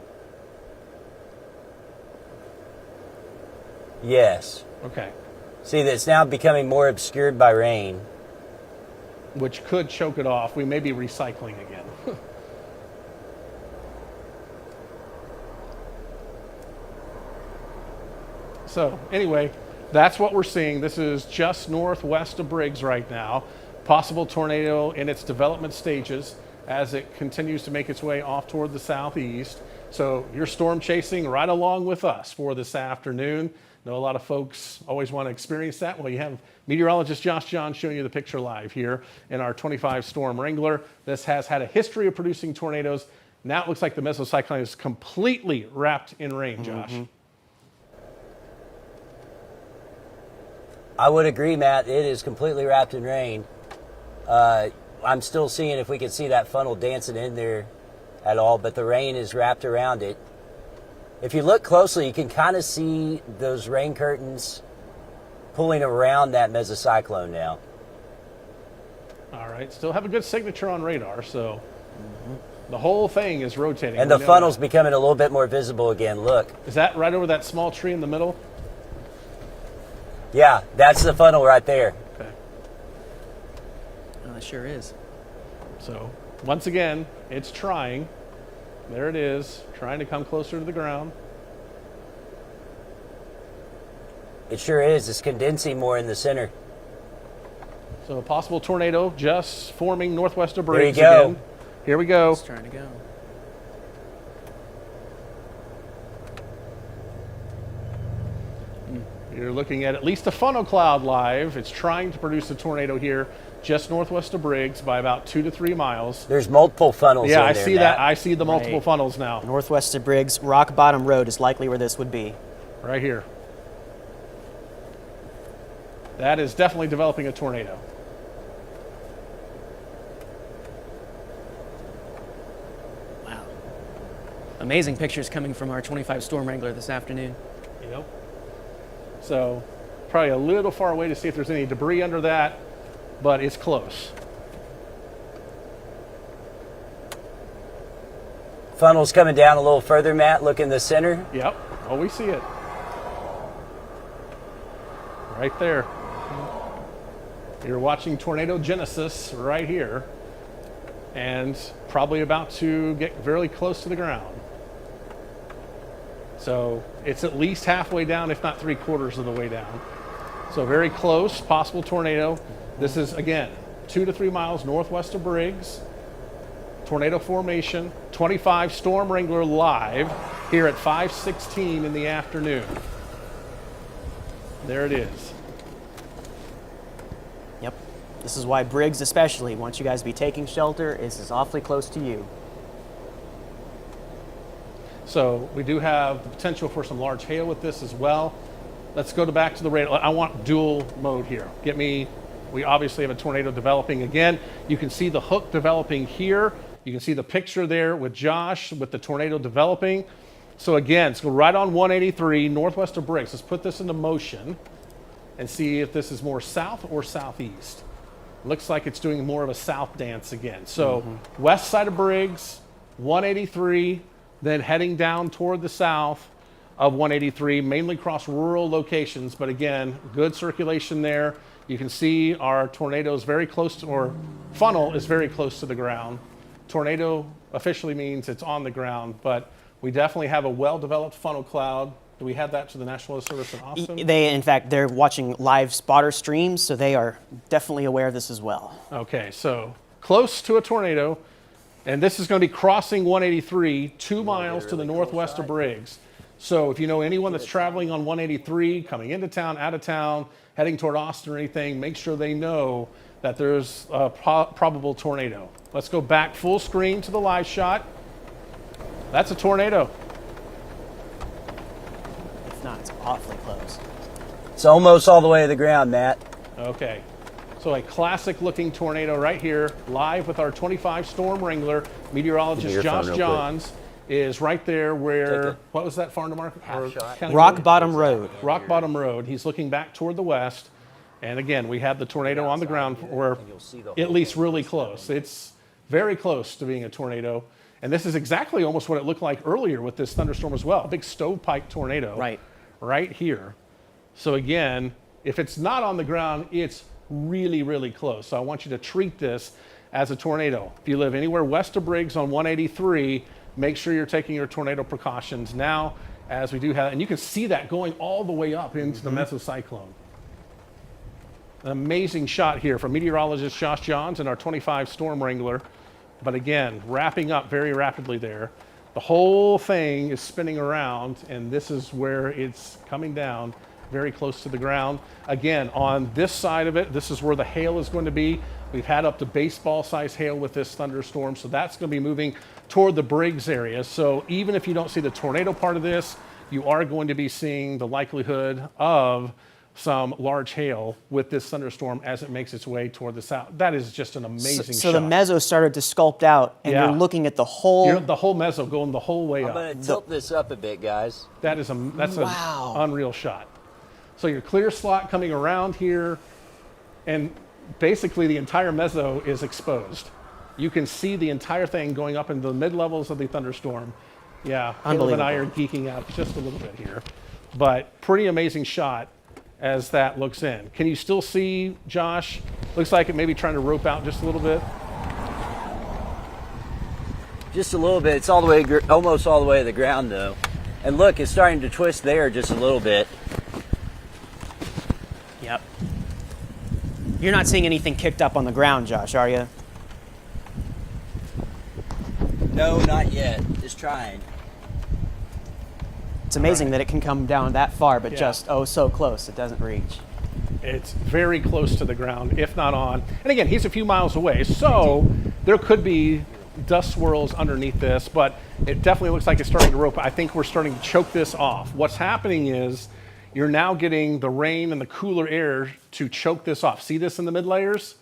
Speaker 3: Yes.
Speaker 1: Okay.
Speaker 3: See, that's now becoming more obscured by rain.
Speaker 1: Which could choke it off. We may be recycling again. So anyway, that's what we're seeing. This is just northwest of Briggs right now. Possible tornado in its development stages as it continues to make its way off toward the southeast. So you're storm chasing right along with us for this afternoon. I know a lot of folks always want to experience that. Well, you have meteorologist Josh John showing you the picture live here in our 25 Storm Wrangler. This has had a history of producing tornadoes. Now it looks like the mesocyclone is completely wrapped in rain, Josh.
Speaker 3: I would agree, Matt. It is completely wrapped in rain. I'm still seeing if we can see that funnel dancing in there at all, but the rain is wrapped around it. If you look closely, you can kind of see those rain curtains pulling around that mesocyclone now.
Speaker 1: All right, still have a good signature on radar, so the whole thing is rotating.
Speaker 3: And the funnel's becoming a little bit more visible again. Look.
Speaker 1: Is that right over that small tree in the middle?
Speaker 3: Yeah, that's the funnel right there.
Speaker 1: Okay.
Speaker 2: Oh, it sure is.
Speaker 1: So once again, it's trying. There it is, trying to come closer to the ground.
Speaker 3: It sure is. It's condensing more in the center.
Speaker 1: So a possible tornado just forming northwest of
Speaker 3: There you
Speaker 1: Briggs
Speaker 3: go.
Speaker 1: again. Here we go.
Speaker 2: It's trying to go.
Speaker 1: You're looking at least a funnel cloud live. It's trying to produce a tornado here just northwest of Briggs by about 2 to 3 miles.
Speaker 3: There's multiple funnels
Speaker 1: Yeah,
Speaker 3: in
Speaker 1: I
Speaker 3: there,
Speaker 1: see
Speaker 3: Matt.
Speaker 1: that. I see the multiple
Speaker 2: Right.
Speaker 1: funnels now.
Speaker 2: Northwest of Briggs, Rock Bottom Road is likely where this would be.
Speaker 1: Right here. That is definitely developing a tornado.
Speaker 2: Wow. Amazing pictures coming from our 25 Storm Wrangler this afternoon.
Speaker 1: Yep. So probably a little far away to see if there's any debris under that, but it's close.
Speaker 3: Funnel's coming down a little further, Matt. Look in the center.
Speaker 1: Yep. Oh, we see it. Right there. You're watching Tornado Genesis right here, and probably about to get very close to the ground. So it's at least halfway down, if not 3/4 of the way down. So very close, possible tornado. This is, again, 2 to 3 miles northwest of Briggs. Tornado formation, 25 Storm Wrangler live here at 5:16 in the afternoon. There it is.
Speaker 2: Yep. This is why Briggs especially wants you guys to be taking shelter. This is awfully close to you.
Speaker 1: So we do have the potential for some large hail with this as well. Let's go back to the radar. I want dual mode here. We obviously have a tornado developing again. You can see the hook developing here. You can see the picture there with Josh with the tornado developing. So again, let's go right on 183 northwest of Briggs. Let's put this into motion and see if this is more south or southeast. Looks like it's doing more of a south dance again. So west side of Briggs, 183, then heading down toward the south of 183, mainly across rural locations. But again, good circulation there. You can see our tornado is very close to, or funnel is very close to the ground. Tornado officially means it's on the ground, but we definitely have a well-developed funnel cloud. Do we have that to the National Weather Service in Austin?
Speaker 2: In fact, they're watching live spotter streams, so they are definitely aware of this as well.
Speaker 1: Okay, so close to a tornado, and this is going to be crossing 183, 2 miles to the northwest of Briggs. So if you know anyone that's traveling on 183, coming into town, out of town, heading toward Austin or anything, make sure they know that there's a probable tornado. Let's go back full screen to the live shot. That's a tornado.
Speaker 2: If not, it's awfully close.
Speaker 3: It's almost all the way to the ground, Matt.
Speaker 1: Okay, so a classic looking tornado right here, live with our 25 Storm Wrangler. Meteorologist Josh Johns is right there where, what was that farm to market?
Speaker 2: Rock Bottom Road.
Speaker 1: Rock Bottom Road. He's looking back toward the west. And again, we have the tornado on the ground. We're at least really close. It's very close to being a tornado. And this is exactly almost what it looked like earlier with this thunderstorm as well. A big stovepipe tornado. Right here. So again, if it's not on the ground, it's really, really close. So I want you to treat this as a tornado. If you live anywhere west of Briggs on 183, make sure you're taking your tornado precautions now, as we do have, and you can see that going all the way up into the mesocyclone. An amazing shot here from meteorologist Josh Johns and our 25 Storm Wrangler. But again, wrapping up very rapidly there. The whole thing is spinning around, and this is where it's coming down very close to the ground. Again, on this side of it, this is where the hail is going to be. We've had up to baseball-sized hail with this thunderstorm, so that's going to be moving toward the Briggs area. So even if you don't see the tornado part of this, you are going to be seeing the likelihood of some large hail with this thunderstorm as it makes its way toward the south. That is just an amazing shot.
Speaker 2: So the mezzo started to sculpt out, and
Speaker 1: Yeah.
Speaker 2: you're looking at the whole...
Speaker 1: The whole mezzo going the whole way
Speaker 3: I'm
Speaker 1: up.
Speaker 3: going to tilt this up a bit, guys.
Speaker 1: That's
Speaker 2: Wow.
Speaker 1: an unreal shot. So your clear slot coming around here, and basically the entire mezzo is exposed. You can see the entire thing going up into the mid-levels of the thunderstorm. Yeah, Caleb and I are geeking out just a little bit here. But pretty amazing shot as that looks in. Can you still see, Josh? Looks like it may be trying to rope out just a little bit.
Speaker 3: Just a little bit. It's all the way, almost all the way to the ground, though. And look, it's starting to twist there just a little bit.
Speaker 2: Yep. You're not seeing anything kicked up on the ground, Josh, are you?
Speaker 3: No, not yet. Just trying.
Speaker 2: It's amazing that it can come down that far, but
Speaker 1: Yeah.
Speaker 2: just, oh, so close, it doesn't reach.
Speaker 1: It's very close to the ground, if not on. And again, he's a few miles away, so there could be dust swirls underneath this, but it definitely looks like it's starting to rope. I think we're starting to choke this off. What's happening is you're now getting the rain and the cooler air to choke this off. See this in the mid layers?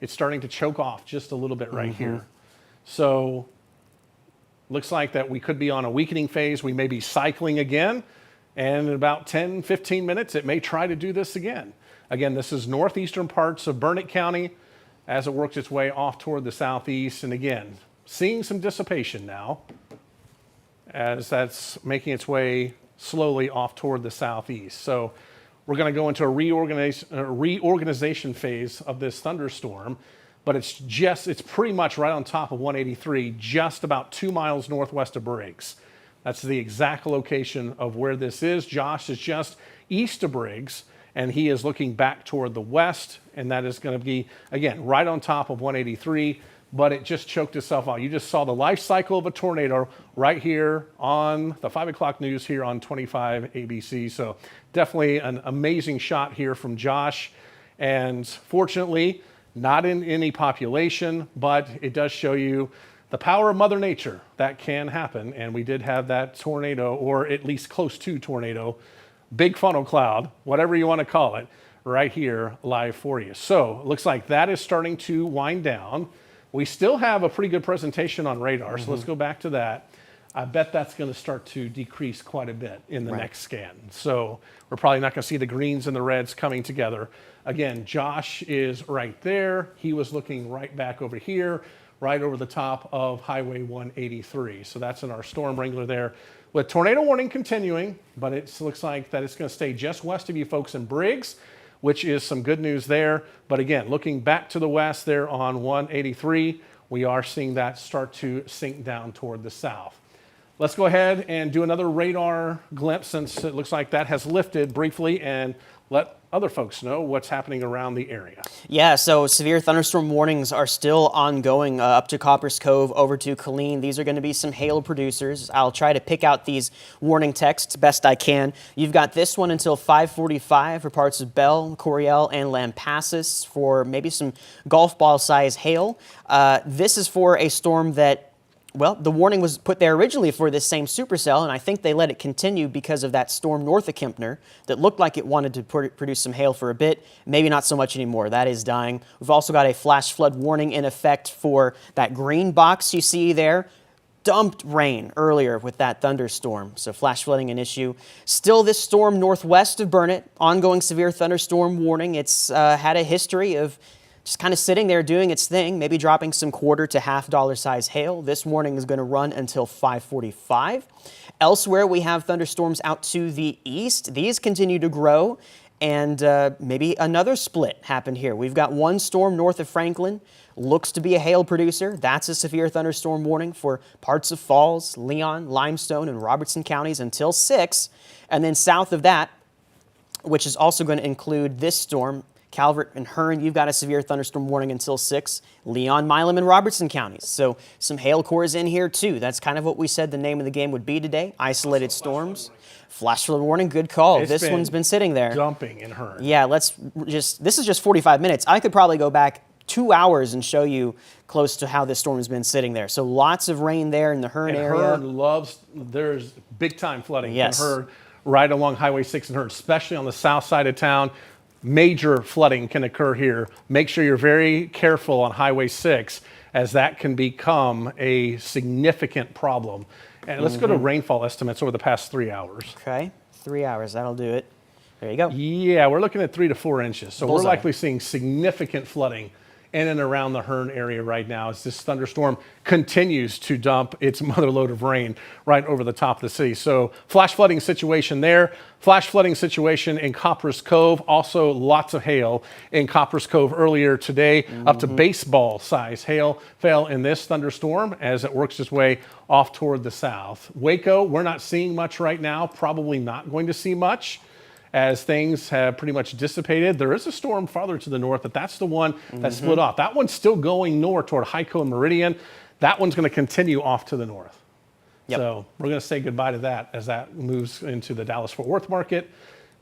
Speaker 1: It's starting to choke off just a little bit right here. So looks like that we could be on a weakening phase. We may be cycling again, and in about 10, 15 minutes, it may try to do this again. Again, this is northeastern parts of Burnett County as it works its way off toward the southeast. And again, seeing some dissipation now as that's making its way slowly off toward the southeast. So we're going to go into a reorganization phase of this thunderstorm. But it's pretty much right on top of 183, just about 2 miles northwest of Briggs. That's the exact location of where this is. Josh is just east of Briggs, and he is looking back toward the west, and that is going to be, again, right on top of 183, but it just choked itself out. You just saw the life cycle of a tornado right here on the 5 o'clock news here on 25 ABC. So definitely an amazing shot here from Josh, and fortunately, not in any population, but it does show you the power of Mother Nature. That can happen, and we did have that tornado, or at least close to tornado, big funnel cloud, whatever you want to call it, right here live for you. So it looks like that is starting to wind down. We still have a pretty good presentation on radar, so let's go back to that. I bet that's going to start to decrease quite a bit in the next scan. So we're probably not going to see the greens and the reds coming together. Again, Josh is right there. He was looking right back over here, right over the top of Highway 183. So that's in our storm wrangler there. With tornado warning continuing, but it looks like that it's going to stay just west of you folks in Briggs, which is some good news there. But again, looking back to the west there on 183, we are seeing that start to sink down toward the south. Let's go ahead and do another radar glimpse, since it looks like that has lifted briefly, and let other folks know what's happening around the area.
Speaker 2: Yeah, so severe thunderstorm warnings are still ongoing up to Copperas Cove, over to Killeen. These are going to be some hail producers. I'll try to pick out these warning texts best I can. You've got this one until 5:45 for parts of Bell, Coryell, and Lampasas for maybe some golf ball size hail. This is for a storm that, well, the warning was put there originally for this same supercell, and I think they let it continue because of that storm north of Kempner that looked like it wanted to produce some hail for a bit. Maybe not so much anymore. That is dying. We've also got a flash flood warning in effect for that green box you see there. Dumped rain earlier with that thunderstorm, so flash flooding an issue. Still this storm northwest of Burnett, ongoing severe thunderstorm warning. It's had a history of just kind of sitting there doing its thing, maybe dropping some $quarter to $half size hail. This warning is going to run until 5:45. Elsewhere, we have thunderstorms out to the east. These continue to grow, and maybe another split happened here. We've got one storm north of Franklin, looks to be a hail producer. That's a severe thunderstorm warning for parts of Falls, Leon, Limestone, and Robertson counties until 6. And then south of that, which is also going to include this storm, Calvert and Hearn, you've got a severe thunderstorm warning until 6. Leon, Milam, and Robertson counties. So some hail cores in here too. That's kind of what we said the name of the game would be today. Isolated storms. Flash flood warning, good call. This one's been sitting there.
Speaker 1: Dumping in Hearn.
Speaker 2: Yeah, this is just 45 minutes. I could probably go back 2 hours and show you close to how this storm has been sitting there. So lots of rain there in the Hearn area.
Speaker 1: Hearn there's big time flooding
Speaker 2: Yes.
Speaker 1: in Hearn right along Highway 6 in Hearn, especially on the south side of town. Major flooding can occur here. Make sure you're very careful on Highway 6 as that can become a significant problem. And let's go to rainfall estimates over the past 3 hours.
Speaker 2: Okay, 3 hours, that'll do it. There you go.
Speaker 1: Yeah, we're looking at 3 to 4 inches. So
Speaker 2: Bullseye.
Speaker 1: we're likely seeing significant flooding in and around the Hearn area right now as this thunderstorm continues to dump its mother load of rain right over the top of the city. So flash flooding situation there. Flash flooding situation in Copperas Cove. Also lots of hail in Copperas Cove earlier today. Up to baseball size hail fell in this thunderstorm as it works its way off toward the south. Waco, we're not seeing much right now. Probably not going to see much as things have pretty much dissipated. There is a storm farther to the north, but that's the one that split off. That one's still going north toward Hyco and Meridian. That one's going to continue off to the north.
Speaker 2: Yep.
Speaker 1: So we're going to say goodbye to that as that moves into the Dallas-Fort Worth market.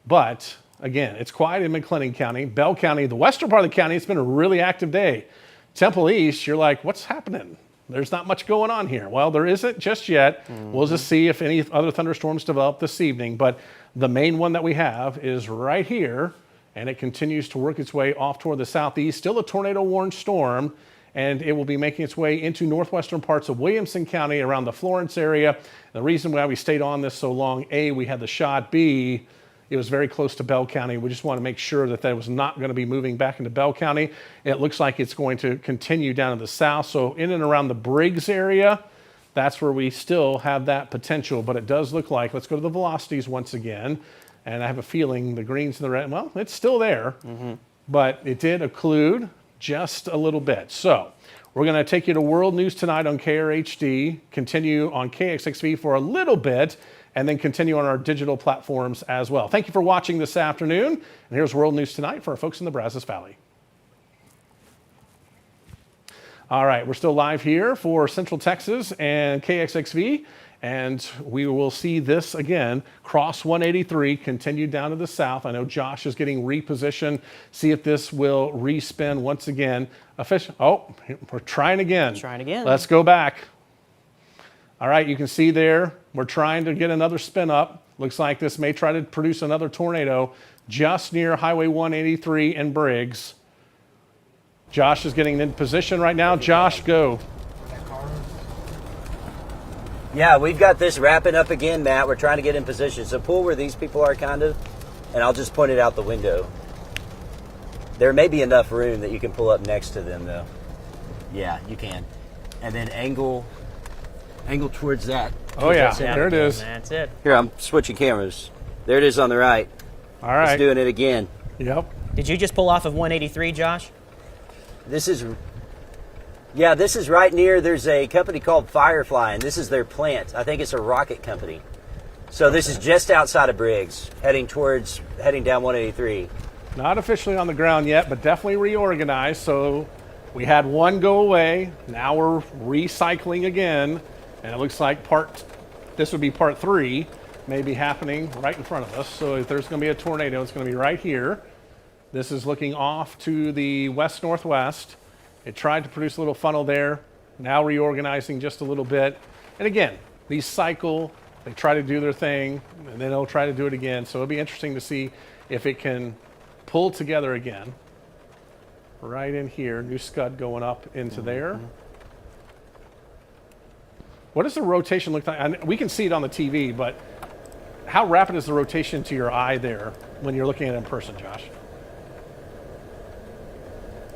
Speaker 1: But again, it's quiet in McLennan County. Bell County, the western part of the county, it's been a really active day. Temple East, you're like, what's happening? There's not much going on here. Well, there isn't just yet. We'll just see if any other thunderstorms develop this evening. But the main one that we have is right here, and it continues to work its way off toward the southeast. Still a tornado-warned storm, and it will be making its way into northwestern parts of Williamson County around the Florence area. The reason why we stayed on this so long, A, we had the shot. B, it was very close to Bell County. We just want to make sure that that was not going to be moving back into Bell County. It looks like it's going to continue down to the south. So in and around the Briggs area, that's where we still have that potential. But it does look like, let's go to the velocities once again. And I have a feeling the greens and the red, well, it's still there. But it did occlude just a little bit. So we're going to take you to World News Tonight on KRHD, continue on KXXV for a little bit, and then continue on our digital platforms as well. Thank you for watching this afternoon. And here's World News Tonight for our folks in the Brazos Valley. All right, we're still live here for Central Texas and KXXV, and we will see this again, cross 183, continue down to the south. I know Josh is getting repositioned. See if this will respin once again. Oh, we're trying again.
Speaker 2: Trying again.
Speaker 1: Let's go back. All right, you can see there, we're trying to get another spin up. Looks like this may try to produce another tornado just near Highway 183 and Briggs. Josh is getting in position right now. Josh, go.
Speaker 3: Yeah, we've got this wrapping up again, Matt. We're trying to get in position. So pull where these people are, kind of, and I'll just point it out the window. There may be enough room that you can pull up next to them, though. Yeah, you can. And then angle towards that.
Speaker 1: Oh, yeah, there it is.
Speaker 2: That's it.
Speaker 3: Here, I'm switching cameras. There it is on the right.
Speaker 1: All right.
Speaker 3: It's doing it again.
Speaker 1: Yep.
Speaker 2: Did you just pull off of 183, Josh?
Speaker 3: This is right near, there's a company called Firefly, and this is their plant. I think it's a rocket company. So this is just outside of Briggs, heading down 183.
Speaker 1: Not officially on the ground yet, but definitely reorganized. So we had one go away. Now we're recycling again. And it looks like this would be part 3, may be happening right in front of us. So if there's going to be a tornado, it's going to be right here. This is looking off to the west-northwest. It tried to produce a little funnel there, now reorganizing just a little bit. And again, these cycle, they try to do their thing, and then they'll try to do it again. So it'll be interesting to see if it can pull together again. Right in here, new scud going up into there. What does the rotation look like? And we can see it on the TV, but how rapid is the rotation to your eye there when you're looking at it in person, Josh?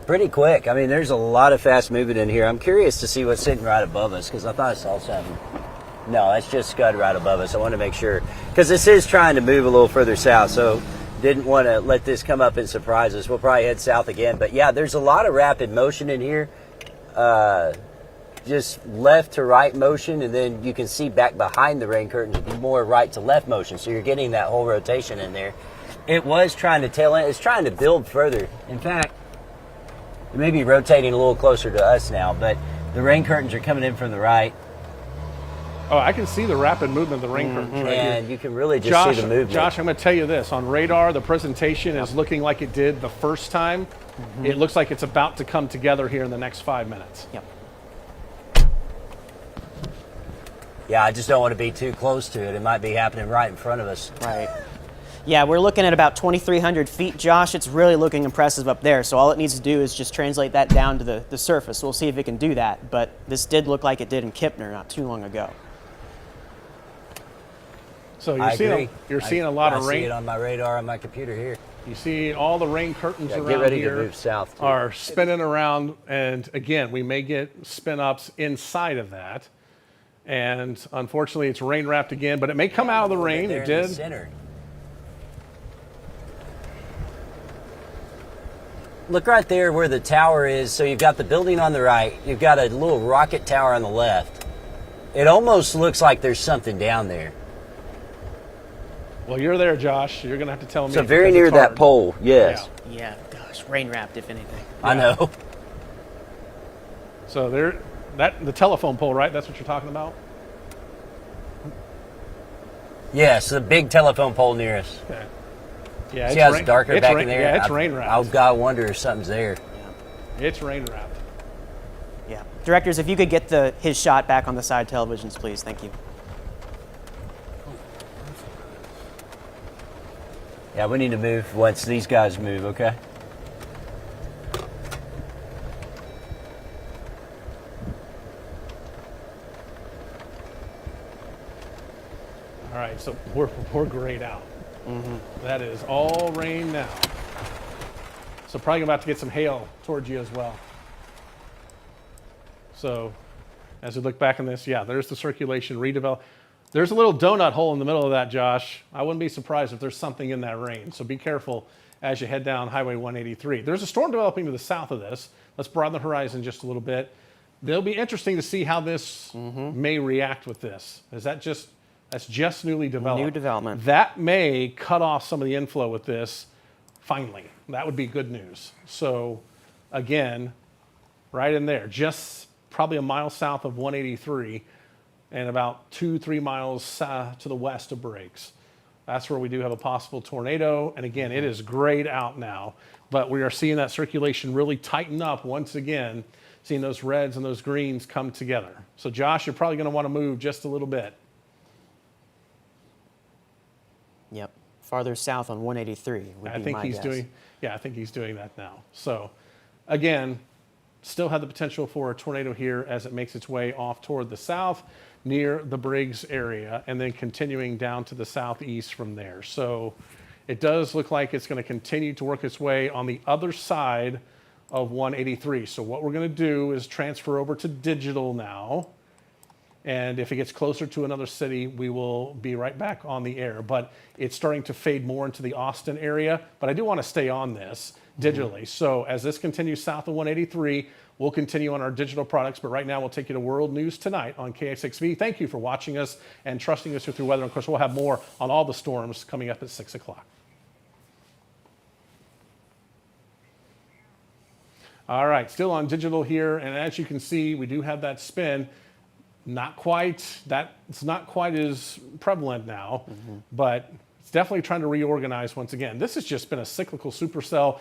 Speaker 3: Pretty quick. I mean, there's a lot of fast movement in here. I'm curious to see what's sitting right above us, because I thought I saw something. No, that's just scud right above us. I want to make sure, because this is trying to move a little further south, so didn't want to let this come up and surprise us. We'll probably head south again. But yeah, there's a lot of rapid motion in here. Just left to right motion, and then you can see back behind the rain curtains more right to left motion. So you're getting that whole rotation in there. It was trying to tail in. It's trying to build further. In fact, it may be rotating a little closer to us now, but the rain curtains are coming in from the right.
Speaker 1: Oh, I can see the rapid movement of the rain curtains right here.
Speaker 3: And you can really just see the movement.
Speaker 1: Josh, I'm going to tell you this. On radar, the presentation is looking like it did the first time. It looks like it's about to come together here in the next 5 minutes.
Speaker 2: Yep.
Speaker 3: Yeah, I just don't want to be too close to it. It might be happening right in front of us.
Speaker 2: Right. Yeah, we're looking at about 2,300 feet, Josh. It's really looking impressive up there. So all it needs to do is just translate that down to the surface. We'll see if it can do that. But this did look like it did in Kipner not too long ago.
Speaker 1: So you're seeing a lot of
Speaker 3: I
Speaker 1: rain.
Speaker 3: see it on my radar on my computer here.
Speaker 1: You see all the rain curtains around
Speaker 3: get ready
Speaker 1: here
Speaker 3: to move south, too.
Speaker 1: are spinning around. And again, we may get spin ups inside of that. And unfortunately, it's rain wrapped again, but it may come out of the rain.
Speaker 3: There
Speaker 1: It
Speaker 3: in the
Speaker 1: did.
Speaker 3: center. Look right there where the tower is. So you've got the building on the right. You've got a little rocket tower on the left. It almost looks like there's something down there.
Speaker 1: Well, you're there, Josh. You're going to have to tell me.
Speaker 3: So very
Speaker 1: because
Speaker 3: near
Speaker 1: it's
Speaker 3: that
Speaker 1: hard.
Speaker 3: pole, yes.
Speaker 1: Yeah.
Speaker 2: Yeah, gosh, rain wrapped if anything.
Speaker 3: I know.
Speaker 1: So the telephone pole, right? That's what you're talking about?
Speaker 3: Yes, the big telephone pole near us.
Speaker 1: Okay. Yeah,
Speaker 3: See how it's darker
Speaker 1: it's
Speaker 3: back in there?
Speaker 1: Yeah, it's rain wrapped.
Speaker 3: I've got to wonder if something's there.
Speaker 1: It's rain wrapped.
Speaker 2: Yeah. Directors, if you could get his shot back on the side televisions, please. Thank you.
Speaker 3: Yeah, we need to move once these guys move, okay?
Speaker 1: All right, so we're grayed out. That is all rain now. So probably about to get some hail towards you as well. So as we look back on this, yeah, there's the circulation redevelop. There's a little donut hole in the middle of that, Josh. I wouldn't be surprised if there's something in that rain. So be careful as you head down Highway 183. There's a storm developing to the south of this. Let's broaden the horizon just a little bit. It'll be interesting to see how this may react with this. That's just newly developed.
Speaker 2: New development.
Speaker 1: That may cut off some of the inflow with this finally. That would be good news. So again, right in there, just probably a mile south of 183 and about 2-3 miles to the west of Breaks. That's where we do have a possible tornado. And again, it is grayed out now, but we are seeing that circulation really tighten up once again, seeing those reds and those greens come together. So Josh, you're probably going to want to move just a little bit.
Speaker 2: Yep. Farther south on 183 would be my guess.
Speaker 1: I think he's doing that now. So again, still have the potential for a tornado here as it makes its way off toward the south near the Briggs area and then continuing down to the southeast from there. So it does look like it's going to continue to work its way on the other side of 183. So what we're going to do is transfer over to digital now. And if it gets closer to another city, we will be right back on the air. But it's starting to fade more into the Austin area. But I do want to stay on this digitally. So as this continues south of 183, we'll continue on our digital products. But right now, we'll take you to World News Tonight on KXXV. Thank you for watching us and trusting us with your weather. And of course, we'll have more on all the storms coming up at 6 o'clock. All right, still on digital here. And as you can see, we do have that spin. It's not quite as prevalent now, but it's definitely trying to reorganize once again. This has just been a cyclical supercell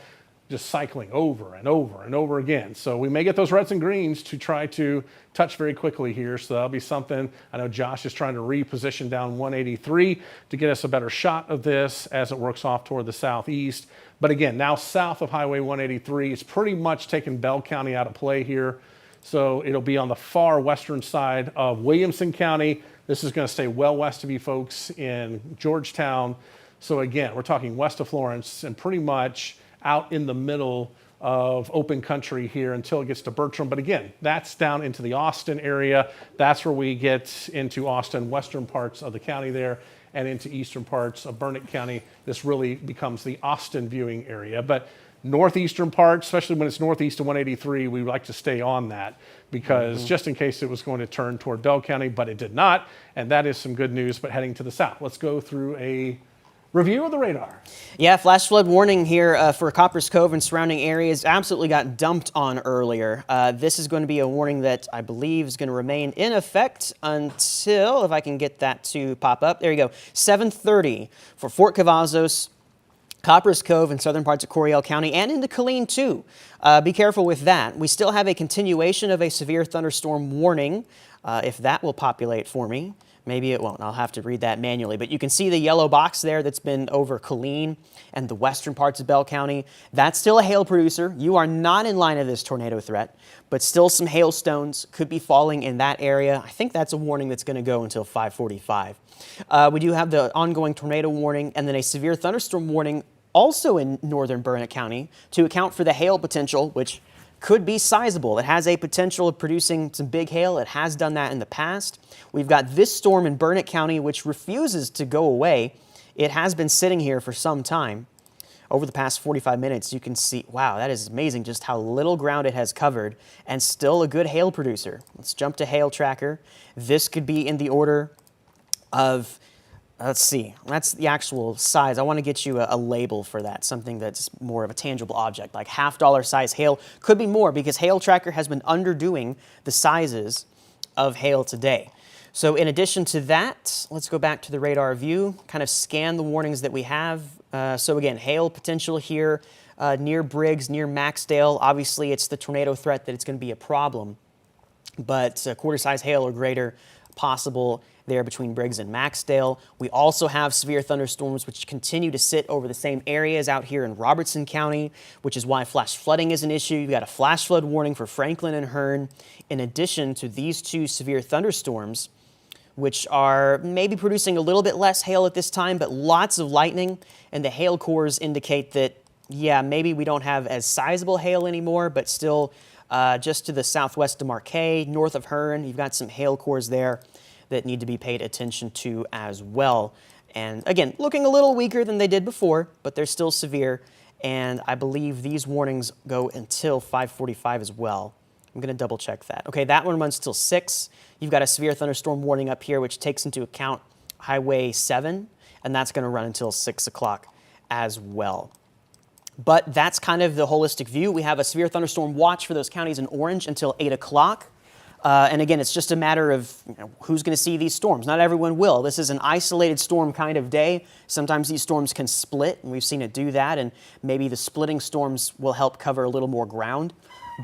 Speaker 1: just cycling over and over and over again. So we may get those reds and greens to try to touch very quickly here. So that'll be something. I know Josh is trying to reposition down 183 to get us a better shot of this as it works off toward the southeast. But again, now south of Highway 183, it's pretty much taken Bell County out of play here. So it'll be on the far western side of Williamson County. This is going to stay well west of you folks in Georgetown. So again, we're talking west of Florence and pretty much out in the middle of open country here until it gets to Bertram. But again, that's down into the Austin area. That's where we get into Austin, western parts of the county there, and into eastern parts of Burnett County. This really becomes the Austin viewing area. But northeastern part, especially when it's northeast of 183, we like to stay on that because just in case it was going to turn toward Bell County, but it did not. And that is some good news, but heading to the south. Let's go through a Review of the radar.
Speaker 2: Yeah, flash flood warning here for Coppers Cove and surrounding areas absolutely got dumped on earlier. This is going to be a warning that I believe is going to remain in effect until, if I can get that to pop up, there you go, 7:30 for Fort Cavazos, Coppers Cove and southern parts of Coryell County and into Killeen too. Be careful with that. We still have a continuation of a severe thunderstorm warning. If that will populate for me. Maybe it won't. I'll have to read that manually. But you can see the yellow box there that's been over Killeen and the western parts of Bell County. That's still a hail producer. You are not in line of this tornado threat, but still some hailstones could be falling in that area. I think that's a warning that's going to go until 5:45. We do have the ongoing tornado warning and then a severe thunderstorm warning also in northern Burnett County to account for the hail potential, which could be sizable. It has a potential of producing some big hail. It has done that in the past. We've got this storm in Burnett County, which refuses to go away. It has been sitting here for some time. Over the past 45 minutes, you can see, wow, that is amazing just how little ground it has covered and still a good hail producer. Let's jump to hail tracker. This could be in the order of, let's see, that's the actual size. I want to get you a label for that, something that's more of a tangible object, like $50 size hail. Could be more because Hail Tracker has been underdoing the sizes of hail today. So in addition to that, let's go back to the radar view, kind of scan the warnings that we have. So again, hail potential here near Briggs, near Maxdale. Obviously, it's the tornado threat that it's going to be a problem, but quarter size hail or greater possible there between Briggs and Maxdale. We also have severe thunderstorms which continue to sit over the same areas out here in Robertson County, which is why flash flooding is an issue. You've got a flash flood warning for Franklin and Hearn, in addition to these two severe thunderstorms, which are maybe producing a little bit less hail at this time, but lots of lightning, and the hail cores indicate that, yeah, maybe we don't have as sizable hail anymore, but still just to the southwest of Marquay, north of Hearn, you've got some hail cores there that need to be paid attention to as well. And again, looking a little weaker than they did before, but they're still severe. And I believe these warnings go until 5:45 as well. I'm going to double check that. Okay, that one runs till 6. You've got a severe thunderstorm warning up here, which takes into account Highway 7, and that's going to run until 6 o'clock as well. But that's kind of the holistic view. We have a severe thunderstorm watch for those counties in orange until 8 o'clock. And again, it's just a matter of who's going to see these storms. Not everyone will. This is an isolated storm kind of day. Sometimes these storms can split, and we've seen it do that, and maybe the splitting storms will help cover a little more ground.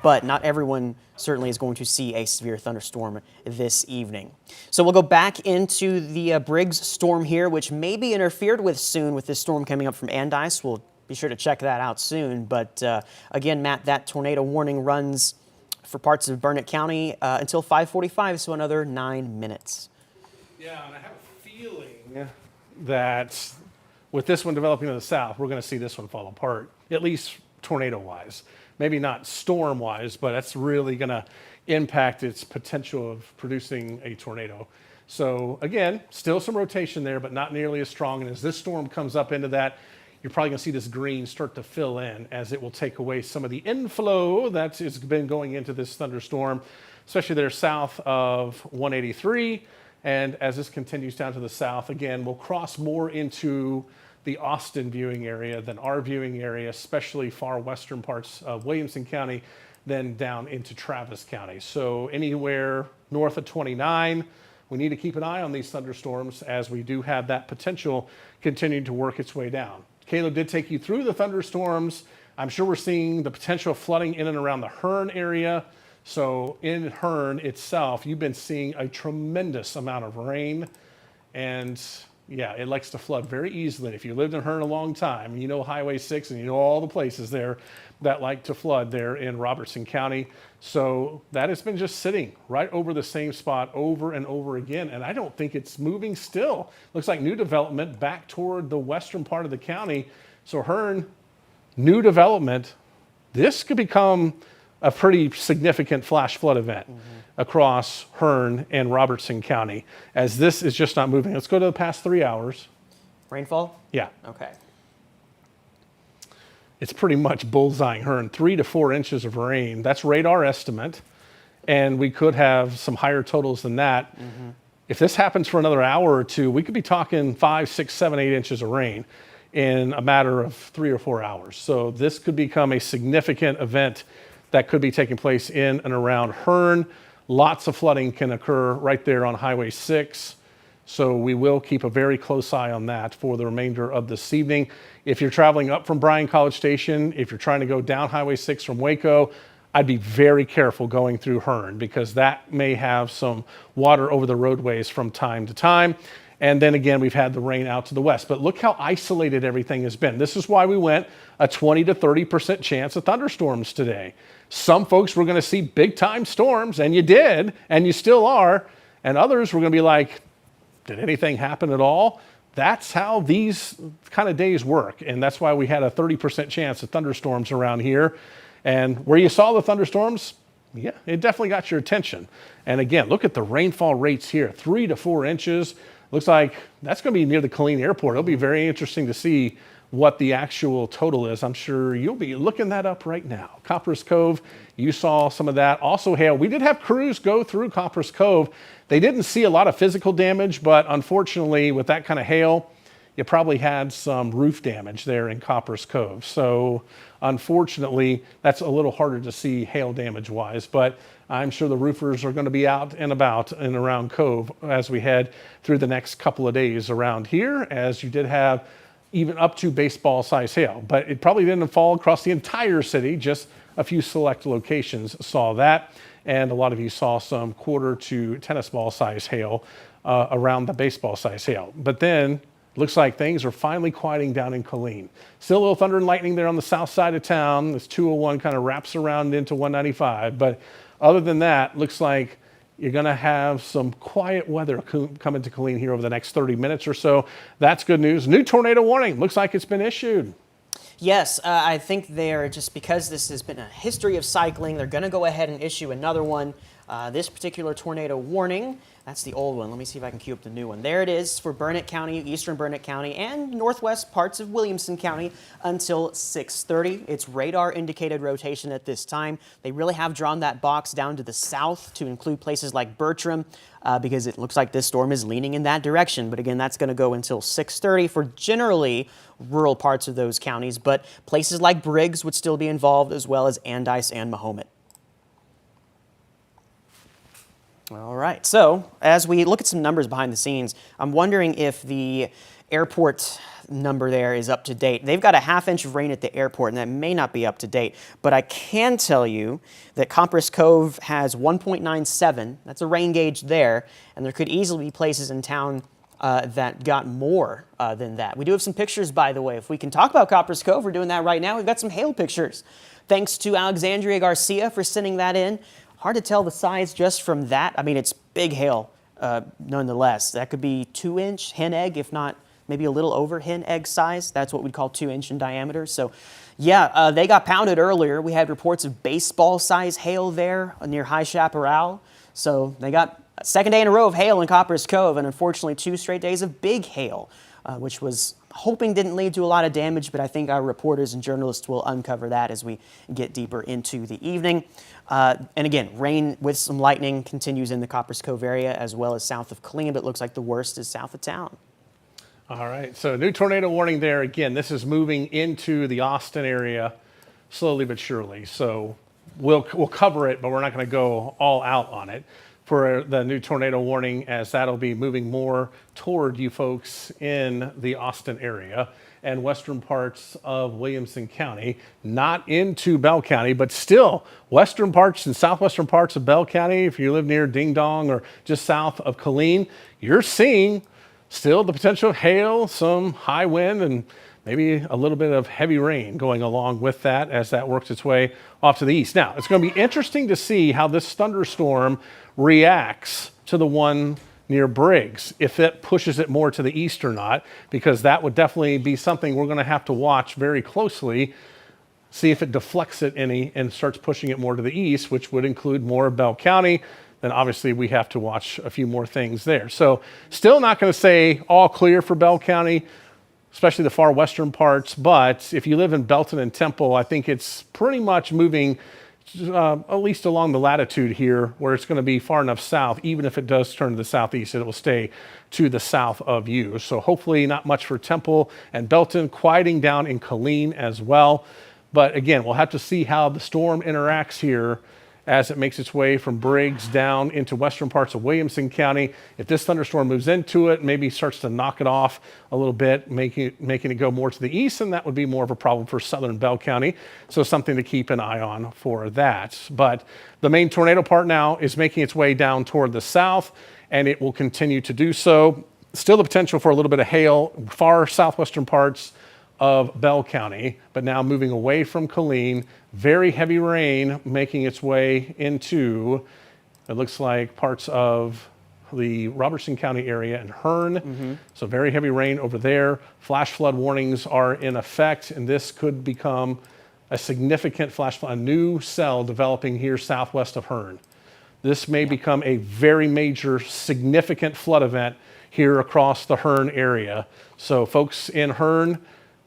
Speaker 2: But not everyone certainly is going to see a severe thunderstorm this evening. So we'll go back into the Briggs storm here, which may be interfered with soon with this storm coming up from Andice. We'll be sure to check that out soon. But again, Matt, that tornado warning runs for parts of Burnett County until 5:45, so another 9 minutes.
Speaker 1: Yeah, and I have a feeling that with this one developing to the south, we're going to see this one fall apart, at least tornado-wise. Maybe not storm-wise, but that's really going to impact its potential of producing a tornado. So again, still some rotation there, but not nearly as strong. And as this storm comes up into that, you're probably going to see this green start to fill in as it will take away some of the inflow that has been going into this thunderstorm, especially there south of 183. And as this continues down to the south, again, we'll cross more into the Austin viewing area than our viewing area, especially far western parts of Williamson County, then down into Travis County. So anywhere north of 29, we need to keep an eye on these thunderstorms as we do have that potential continuing to work its way down. Caleb did take you through the thunderstorms. I'm sure we're seeing the potential flooding in and around the Hearn area. So in Hearn itself, you've been seeing a tremendous amount of rain, and yeah, it likes to flood very easily. If you lived in Hearn a long time, you know Highway 6 and you know all the places there that like to flood there in Robertson County. So that has been just sitting right over the same spot over and over again. And I don't think it's moving still. Looks like new development back toward the western part of the county. So Hearn, new development, this could become a pretty significant flash flood event across Hearn and Robertson County, as this is just not moving. Let's go to the past 3 hours.
Speaker 2: Rainfall?
Speaker 1: Yeah.
Speaker 2: Okay.
Speaker 1: It's pretty much bullseyeing Hearn, 3 to 4 inches of rain. That's radar estimate, and we could have some higher totals than that. if this happens for another hour or two, we could be talking 5, 6, 7, 8 inches of rain in a matter of 3 or 4 hours. So this could become a significant event that could be taking place in and around Hearn. Lots of flooding can occur right there on Highway 6. So we will keep a very close eye on that for the remainder of this evening. If you're traveling up from Bryan College Station, if you're trying to go down Highway 6 from Waco, I'd be very careful going through Hearn because that may have some water over the roadways from time to time. And then again, we've had the rain out to the west. But look how isolated everything has been. This is why we went a 20 to 30% chance of thunderstorms today. Some folks were going to see big time storms, and you did, and you still are. And others were going to be like, did anything happen at all? That's how these kind of days work. And that's why we had a 30% chance of thunderstorms around here. And where you saw the thunderstorms, yeah, it definitely got your attention. And again, look at the rainfall rates here, 3 to 4 inches. Looks like that's going to be near the Killeen Airport. It'll be very interesting to see what the actual total is. I'm sure you'll be looking that up right now. Copperas Cove, you saw some of that. Also hail. We did have crews go through Copperas Cove. They didn't see a lot of physical damage, but unfortunately with that kind of hail, you probably had some roof damage there in Copperas Cove. So unfortunately, that's a little harder to see hail damage wise, but I'm sure the roofers are going to be out and about and around Cove as we head through the next couple of days around here, as you did have even up to baseball size hail, but it probably didn't fall across the entire city. Just a few select locations saw that. And a lot of you saw some quarter to tennis ball size hail around the baseball size hail. But then looks like things are finally quieting down in Killeen. Still a little thunder and lightning there on the south side of town. This 201 kind of wraps around into 195. But other than that, looks like you're going to have some quiet weather coming to Killeen here over the next 30 minutes or so. That's good news. New tornado warning. Looks like it's been issued.
Speaker 2: Yes, I think they're, just because this has been a history of cycling, they're going to go ahead and issue another one. This particular tornado warning, that's the old one. Let me see if I can cue up the new one. There it is for Burnett County, eastern Burnett County, and northwest parts of Williamson County until 6:30. It's radar indicated rotation at this time. They really have drawn that box down to the south to include places like Bertram because it looks like this storm is leaning in that direction. But again, that's going to go until 6:30 for generally rural parts of those counties. But places like Briggs would still be involved, as well as Andice and Mahomet. All right, so as we look at some numbers behind the scenes, I'm wondering if the airport number there is up to date. They've got a ½ inch of rain at the airport, and that may not be up to date, but I can tell you that Copperas Cove has 1.97. That's a rain gauge there, and there could easily be places in town that got more than that. We do have some pictures, by the way. If we can talk about Copperas Cove, we're doing that right now. We've got some hail pictures. Thanks to Alexandria Garcia for sending that in. Hard to tell the size just from that. I mean, it's big hail nonetheless. That could be 2-inch hen egg, if not maybe a little over hen egg size. That's what we'd call 2-inch in diameter. So yeah, they got pounded earlier. We had reports of baseball size hail there near High Chaparral. So they got a second day in a row of hail in Copperas Cove, and unfortunately 2 straight days of big hail, which was hoping didn't lead to a lot of damage, but I think our reporters and journalists will uncover that as we get deeper into the evening. And again, rain with some lightning continues in the Copperas Cove area as well as south of Killeen, but it looks like the worst is south of town.
Speaker 1: All right, so new tornado warning there. Again, this is moving into the Austin area slowly but surely. So we'll cover it, but we're not going to go all out on it for the new tornado warning, as that'll be moving more toward you folks in the Austin area and western parts of Williamson County, not into Bell County, but still western parts and southwestern parts of Bell County. If you live near Ding Dong or just south of Killeen, you're seeing still the potential of hail, some high wind, and maybe a little bit of heavy rain going along with that as that works its way off to the east. Now, it's going to be interesting to see how this thunderstorm reacts to the one near Briggs, if it pushes it more to the east or not, because that would definitely be something we're going to have to watch very closely, see if it deflects it any and starts pushing it more to the east, which would include more of Bell County. Then obviously we have to watch a few more things there. So still not going to say all clear for Bell County, especially the far western parts, but if you live in Belton and Temple, I think it's pretty much moving at least along the latitude here, where it's going to be far enough south. Even if it does turn to the southeast, it will stay to the south of you. So hopefully not much for Temple and Belton, quieting down in Killeen as well. But again, we'll have to see how the storm interacts here as it makes its way from Briggs down into western parts of Williamson County. If this thunderstorm moves into it, maybe starts to knock it off a little bit, making it go more to the east, and that would be more of a problem for southern Bell County. So something to keep an eye on for that. But the main tornado part now is making its way down toward the south, and it will continue to do so. Still the potential for a little bit of hail, far southwestern parts of Bell County, but now moving away from Killeen. Very heavy rain making its way into, it looks like, parts of the Robertson County area and Hearn. So very heavy rain over there. Flash flood warnings are in effect, and this could become a significant flash flood, a new cell developing here southwest of Hearn. This may become a very major, significant flood event here across the Hearn area. So folks in Hearn,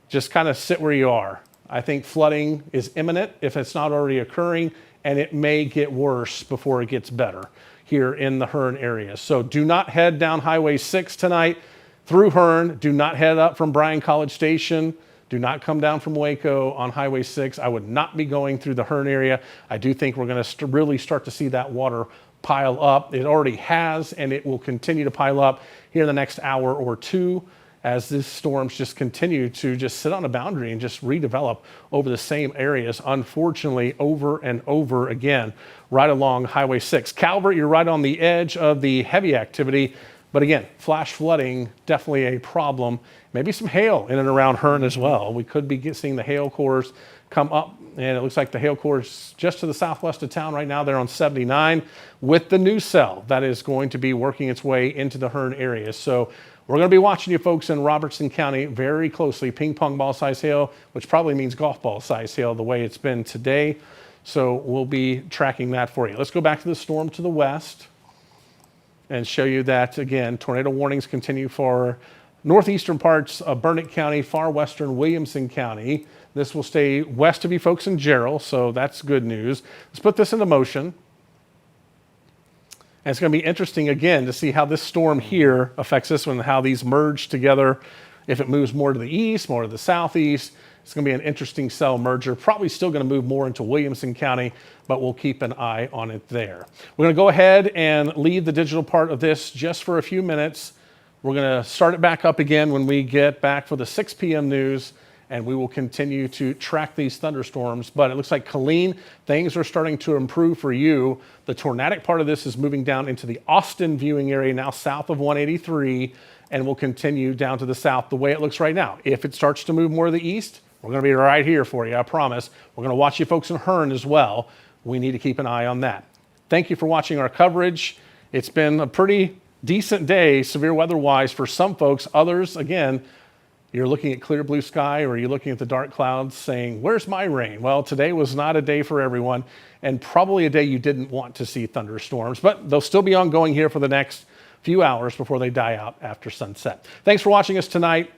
Speaker 1: just kind of sit where you are. I think flooding is imminent if it's not already occurring, and it may get worse before it gets better here in the Hearn area. So do not head down Highway 6 tonight through Hearn. Do not head up from Bryan College Station. Do not come down from Waco on Highway 6. I would not be going through the Hearn area. I do think we're going to really start to see that water pile up. It already has, and it will continue to pile up here in the next hour or two, as these storms just continue to just sit on a boundary and just redevelop over the same areas, unfortunately, over and over again, right along Highway 6. Calvert, you're right on the edge of the heavy activity, but again, flash flooding, definitely a problem. Maybe some hail in and around Hearn as well. We could be seeing the hail cores come up, and it looks like the hail core is just to the southwest of town right now. They're on 79 with the new cell that is going to be working its way into the Hearn area. So we're going to be watching you folks in Robertson County very closely. Ping pong ball size hail, which probably means golf ball size hail the way it's been today. So we'll be tracking that for you. Let's go back to the storm to the west and show you that, again, tornado warnings continue for northeastern parts of Burnett County, far western Williamson County. This will stay west of you folks in Jarrell, so that's good news. Let's put this into motion. And it's going to be interesting, again, to see how this storm here affects this one, how these merge together. If it moves more to the east, more to the southeast, it's going to be an interesting cell merger. Probably still going to move more into Williamson County, but we'll keep an eye on it there. We're going to go ahead and leave the digital part of this just for a few minutes. We're going to start it back up again when we get back for the 6 p.m. news, and we will continue to track these thunderstorms. But it looks like Killeen, things are starting to improve for you. The tornadic part of this is moving down into the Austin viewing area, now south of 183, and will continue down to the south the way it looks right now. If it starts to move more to the east, we're going to be right here for you, I promise. We're going to watch you folks in Hearn as well. We need to keep an eye on that. Thank you for watching our coverage. It's been a pretty decent day, severe weather-wise for some folks. Others, again, you're looking at clear blue sky, or you're looking at the dark clouds saying, where's my rain? Well, today was not a day for everyone, and probably a day you didn't want to see thunderstorms, but they'll still be ongoing here for the next few hours before they die out after sunset. Thanks for watching us tonight.